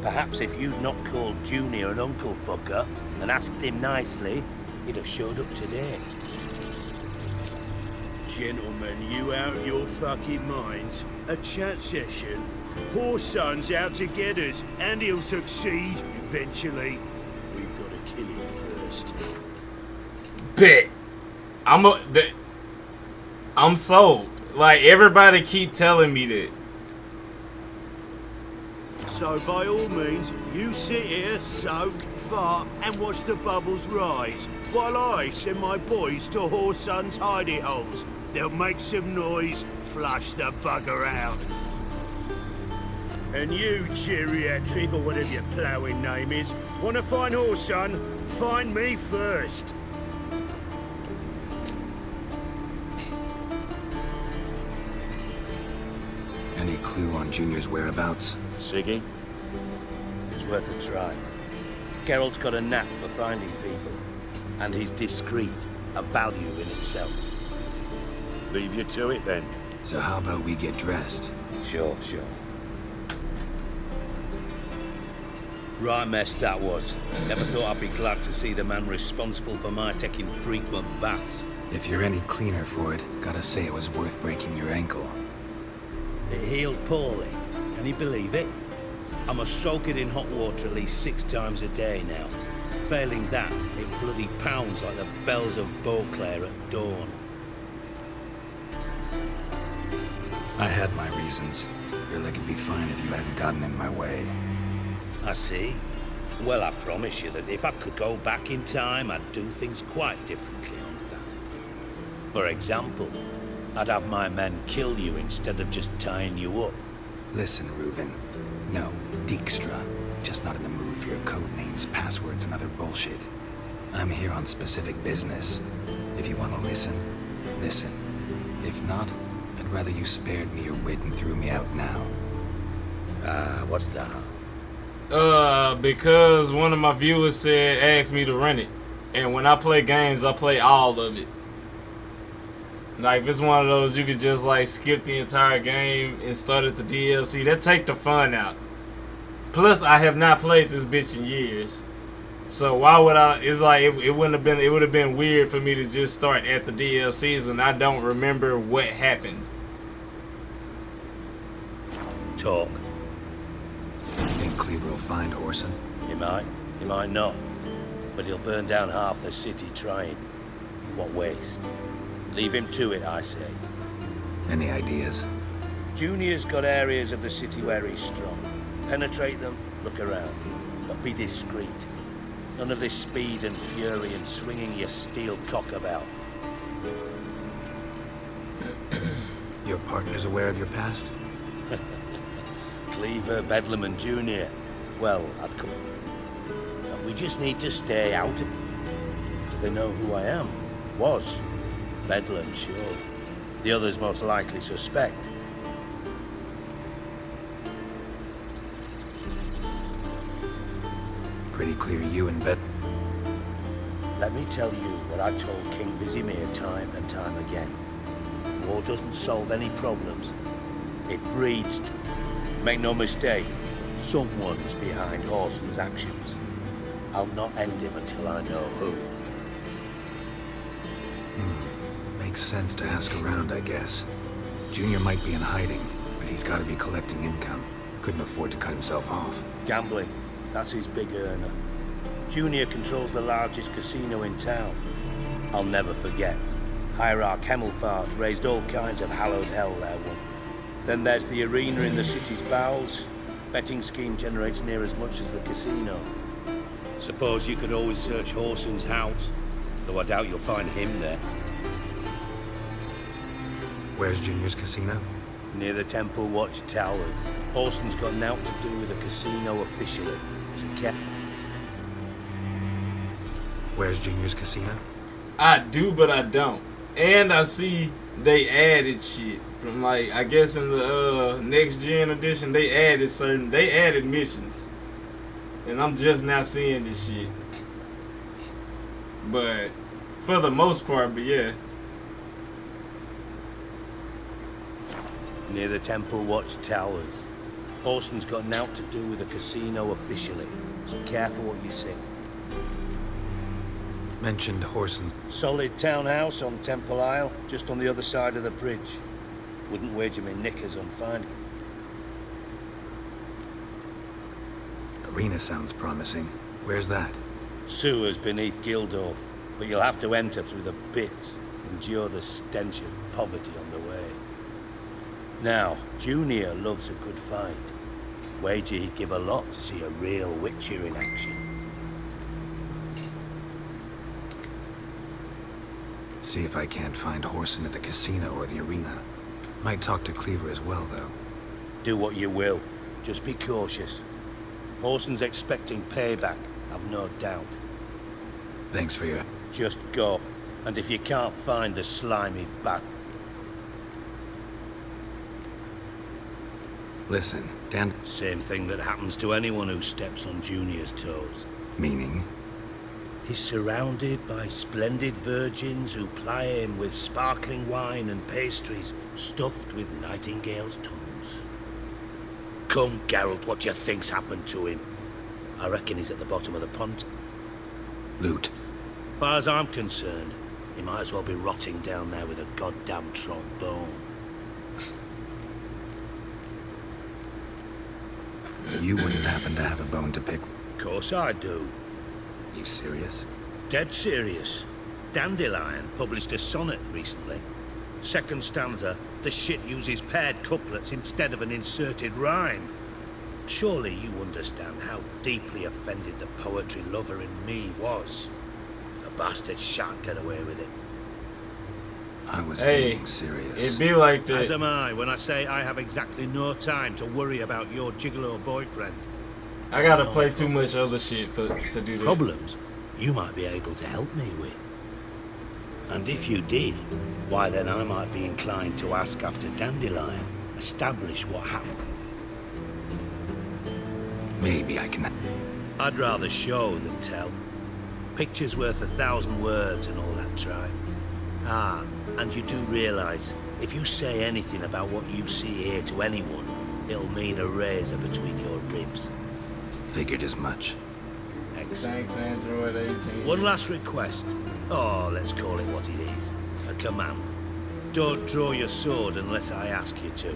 Perhaps if you'd not called Junior an uncle fucker and asked him nicely, he'd have showed up today. Gentlemen, you out of your fucking minds? A chat session? Horson's out to get us, and he'll succeed eventually. We've got to kill him first. Bet. I'm sold. Like, everybody keep telling me that. So by all means, you sit here, soak, fart, and watch the bubbles rise, while I send my boys to Horson's hidey holes. They'll make some noise, flush the bugger out. And you, geriatric, or whatever your ploughing name is, want to find Horson? Find me first. Any clue on Junior's whereabouts? Siggy? It's worth a try. Geralt's got a knack for finding people, and he's discreet, a value in itself. Leave you to it then. So how about we get dressed? Sure. Right mess that was. Never thought I'd be glad to see the man responsible for my taking frequent baths. If you're any cleaner for it, gotta say it was worth breaking your ankle. It healed poorly. Can you believe it? I must soak it in hot water at least 6 times a day now. Failing that, it bloody pounds like the bells of Beauclair at dawn. I had my reasons. Your leg would be fine if you hadn't gotten in my way. I see. Well, I promise you that if I could go back in time, I'd do things quite differently on Thanet. For example, I'd have my men kill you instead of just tying you up. Listen, Reuven. No, Dijkstra. Just not in the mood for your code names, passwords, and other bullshit. I'm here on specific business. If you want to listen, listen. If not, I'd rather you spared me your wit and threw me out now. What's that? Because one of my viewers asked me to run it. And when I play games, I play all of it. Like, if it's one of those you could just, like, skip the entire game and start at the DLC, that take the fun out. Plus, I have not played this bitch in years. So why would I, it's like, it would have been weird for me to just start at the DLCs and I don't remember what happened. Talk. You think Cleaver will find Horson? He might not. But he'll burn down half the city trying. What waste. Leave him to it, I say. Any ideas? Junior's got areas of the city where he's strong. Penetrate them, look around. But be discreet. None of this speed and fury and swinging your steel cock about. Your partner's aware of your past? Cleaver, Bedlam and Junior. Well, I'd come. But we just need to stay out of... Do they know who I am? Was. Bedlam, sure. The others most likely suspect. Pretty clear you and Bed... Let me tell you what I told King Vizimir time and time again. War doesn't solve any problems. It breeds... Make no mistake, someone's behind Horson's actions. I'll not end him until I know who. Makes sense to ask around, I guess. Junior might be in hiding, but he's got to be collecting income. Couldn't afford to cut himself off. Gambling. That's his big earner. Junior controls the largest casino in town. I'll never forget. Hierarch Hemmelfart raised all kinds of hallowed hell there one. Then there's the arena in the city's bowels. Betting scheme generates near as much as the casino. Suppose you could always search Horson's house, though I doubt you'll find him there. Where's Junior's casino? Near the Temple Watch Tower. Horson's got naught to do with the casino officially. So Where's Junior's casino? I do, but I don't. And I see they added shit from, like, I guess in the next gen edition they added missions. And I'm just now seeing this shit. But for the most part, but yeah. Near the Temple Watch Towers. Horson's got naught to do with the casino officially. So careful what you say. Mentioned Horson's. Solid townhouse on Temple Isle, just on the other side of the bridge. Wouldn't wager me knickers on finding. Arena sounds promising. Where's that? Sewers beneath Gildorf, but you'll have to enter through the bits, endure the stench of poverty on the way. Now, Junior loves a good fight. Wager he'd give a lot to see a real Witcher in action. See if I can't find Horson at the casino or the arena. Might talk to Cleaver as well, though. Do what you will. Just be cautious. Horson's expecting payback, I've no doubt. Thanks for your... Just go. And if you can't find the slimy bat... Listen, Dan... Same thing that happens to anyone who steps on Junior's toes. Meaning? He's surrounded by splendid virgins who ply him with sparkling wine and pastries stuffed with nightingales' tongues. Come, Geralt, what do you think's happened to him? I reckon he's at the bottom of the pond. Loot. Far as I'm concerned, he might as well be rotting down there with a goddamn trombone. You wouldn't happen to have a bone to pick? Course I do. You serious? Dead serious. Dandelion published a sonnet recently. Second stanza, the shit uses paired couplets instead of an inserted rhyme. Surely you understand how deeply offended the poetry lover in me was. The bastard shan't get away with it. I was being serious. It'd be like that. As am I when I say I have exactly no time to worry about your gigolo boyfriend. I gotta play too much other shit to do that. Problems you might be able to help me with. And if you did, why then I might be inclined to ask after Dandelion, establish what happened. Maybe I can... I'd rather show than tell. Picture's worth 1,000 words and all that tribe. Ah, and you do realise, if you say anything about what you see here to anyone, it'll mean a razor between your ribs. Figured as much. Excellent. Thanks, Android 18. One last request. Oh, let's call it what it is. A command. Don't draw your sword unless I ask you to.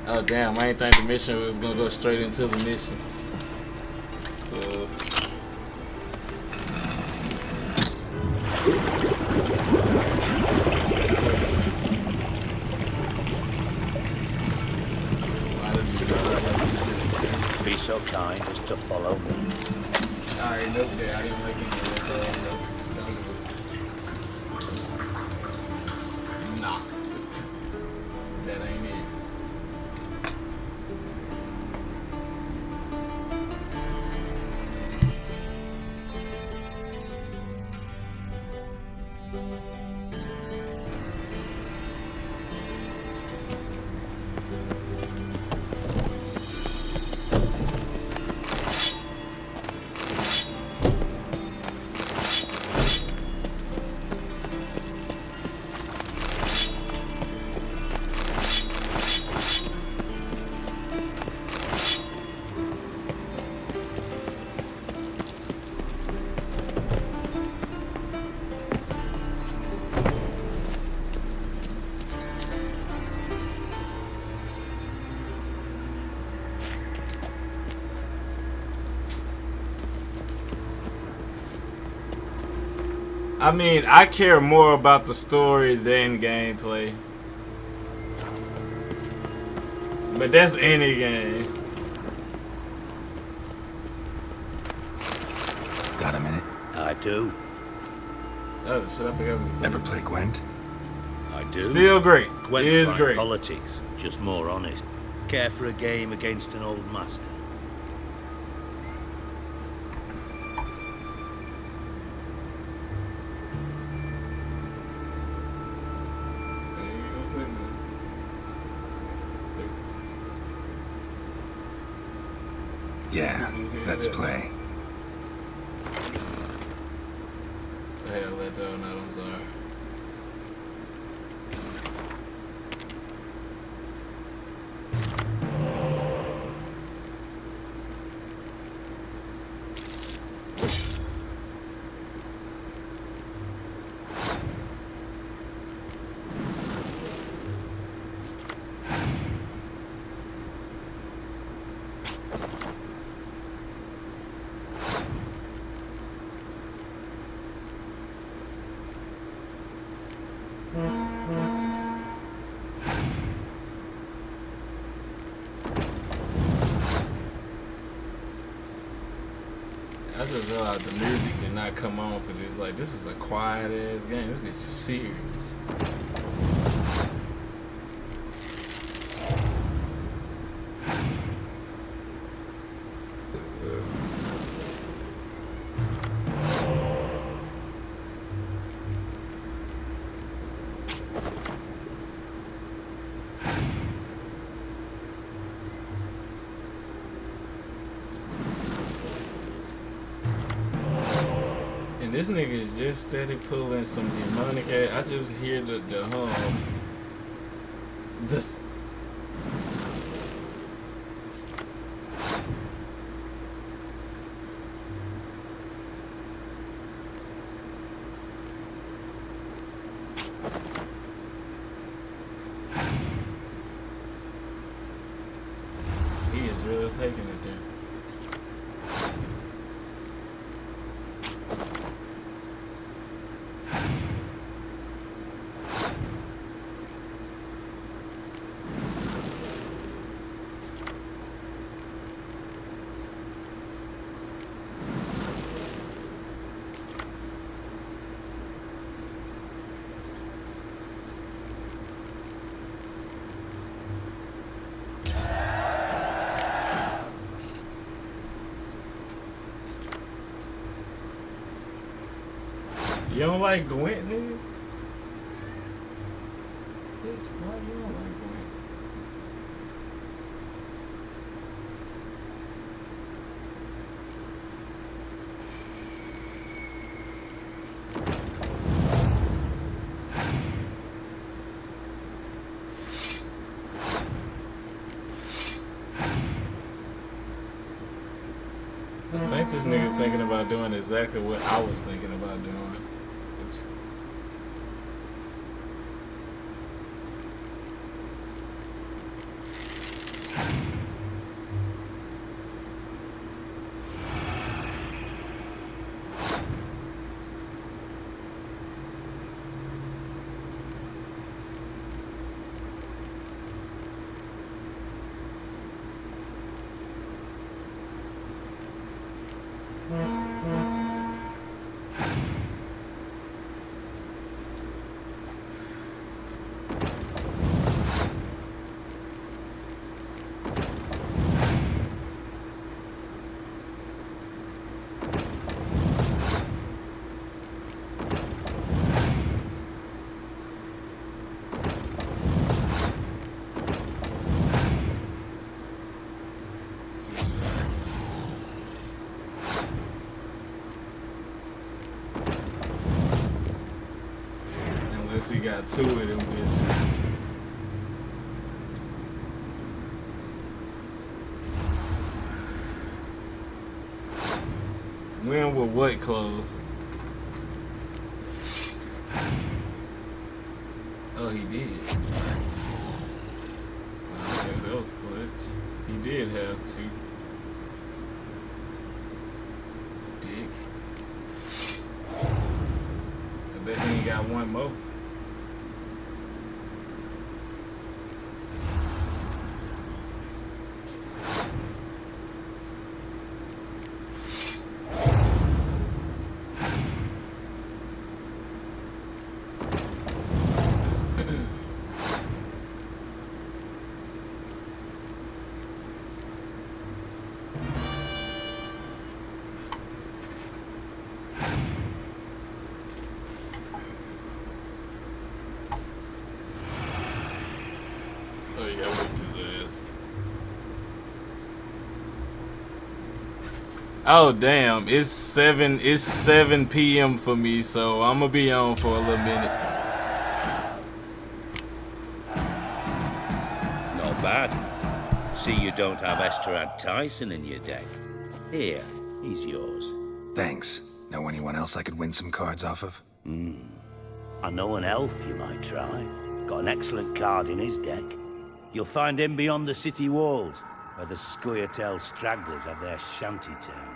Oh damn, I ain't think the mission was gonna go straight into the mission. Be so kind as to follow me. I already know that. I didn't like it. Nah. That ain't it. I mean, I care more about the story than gameplay. But that's any game. Got a minute? I do. Oh, shit, I forgot. Ever play Gwent? I do. Still great. Gwent's It is like great. politics, just more honest. Care for a game against an old master. Yeah, let's play. I had to let y'all know, I'm sorry. I just realized the music did not come on for this. Like, this is a quiet ass game. This bitch is serious. This nigga is just steady pulling some demonic ass. I just hear the hum. Just. He is really taking it there. You don't like Gwent, nigga? Bitch, why you don't like Gwent? I think this nigga thinking about doing exactly what I was thinking about doing. It's unless he got two of them bitches. When will what close? Oh, he did. Okay, that was clutch. He did have two. Dick. got one more. Oh, yeah, whipped his ass. Oh damn, it's 7 p.m. for me, so I'm gonna be on for a little minute. Not bad. See you don't have Esterad Tyson in your deck. Here, he's yours. Thanks. Know anyone else I could win some cards off of? I know an elf you might try. Got an excellent card in his deck. You'll find him beyond the city walls, where the Scoia'tael stragglers have their shanty town.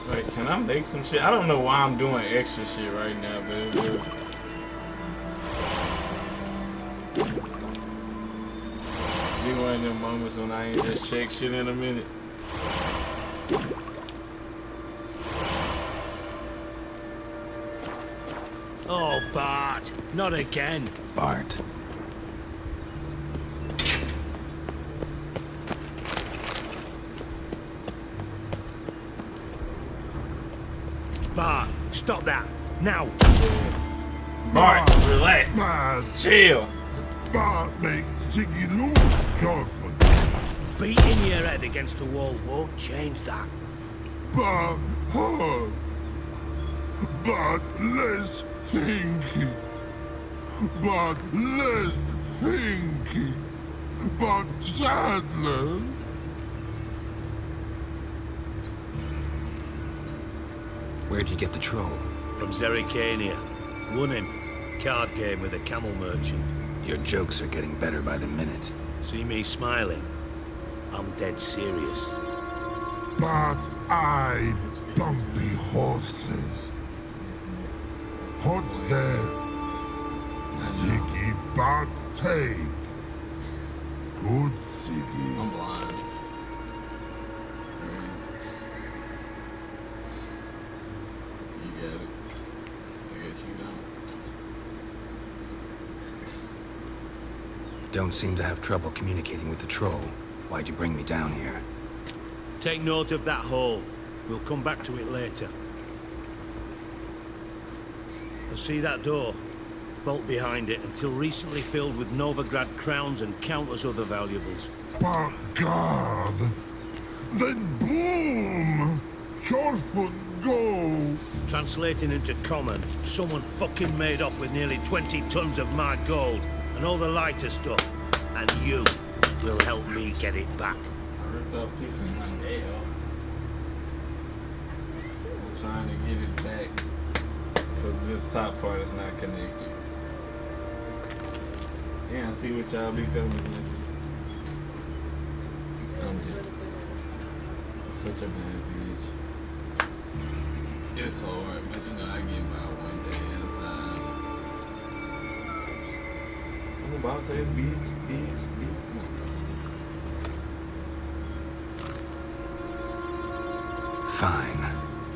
Wait, can I make some shit? I don't know why I'm doing extra shit right now, but it's just... Be one of them moments when I ain't just check shit in a minute. Oh, Bart, not again. Bart. Bart, stop that. Now. Bart, relax. Chill. Bart makes Ziggy lose, Jorfan. Beating your head against the wall won't change that. Bart hard. Bart less thinking. Bart less thinking. Bart Sadler. Where'd you get the troll? From Zerrikania. Won him. Card game with a camel merchant. Your jokes are getting better by the minute. See me smiling? I'm dead serious. But-eyed, bumpy horses. Hot hair. Ziggy Bart take. Good Ziggy. I'm blind. You get it. I guess you don't. Don't seem to have trouble communicating with the troll. Why'd you bring me down here? Take note of that hole. We'll come back to it later. And see that door? Vault behind it, until recently filled with Novigrad crowns and countless other valuables. By God! Then boom! Jorfan go! Translating into common, someone fucking made off with nearly 20 tons of my gold and all the lighter stuff. And you will help me get it back. I ripped off pieces of my nail. I'm trying to get it back. Because this top part is not connected. Yeah, I see what y'all be feeling like. I'm such a bad bitch. It's hard, but you know I get by one day at a time. I'm about to say it's bitch. Fine.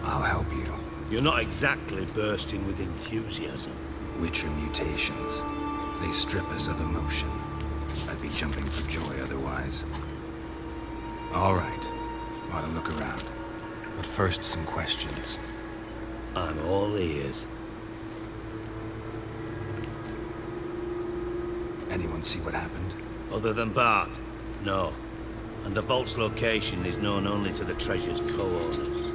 I'll help you. You're not exactly bursting with enthusiasm. Witcher mutations. They strip us of emotion. I'd be jumping for joy otherwise. All right. Ought to look around. But first, some questions. I'm all ears. Anyone see what happened? Other than Bart? No. And the vault's location is known only to the treasure's co-owners.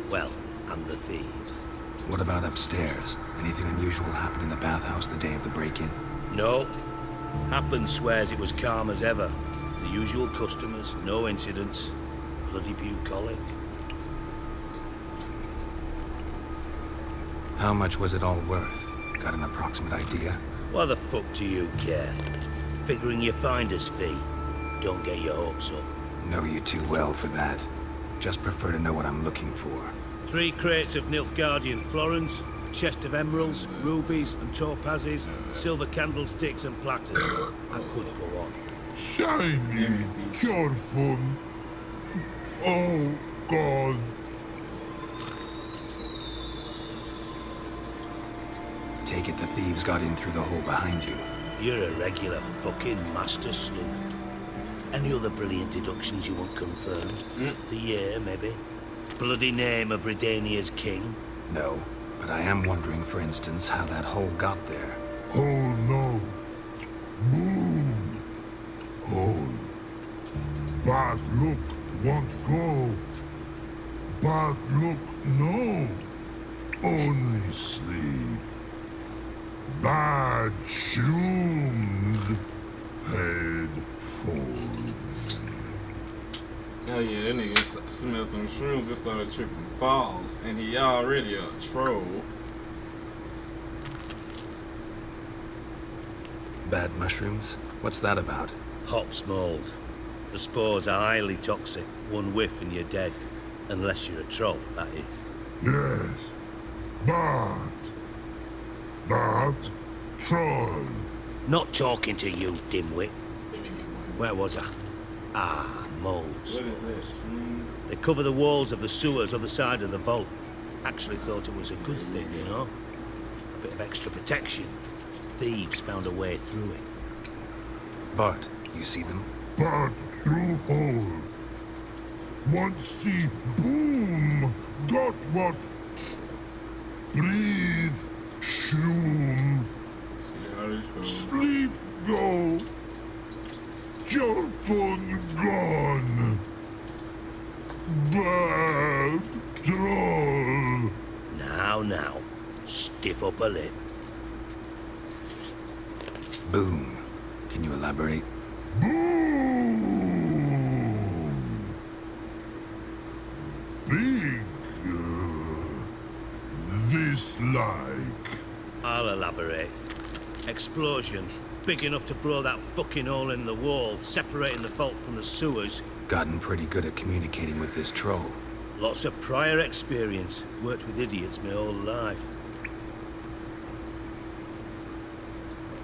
Well, and the thieves. What about upstairs? Anything unusual happened in the bathhouse the day of the break-in? No. Happen swears it was calm as ever. The usual customers, no incidents. Bloody bucolic. How much was it all worth? Got an approximate idea? Why the fuck do you care? Figuring your finder's fee. Don't get your hopes up. Know you too well for that. Just prefer to know what I'm looking for. 3 crates of Nilfgaardian florins, a chest of emeralds, rubies and topazes, silver candlesticks and platters. I could go on. Shiny, careful. Oh, God. Take it the thieves got in through the hole behind you. You're a regular fucking master sleuth. Any other brilliant deductions you want confirmed? The year, maybe? Bloody name of Redania's king? No, but I am wondering, for instance, how that hole got there. Oh, no. Boom. Oh. Bad look, won't go. Bad look, no. Only sleep. Bad shoes. Head forward. Oh yeah, that nigga smelled them shrooms and started tripping balls, and he already a troll. Bad mushrooms? What's that about? Pops mold. The spores are highly toxic. One whiff and you're dead. Unless you're a troll, that is. Yes. Bad. Bad troll. Not talking to you, dimwit. Where was I? Ah, mold spores. They cover the walls of the sewers other side of the vault. Actually thought it was a good thing, you know? A bit of extra protection. Thieves found a way through it. Bart, you see them? Bad through hole. Once see boom. Got what? Breathe. Shroom. Sleep go. Your phone gone. Bad troll. Now. Stiff up a lip. Boom. Can you elaborate? Boom. Big. This like. I'll elaborate. Explosion. Big enough to blow that fucking hole in the wall, separating the vault from the sewers. Gotten pretty good at communicating with this troll. Lots of prior experience. Worked with idiots my whole life.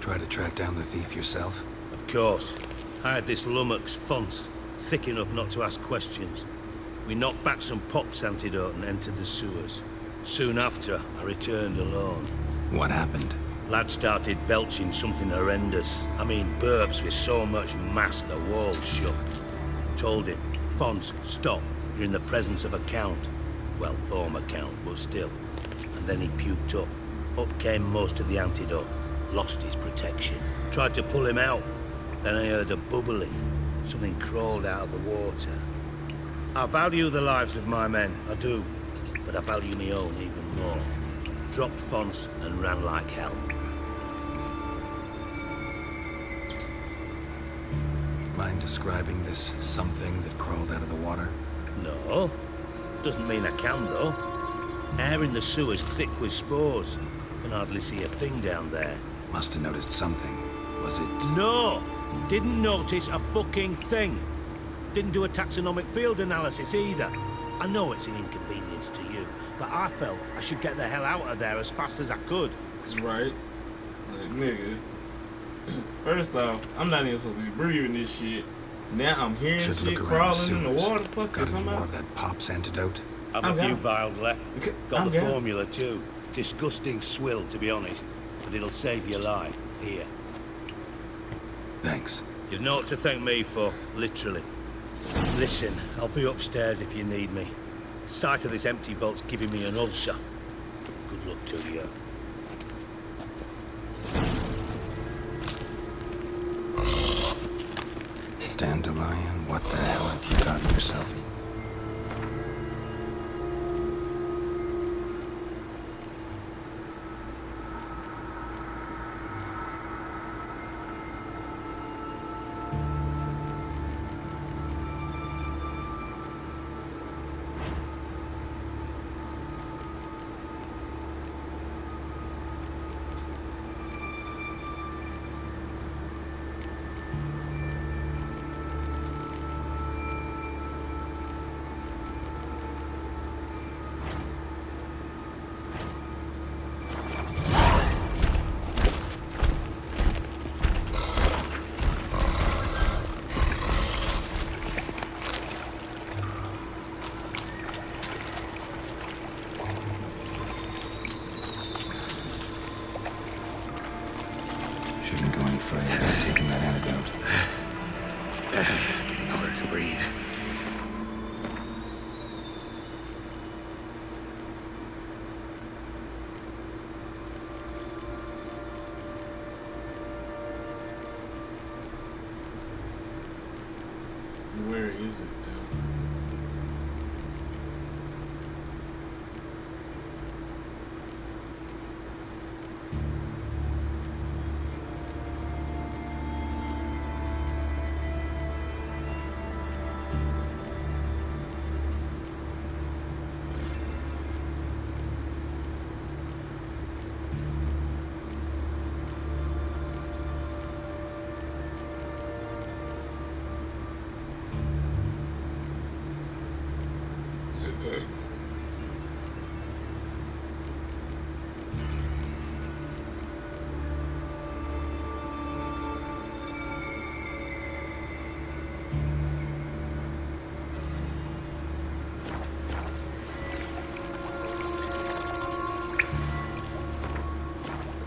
Try to track down the thief yourself? Of course. I had this lummox, Fonce, thick enough not to ask questions. We knocked back some Pop's antidote and entered the sewers. Soon after, I returned alone. What happened? Lad started belching something horrendous. I mean, burps with so much mass the walls shook. Told him, Fonce, stop. You're in the presence of a count. Well, former count, but still. And then he puked up. Up came most of the antidote. Lost his protection. Tried to pull him out. Then I heard a bubbling. Something crawled out of the water. I value the lives of my men, I do. But I value my own even more. Dropped Fonce and ran like hell. Mind describing this something that crawled out of the water? No. Doesn't mean I can, though. Air in the sewer's thick with spores. Can hardly see a thing down there. Must have noticed something. Was it... No! Didn't notice a fucking thing. Didn't do a taxonomic field analysis either. I know it's an inconvenience to you, but I felt I should get the hell out of there as fast as I could. That's right. Like, nigga. First off, I'm not even supposed to be breathing this shit. Now I'm hearing Should shit look crawling around in the sewers. water. Fuck Got this, any I'm more out. of that Pop's antidote? I've a few vials left. Got I'm the down. formula too. Disgusting swill, to be honest. But it'll save your life. Here. Thanks. You've naught to thank me for, literally. Listen, I'll be upstairs if you need me. Sight of this empty vault's giving me an ulcer. Good luck to you. Dandelion, what the hell have you gotten yourself? Shouldn't go any further without taking that antidote. Getting harder to breathe. Where is it, though?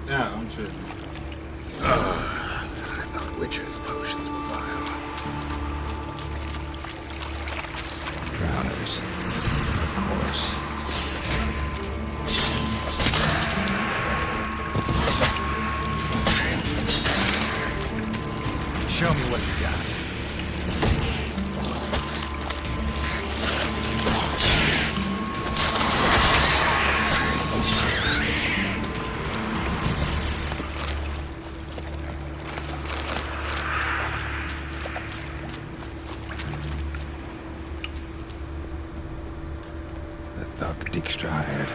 Yeah, I'm tripping. I thought Witcher's potions were vile. Drowners, of course. Show me what you got. Dijkstraheid.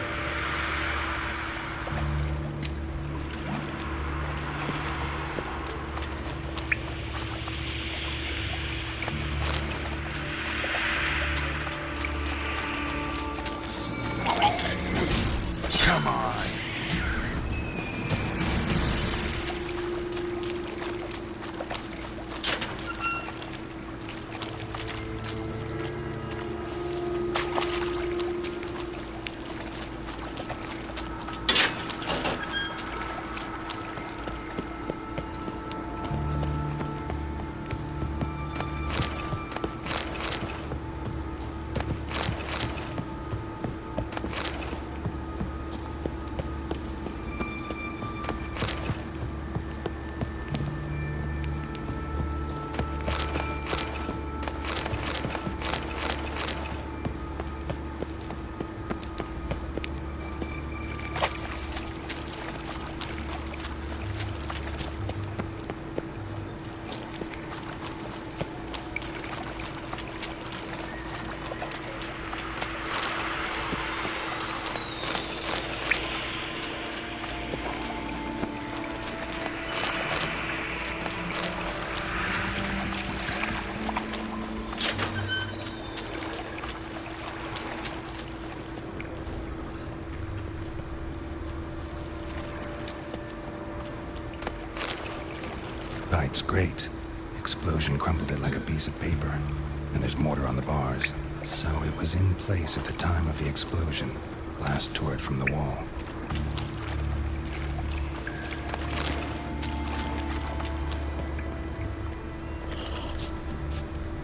Come on. Pipe's great. Explosion crumpled it like a piece of paper. And there's mortar on the bars. So it was in place at the time of the explosion. Blast tore it from the wall.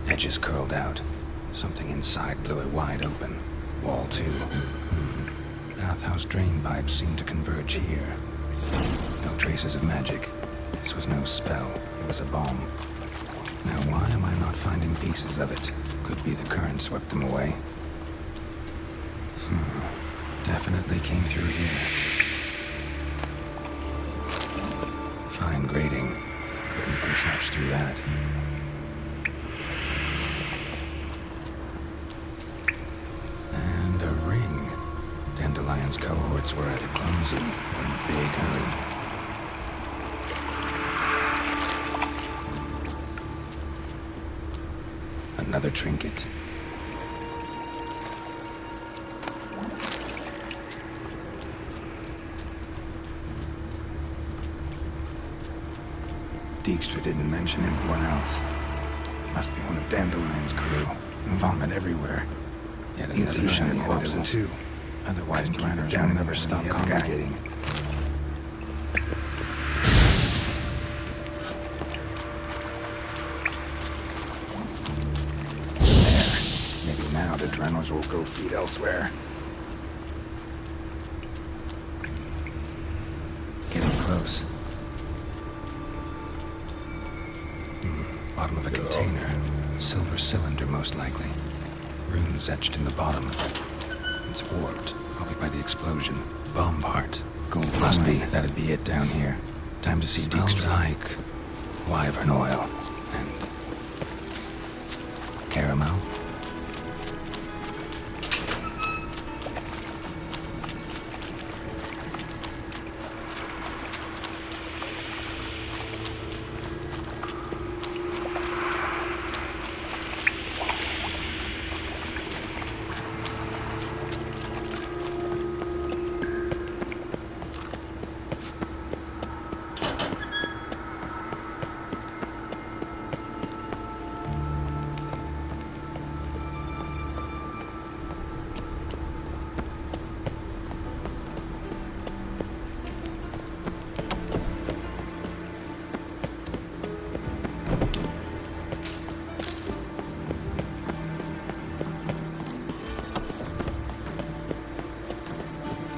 Edges curled out. Something inside blew it wide open. Wall too. Bathhouse drain vibes seem to converge here. No traces of magic. This was no spell. It was a bomb. Now why am I not finding pieces of it? Could be the current swept them away. Definitely came through here. Fine grating. Couldn't push much through that. And a ring. Dandelion's cohorts were either clumsy or in a big hurry. Another trinket. Dijkstra didn't mention anyone else. Must be one of Dandelion's crew. Vomit everywhere. Yet another shiny corpses too. Otherwise, planners will never stop congregating. Now the Drenors will go feed elsewhere. Getting close. Bottom of a container. Silver cylinder, most likely. Runes etched in the bottom. It's warped, probably by the explosion. Bomb part. Gold must be. That'd be it down here. Time to see Dijkstra. Like wyvern oil and caramel.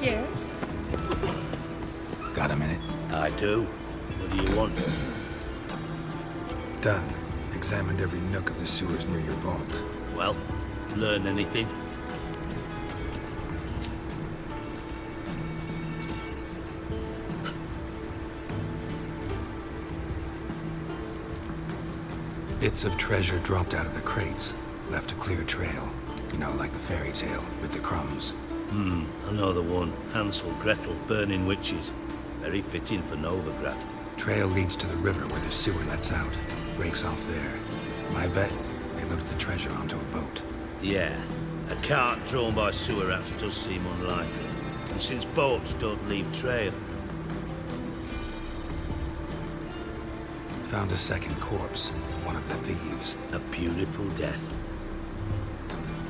Yes? Got a minute? I do. What do you want? Done. Examined every nook of the sewers near your vault. Well, learn anything? Bits of treasure dropped out of the crates. Left a clear trail. You know, like the fairy tale, with the crumbs. I know the one. Hansel, Gretel, burning witches. Very fitting for Novigrad. Trail leads to the river where the sewer lets out. Breaks off there. My bet, they loaded the treasure onto a boat. Yeah, a cart drawn by sewer rats does seem unlikely. And since boats don't leave trail. Found a second corpse. One of the thieves. A beautiful death.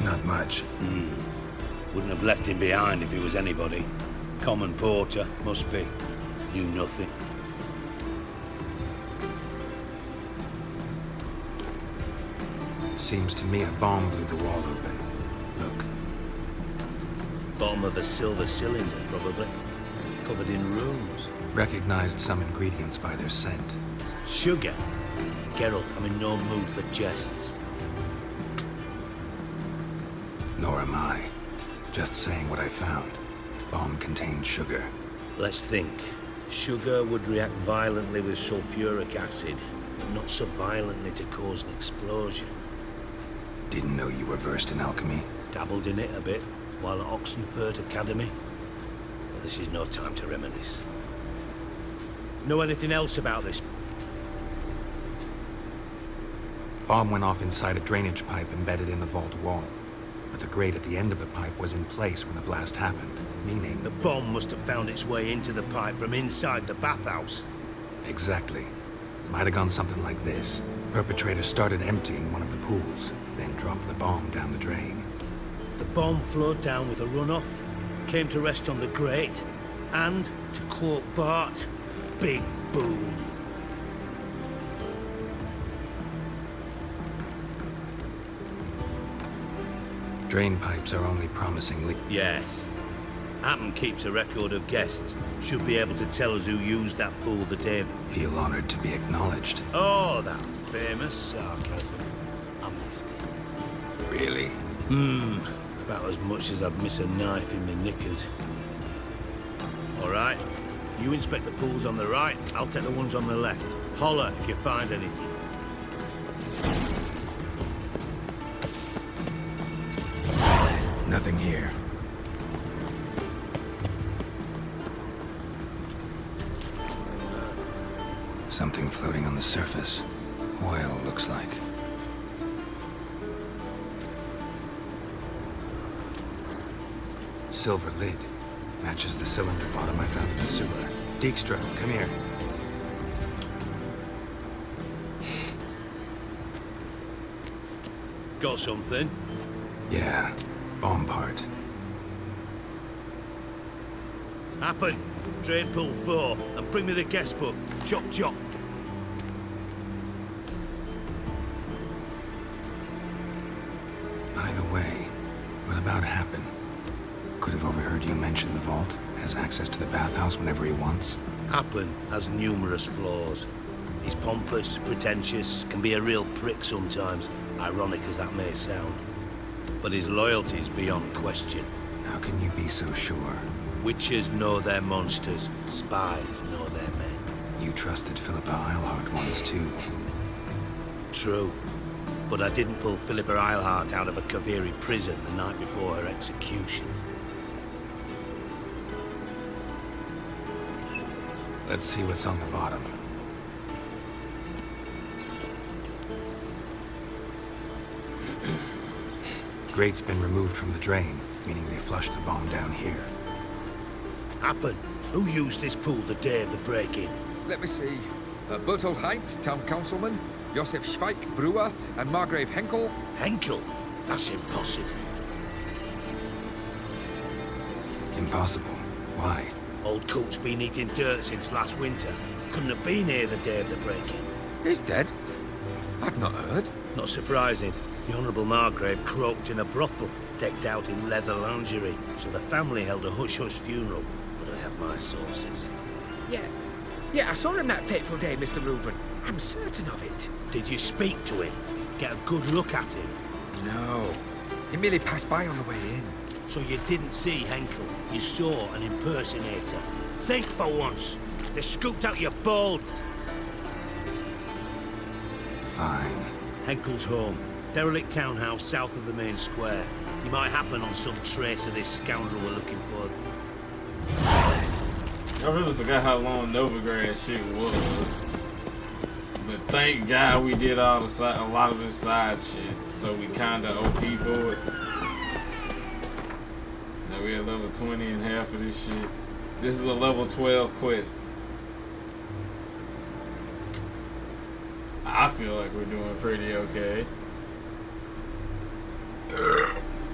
Not much. Wouldn't have left him behind if he was anybody. Common porter, must be. Knew nothing. Seems to me a bomb blew the wall open. Look. Bottom of a silver cylinder, probably. Covered in runes. Recognized some ingredients by their scent. Sugar? Geralt, I'm in no mood for jests. Nor am I. Just saying what I found. Bomb contained sugar. Let's think. Sugar would react violently with sulfuric acid, but not so violently to cause an explosion. Didn't know you were versed in alchemy. Dabbled in it a bit while at Oxenford Academy. But this is no time to reminisce. Know anything else about this? Bomb went off inside a drainage pipe embedded in the vault wall. But the grate at the end of the pipe was in place when the blast happened, meaning... The bomb must have found its way into the pipe from inside the bathhouse. Exactly. Might have gone something like this. Perpetrator started emptying one of the pools, then dropped the bomb down the drain. The bomb flowed down with a runoff, came to rest on the grate, and, to quote Bart, big boom. Drain pipes are only promising leak. Yes. Appen keeps a record of guests. Should be able to tell us who used that pool the day. Feel honored to be acknowledged. Oh, that famous sarcasm. I missed it. Really? About as much as I'd miss a knife in my knickers. All right, you inspect the pools on the right, I'll take the ones on the left. Holler if you find anything. Nothing here. Something floating on the surface. Oil, looks like. Silver lid. Matches the cylinder bottom I found in the sewer. Dijkstra, come here. Got something? Yeah, bomb part. Happen. Trade pool 4, and bring me the guest book. Chop chop. Either way, what about Happen? Could have overheard you mention the vault. Has access to the bathhouse whenever he wants. Happen has numerous flaws. He's pompous, pretentious, can be a real prick sometimes, ironic as that may sound. But his loyalty is beyond question. How can you be so sure? Witches know their monsters, spies know their men. You trusted Philippa Eilhart once too. True. But I didn't pull Philippa Eilhart out of a Kaviri prison the night before her execution. Let's see what's on the bottom. Grate's been removed from the drain, meaning they flushed the bomb down here. Happen. Who used this pool the day of the break-in? Let me see. Bertold Heinz, town councilman, Josef Schweik, brewer, and Margrave Henkel. Henkel? That's impossible. Impossible? Why? Old Coot's been eating dirt since last winter. Couldn't have been here the day of the break-in. He's dead? I'd not heard. Not surprising. The Honourable Margrave croaked in a brothel, decked out in leather lingerie, so the family held a hush-hush funeral. But I have my sources. Yeah, I saw him that fateful day, Mr. Reuven. I'm certain of it. Did you speak to him? Get a good look at him? No. He merely passed by on the way in. So you didn't see Henkel? You saw an impersonator? Think for once. They scooped out your bald. Fine. Henkel's home. Derelict townhouse south of the main square. You might happen on some trace of this scoundrel we're looking for. I really forgot how long Novigrad shit was. But thank God we did a lot of this side shit, so we kinda OP for it. Now we at level 20 and half of this shit. This is a level 12 quest. I feel like we're doing pretty okay.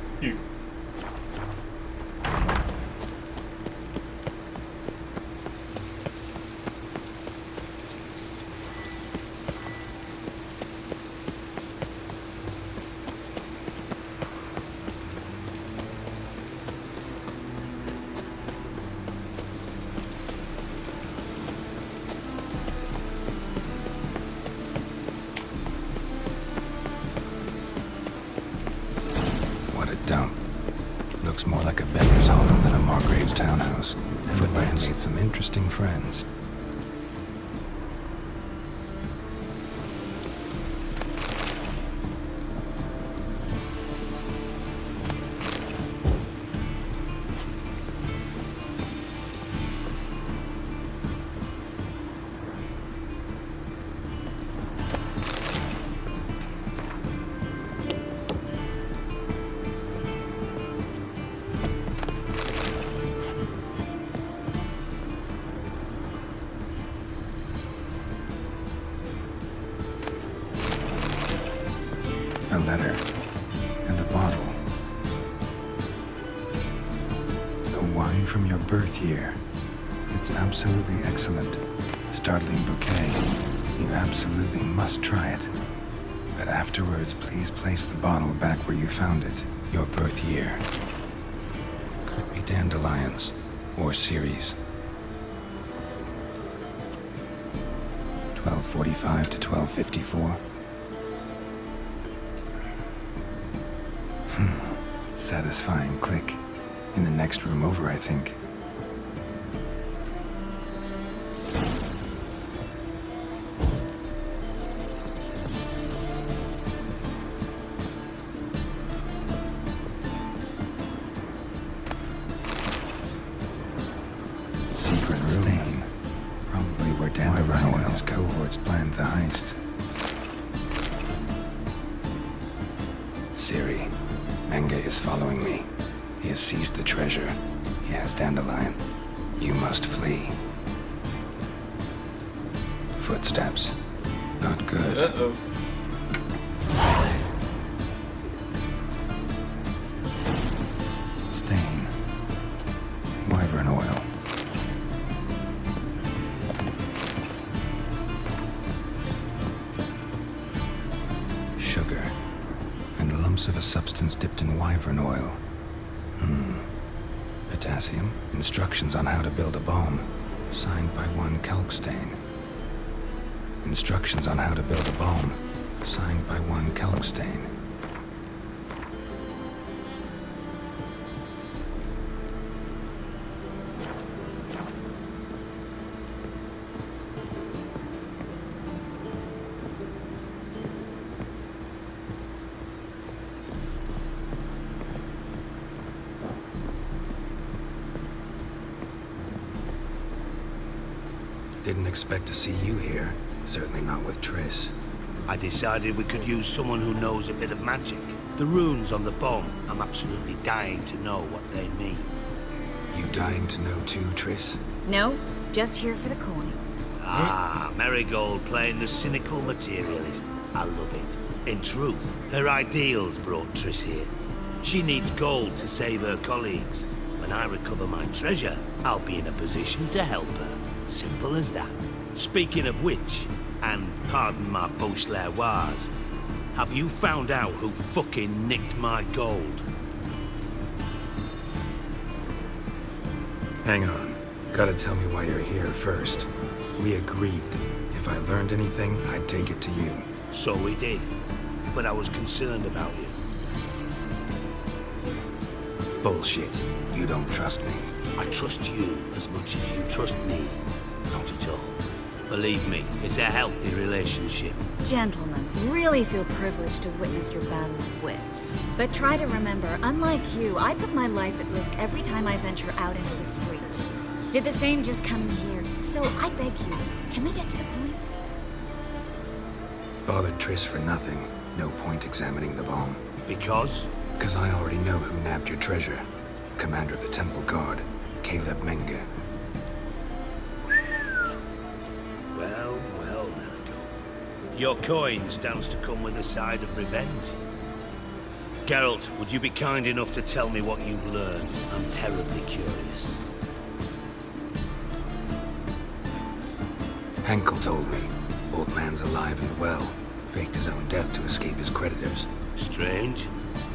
Excuse me. Dump. Looks more like a beggar's hovel than a Margrave's townhouse. Footprints made some interesting friends. A letter. And a bottle. The wine from your birth year. It's absolutely excellent. Startling bouquet. You absolutely must try it. But afterwards, please place the bottle back where you found it. Your birth year. Could be dandelions. Or Ceres. 1245 to 1254. satisfying click. In the next room over, I think. Secret room. Stain. Probably where Dandelion and his cohorts planned the heist. Siri, Menge is following me. He has seized the treasure. He has Dandelion. You must flee. Footsteps. Not good. Uh-oh. Stain. Wyvern oil. Sugar. And lumps of a substance dipped in wyvern oil. Potassium. Instructions on how to build a bomb. Signed by one Kalkstain. Instructions on how to build a bomb. Signed by one Kalkstain. Didn't expect to see you here. Certainly not with Triss. I decided we could use someone who knows a bit of magic. The runes on the bomb, I'm absolutely dying to know what they mean. You dying to know too, Triss? No, just here for the coin. Ah, Marigold playing the cynical materialist. I love it. In truth, her ideals brought Triss here. She needs gold to save her colleagues. When I recover my treasure, I'll be in a position to help her. Simple as that. Speaking of which, and pardon my Beauclervois, have you found out who fucking nicked my gold? Hang on. Gotta tell me why you're here first. We agreed. If I learned anything, I'd take it to you. So we did. But I was concerned about you. Bullshit. You don't trust me. I trust you as much as you trust me. Not at all. Believe me, it's a healthy relationship. Gentlemen, really feel privileged to witness your battle of wits. But try to remember, unlike you, I put my life at risk every time I venture out into the streets. Did the same just coming here. So I beg you, can we get to the point? Bothered Triss for nothing. No point examining the bomb. Because? Because I already know who nabbed your treasure. Commander of the Temple Guard, Caleb Menge. Well, Marigold. Your coin stands to come with a side of revenge. Geralt, would you be kind enough to tell me what you've learned? I'm terribly curious. Henkel told me. Old man's alive and well. Faked his own death to escape his creditors. Strange.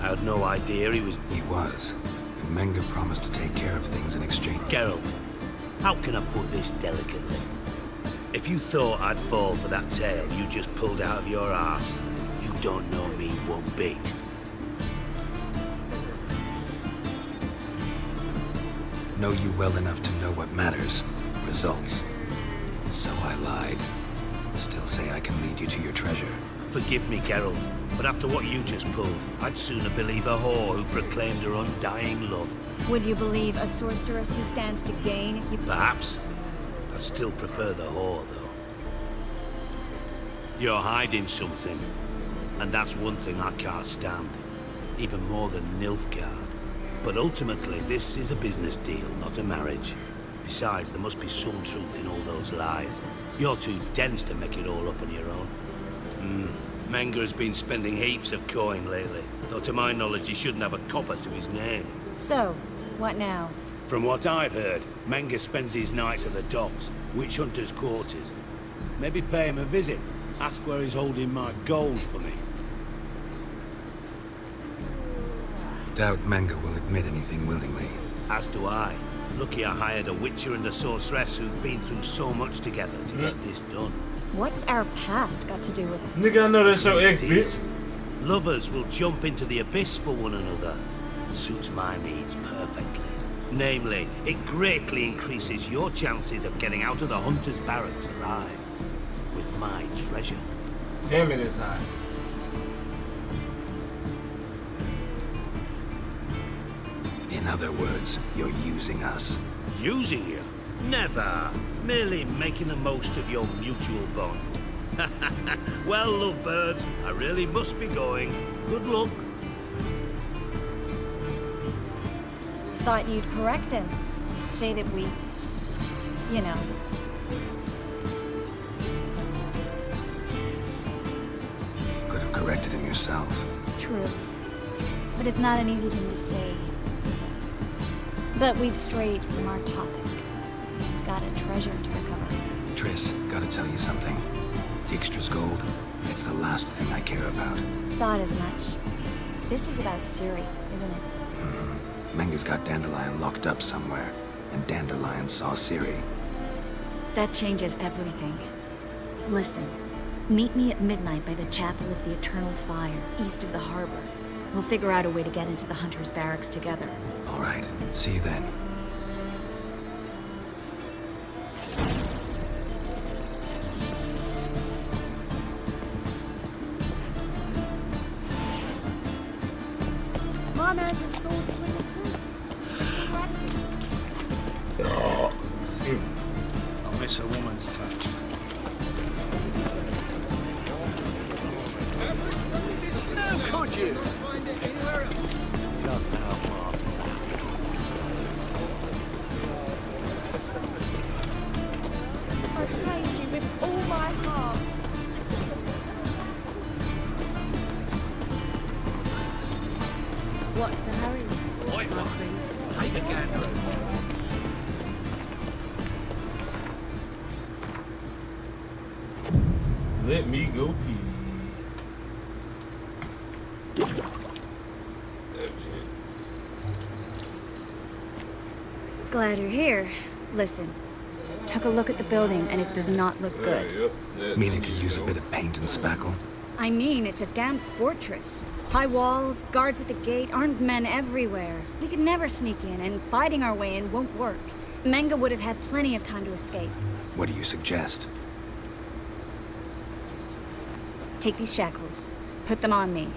I had no idea he was... He was. And Menge promised to take care of things in exchange. Geralt, how can I put this delicately? If you thought I'd fall for that tale you just pulled out of your arse, you don't know me one bit. Know you well enough to know what matters. Results. So I lied. Still say I can lead you to your treasure. Forgive me, Geralt, but after what you just pulled, I'd sooner believe a whore who proclaimed her undying love. Would you believe a sorceress who stands to gain if you... Perhaps. I'd still prefer the whore, though. You're hiding something, and that's one thing I can't stand. Even more than Nilfgaard. But ultimately, this is a business deal, not a marriage. Besides, there must be some truth in all those lies. You're too dense to make it all up on your own. Menge has been spending heaps of coin lately, though to my knowledge he shouldn't have a copper to his name. So, what now? From what I've heard, Menge spends his nights at the docks, witch hunters' quarters. Maybe pay him a visit. Ask where he's holding my gold for me. Doubt Menge will admit anything willingly. As do I. Lucky I hired a witcher and a sorceress who've been through so much together to get this done. What's our past got to do with it? Nigga, I know that's your ex, bitch. Lovers will jump into the abyss for one another. suits my needs perfectly. Namely, it greatly increases your chances of getting out of the hunter's barracks alive with my treasure. Damn it, it's hot. In other words, you're using us. Using you? Never. Merely making the most of your mutual bond. Well, lovebirds, I really must be going. Good luck. Thought you'd correct him. Say that we, you know. Could have corrected him yourself. True. But it's not an easy thing to say, is it? But we've strayed from our topic. Got a treasure to recover. Triss, gotta tell you something. Dijkstra's gold, it's the last thing I care about. Thought as much. This is about Ciri, isn't it? Menga's got Dandelion locked up somewhere, and Dandelion saw Ciri. That changes everything. Listen, meet me at midnight by the Chapel of the Eternal Fire, east of the harbor. We'll figure out a way to get into the Hunter's barracks together. All right, see you then. My man's a sword swinger too. I miss a woman's touch. How could you? Just how far. I praise you with all my heart. What's the hurry? Wait, what? Take a gander. Let me go pee. Glad you're here. Listen, took a look at the building and it does not look good. Mean it could use a bit of paint and spackle? I mean, it's a damn fortress. High walls, guards at the gate, armed men everywhere. We could never sneak in, and fighting our way in won't work. Menga would have had plenty of time to escape. What do you suggest? Take these shackles. Put them on me.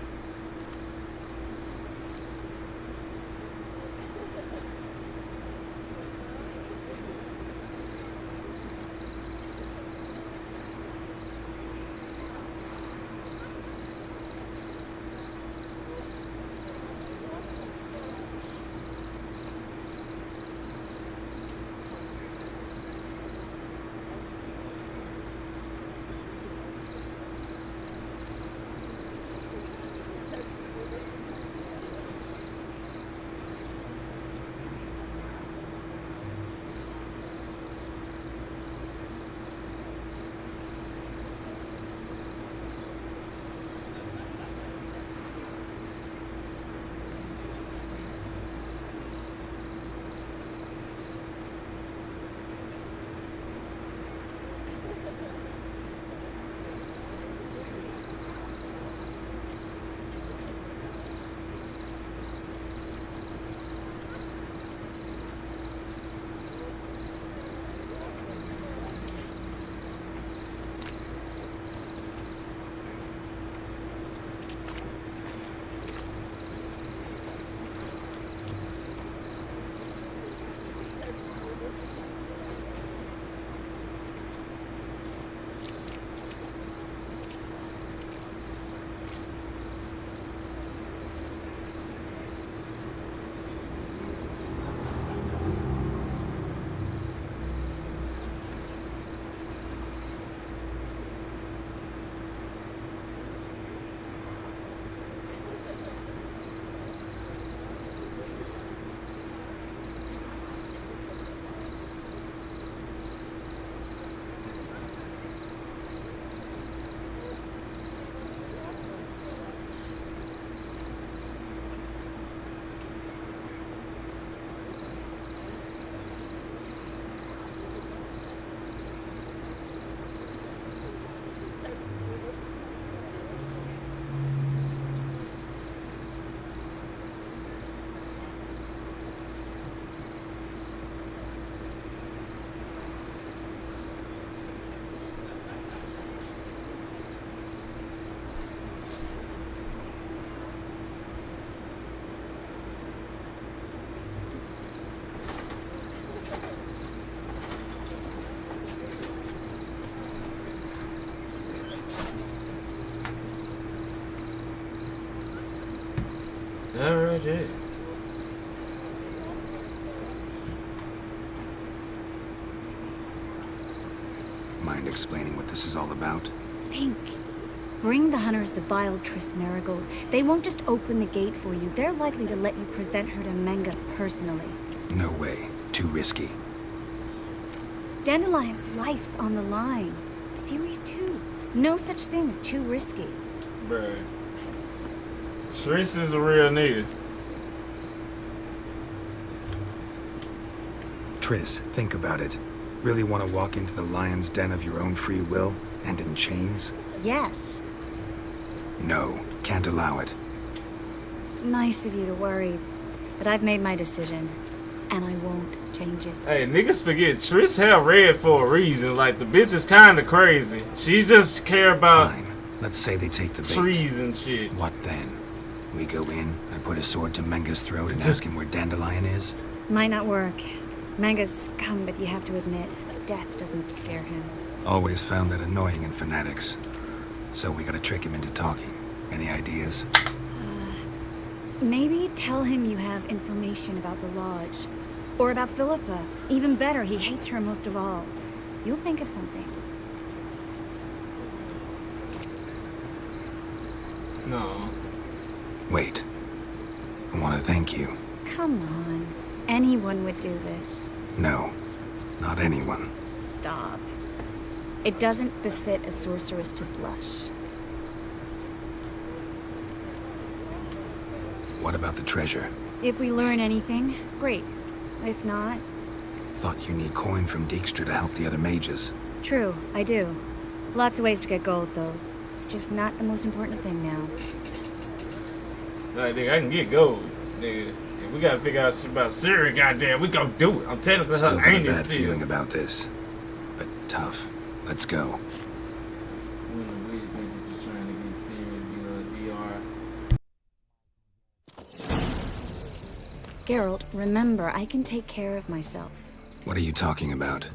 right there. Mind explaining what this is all about? Think. Bring the hunters the vile Triss Marigold. They won't just open the gate for you. They're likely to let you present her to Menga personally. No way. Too risky. Dandelion's life's on the line. Series 2. No such thing as too risky. Bruh. Triss is a real nigga. Triss, think about it. Really want to walk into the lion's den of your own free will and in chains? Yes. No, can't allow it. Nice of you to worry, but I've made my decision, and I won't change it. Hey, niggas forget Triss hair red for a reason. Like, the bitch is kinda crazy. She just care about Fine. Let's say they take the bait. trees and shit. What then? We go in, I put a sword to Menga's throat and ask him where Dandelion is? Might not work. Manga's scum, but you have to admit, death doesn't scare him. Always found that annoying in fanatics. So we gotta trick him into talking. Any ideas? Maybe tell him you have information about the Lodge. Or about Philippa. Even better, he hates her most of all. You'll think of something. No. Wait. I want to thank you. Come on. Anyone would do this. No, not anyone. Stop. It doesn't befit a sorceress to blush. What about the treasure? If we learn anything, great. If not... Thought you need coin from Dijkstra to help the other mages. True, I do. Lots of ways to get gold, though. It's just not the most important thing now. Like, nigga, I can get gold, nigga. If we gotta figure out shit about Syria, goddamn, we gon' do it. I'm technically Still her got a ain't it bad still. feeling about this. But tough. Let's go. Which bitches was trying to get Syria to be a VR. Geralt, remember, I can take care of myself. What are you talking about?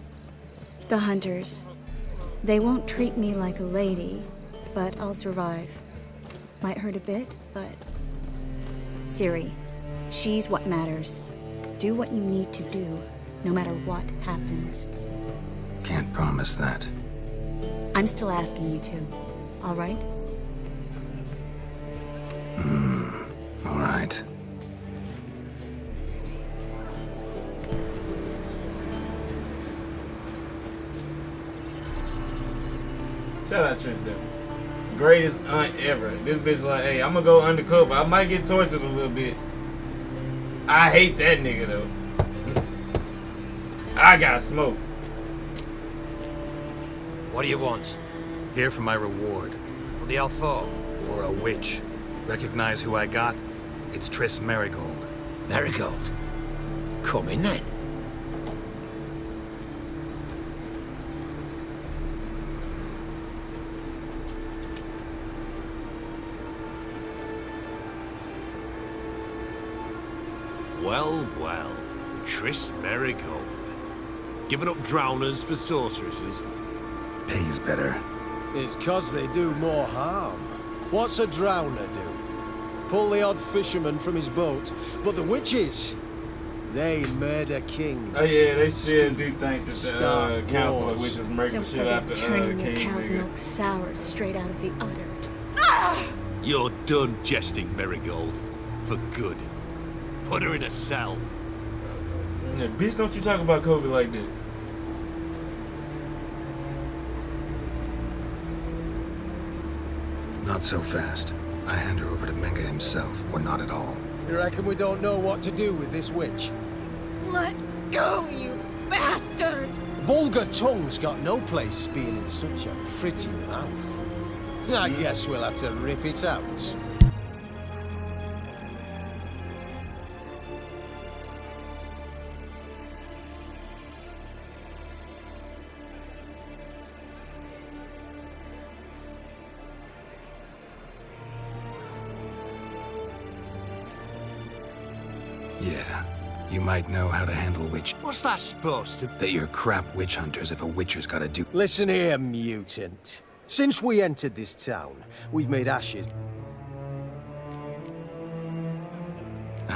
The hunters. They won't treat me like a lady, but I'll survive. Might hurt a bit, but... Ciri, she's what matters. Do what you need to do, no matter what happens. Can't promise that. I'm still asking you to, all right? All right. Shout out Trish though. Greatest aunt ever. This bitch like, hey, I'm gonna go undercover. I might get tortured a little bit. I hate that nigga though. I got smoke. What do you want? Here for my reward. What the hell for? For a witch. Recognize who I got? It's Triss Marigold. Marigold? Come in then. Well, well. Triss Marigold. Giving up drowners for sorceresses. Pays better. It's 'cause they do more harm. What's a drowner do? Pull the odd fisherman from his boat. But the witches, they murder kings. Oh yeah, they still do think that the Start council of wars. witches murk the Don't shit out forget the turning your king cow's nigga. milk sour straight out of the udder. You're done jesting, Marigold. For good. Put her in a cell. Yeah, bitch, don't you talk about Kobe like that. Not so fast. I hand her over to Menga himself, or not at all. You reckon we don't know what to do with this witch? Let go, you bastard! Vulgar tongue's got no place being in such a pretty mouth. I guess we'll have to rip it out. Yeah. You might know how to handle witch. What's that supposed to... That you're crap witch hunters if a witcher's gotta do... Listen here, mutant. Since we entered this town, we've made ashes.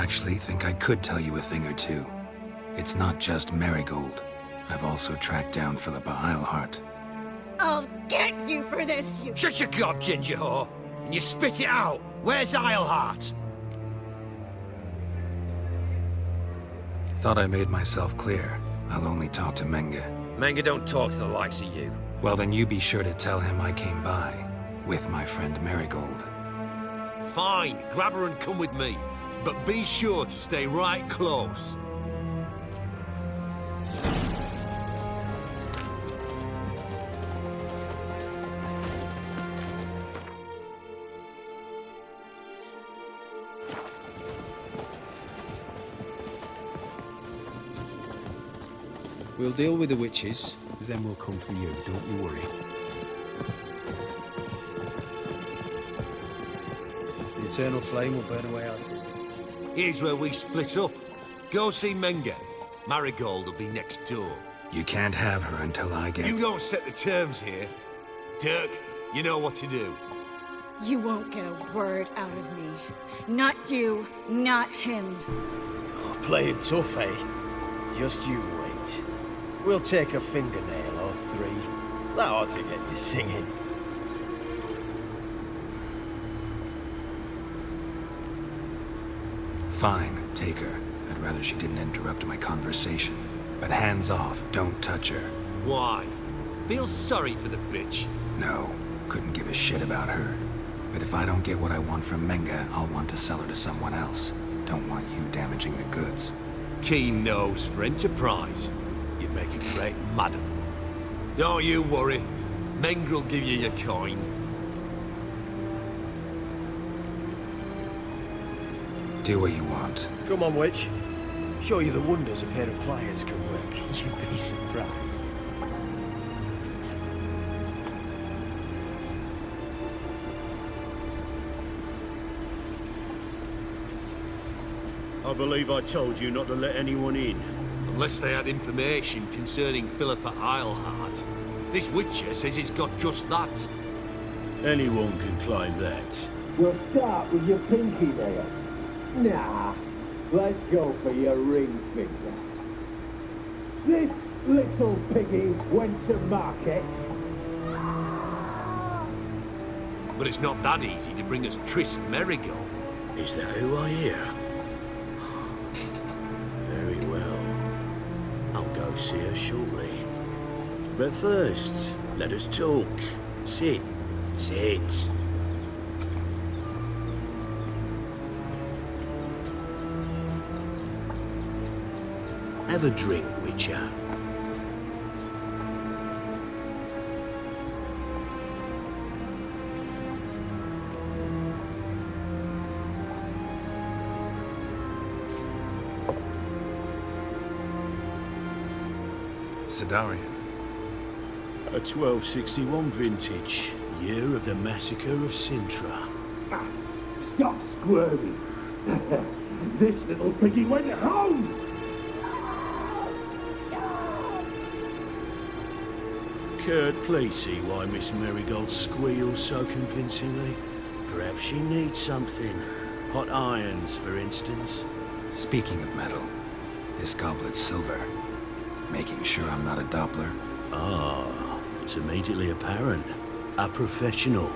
actually think I could tell you a thing or two. It's not just Marigold. I've also tracked down Philippa Eilhart. I'll get you for this, you... Shut your gob, ginger whore, and you spit it out. Where's Eilhart? Thought I made myself clear. I'll only talk to Menge. Menge don't talk to the likes of you. Well, then you be sure to tell him I came by with my friend Marigold. Fine, grab her and come with me. But be sure to stay right close. We'll deal with the witches, then we'll come for you, don't you worry. The eternal flame will burn away our sins. Here's where we split up. Go see Menge. Marigold will be next door. You can't have her until I get... You don't set the terms here. Dirk, you know what to do. You won't get a word out of me. Not you, not him. Oh, playing tough, eh? Just you wait. We'll take a fingernail or three. That ought to get you singing. Fine, take her. I'd rather she didn't interrupt my conversation. But hands off, don't touch her. Why? Feel sorry for the bitch? No, couldn't give a shit about her. But if I don't get what I want from Menge, I'll want to sell her to someone else. Don't want you damaging the goods. Keen nose for enterprise. You'd make a great madam. Don't you worry. Menge'll give you your coin. Do what you want. Come on, witch. Show you the wonders a pair of pliers can work. You'd be surprised. I believe I told you not to let anyone in. Unless they had information concerning Philippa Eilhart. This witcher says he's got just that. Anyone can claim that. We'll start with your pinky there. Nah, let's go for your ring finger. This little piggy went to market. But it's not that easy to bring us Triss Marigold. Is that who I hear? Very well. I'll go see her shortly. But first, let us talk. Sit. Sit. Have a drink, Witcher. Sidarian. A 1261 vintage, year of the massacre of Sintra. Ah, stop squirming. This little piggy went home. Kurt, please see why Miss Marigold squeals so convincingly. Perhaps she needs something. Hot irons, for instance. Speaking of metal, this goblet's silver. Making sure I'm not a Doppler. Ah, it's immediately apparent. A professional.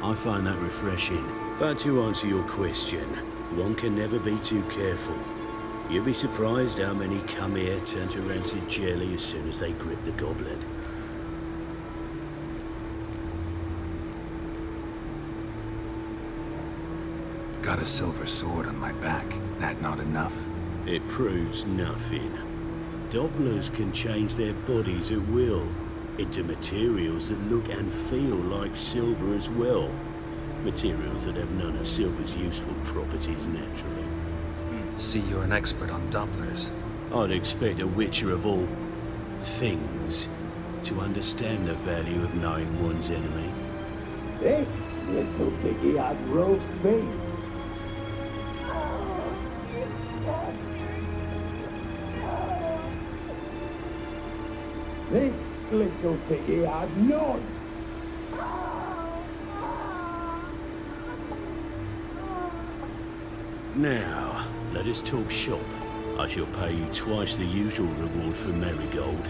I find that refreshing. But to answer your question, one can never be too careful. You'll be surprised how many come here turn to rancid jelly as soon as they grip the goblet. Got a silver sword on my back. That not enough? It proves nothing. Dobblers can change their bodies at will into materials that look and feel like silver as well. Materials that have none of silver's useful properties naturally. See, you're an expert on Dopplers. I'd expect a witcher of all things to understand the value of knowing one's enemy. This little piggy had roast beef. This little piggy had none. Now, let us talk shop. I shall pay you twice the usual reward for Marigold.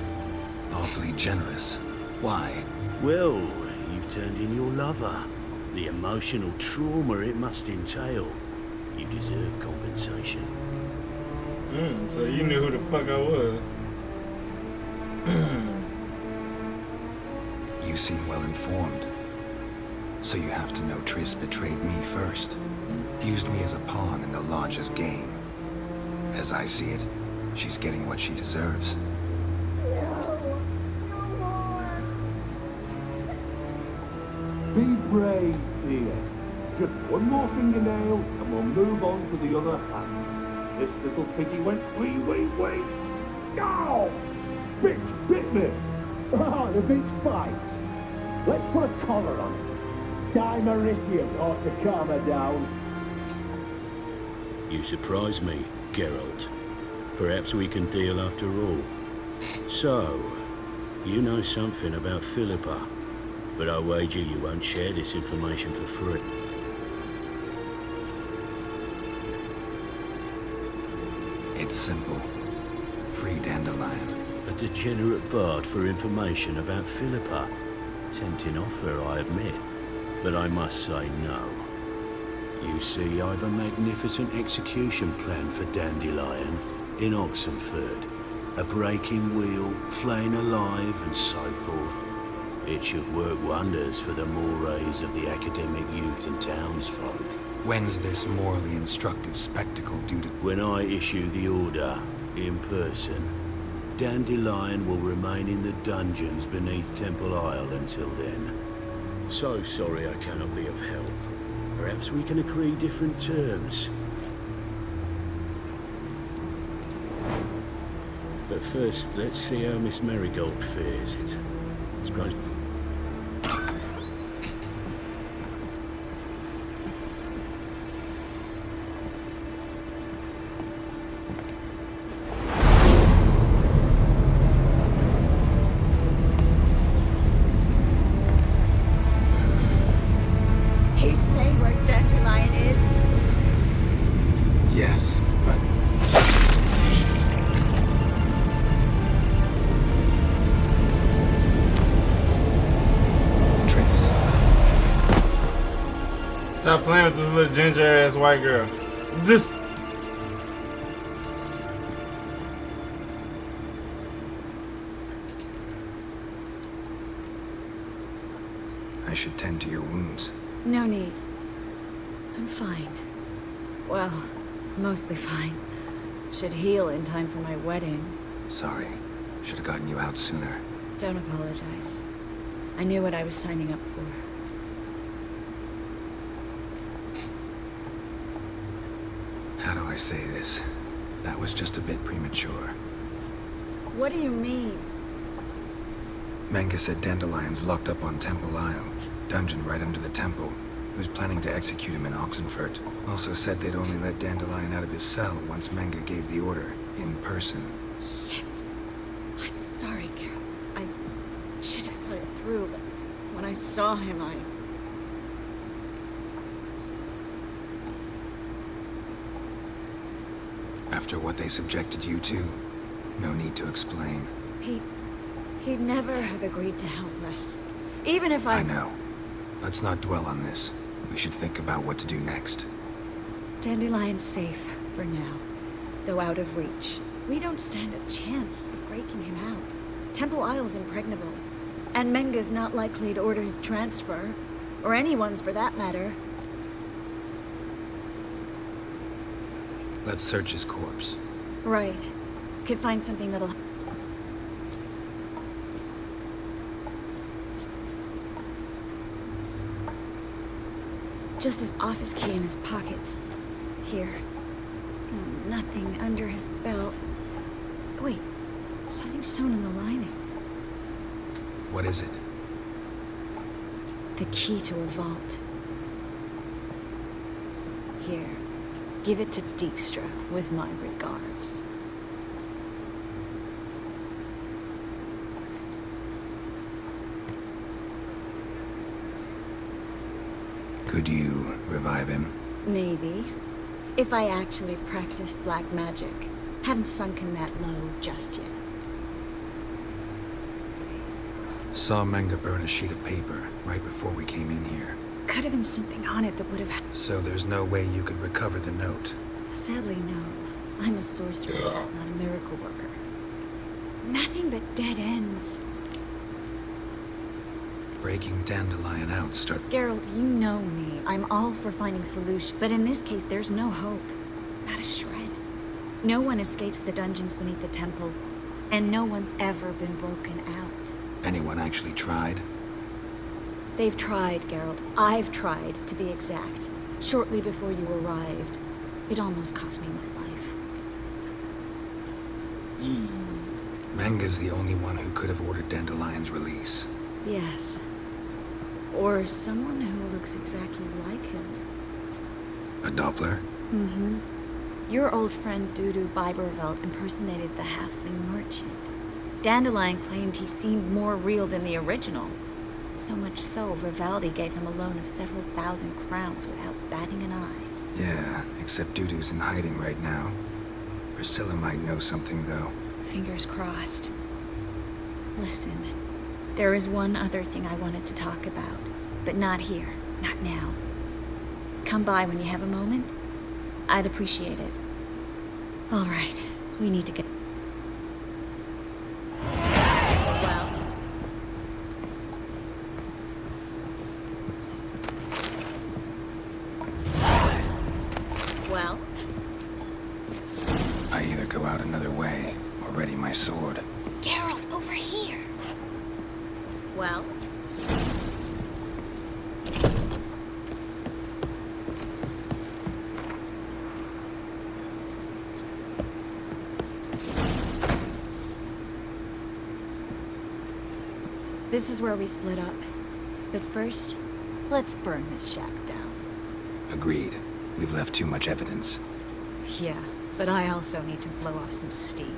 Awfully generous. Why? Well, you've turned in your lover. The emotional trauma it must entail. You deserve compensation. So you knew who the fuck I was. You seem well informed. So you have to know Triss betrayed me first. Used me as a pawn in the Lodge's game. As I see it, she's getting what she deserves. Be brave, dear. Just one more fingernail and we'll move on to the other hand. This little piggy went wee wee wee. Ow! Bitch bit me! Oh, the bitch bites. Let's put a collar on it. Dimeritium ought to calm her down. You surprise me, Geralt. Perhaps we can deal after all. So, you know something about Philippa, but I wager you won't share this information for free. It's simple. Free Dandelion. A degenerate bard for information about Philippa. Tempting offer, I admit, but I must say no. You see, I've a magnificent execution plan for Dandelion in Oxenford. A breaking wheel, flaying alive, and so forth. It should work wonders for the mores of the academic youth and townsfolk. When's this morally instructive spectacle due to... When I issue the order, in person, Dandelion will remain in the dungeons beneath Temple Isle until then. So sorry I cannot be of help. Perhaps we can agree different terms. But first, let's see how Miss Marigold fares. It's grown... Yes, but... Triss. Stop playing with this little ginger-ass white girl. This... I should tend to your wounds. No need. I'm fine. Well, mostly fine. Should heal in time for my wedding. Sorry. Should have gotten you out sooner. Don't apologize. I knew what I was signing up for. How do I say this? That was just a bit premature. What do you mean? Manga said Dandelion's locked up on Temple Isle. Dungeon right under the temple. He was planning to execute him in Oxenford. Also said they'd only let Dandelion out of his cell once Manga gave the order, in person. Shit. I'm sorry, Geralt. I should have thought it through, but when I saw him, After what they subjected you to, no need to explain. He'd never have agreed to help us. Even if I know. Let's not dwell on this. We should think about what to do next. Dandelion's safe, for now. Though out of reach. We don't stand a chance of breaking him out. Temple Isle's impregnable. And Menga's not likely to order his transfer. Or anyone's for that matter. Let's search his corpse. Right. Could find something that'll... Just his office key in his pockets. Here. Nothing under his belt. Wait. Something sewn in the lining. What is it? The key to a vault. Here. Give it to Dijkstra with my regards. Could you revive him? Maybe. If I actually practiced black magic. Haven't sunken that low just yet. Saw Menga burn a sheet of paper right before we came in here. Could have been something on it that would have... So there's no way you could recover the note? Sadly, no. I'm a sorceress, not a miracle worker. Nothing but dead ends. Breaking Dandelion out Geralt, you know me. I'm all for finding solutions, but in this case, there's no hope. Not a shred. No one escapes the dungeons beneath the temple, and no one's ever been broken out. Anyone actually tried? They've tried, Geralt. I've tried, to be exact. Shortly before you arrived. It almost cost me my life. Menga's the only one who could have ordered Dandelion's release. Yes. Or someone who looks exactly like him. A Doppler? Mm-hmm. Your old friend Dudu Biberveld impersonated the halfling merchant. Dandelion claimed he seemed more real than the original. So much so, Vivaldi gave him a loan of several thousand crowns without batting an eye. Yeah, except Dudu's in hiding right now. Priscilla might know something, though. Fingers crossed. Listen, there is one other thing I wanted to talk about, but not here, not now. Come by when you have a moment. I'd appreciate it. All right, we need to get... Well? I either go out another way or ready my sword. Geralt, over here! Well? This is where we split up. But first, let's burn this shack down. Agreed. We've left too much evidence. Yeah, but I also need to blow off some steam.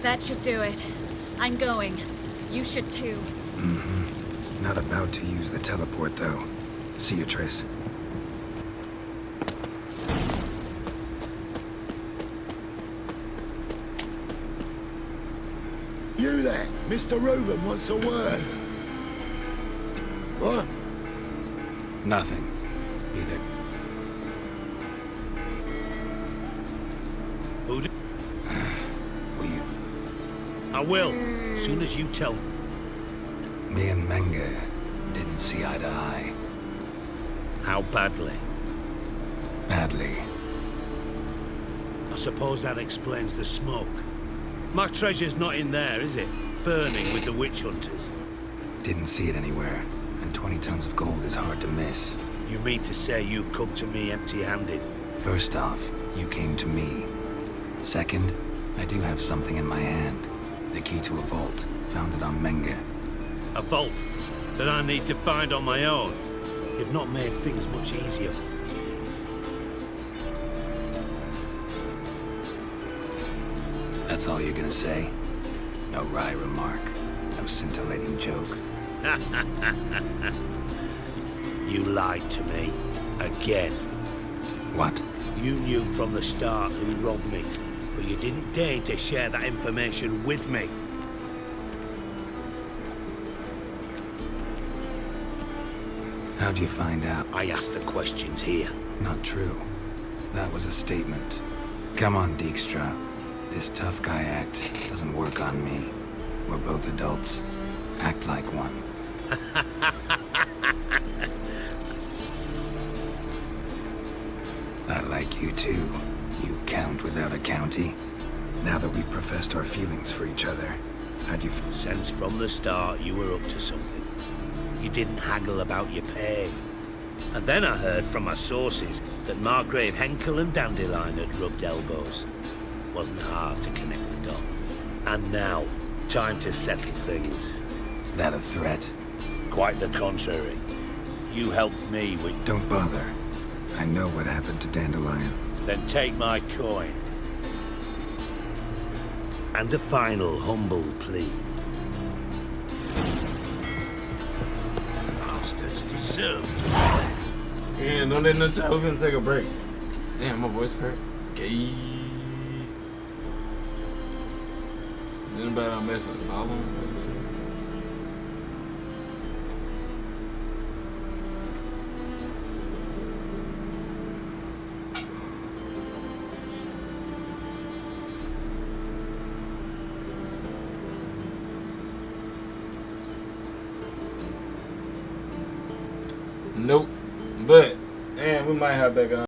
That should do it. I'm going. You should too. Mm-hmm. Not about to use the teleport, though. See you, Triss. You there, Mr. Reuben, what's the word? What? Nothing. Either. Who do? Will you? I will, as soon as you tell me. Me and Menga didn't see eye to eye. How badly? Badly. I suppose that explains the smoke. My treasure's not in there, is it? Burning with the witch hunters. Didn't see it anywhere, and 20 tons of gold is hard to miss. You mean to say you've come to me empty-handed? First off, you came to me. Second, I do have something in my hand. The key to a vault, founded on Menga. A vault that I need to find on my own. You've not made things much easier. That's all you're gonna say? No wry remark, no scintillating joke. You lied to me. Again. What? You knew from the start who robbed me, but you didn't deign to share that information with me. How'd you find out? I asked the questions here. Not true. That was a statement. Come on, Dijkstra. This tough guy act doesn't work on me. We're both adults. Act like one. I like you too, you count without a county. Now that we've professed our feelings for each other, how'd you Since from the start you were up to something. You didn't haggle about your pay. And then I heard from my sources that Margrave Henkel and Dandelion had rubbed elbows. Wasn't hard to connect the dots. And now, time to settle things. That a threat? Quite the contrary. You helped me with... Don't bother. I know what happened to Dandelion. Then take my coin. And a final humble plea. Bastards deserve it. Yeah, don't let no child. We're gonna take a break. Damn, my voice hurt. Gay. Is anybody on message following? Nope. But, and we might have back on.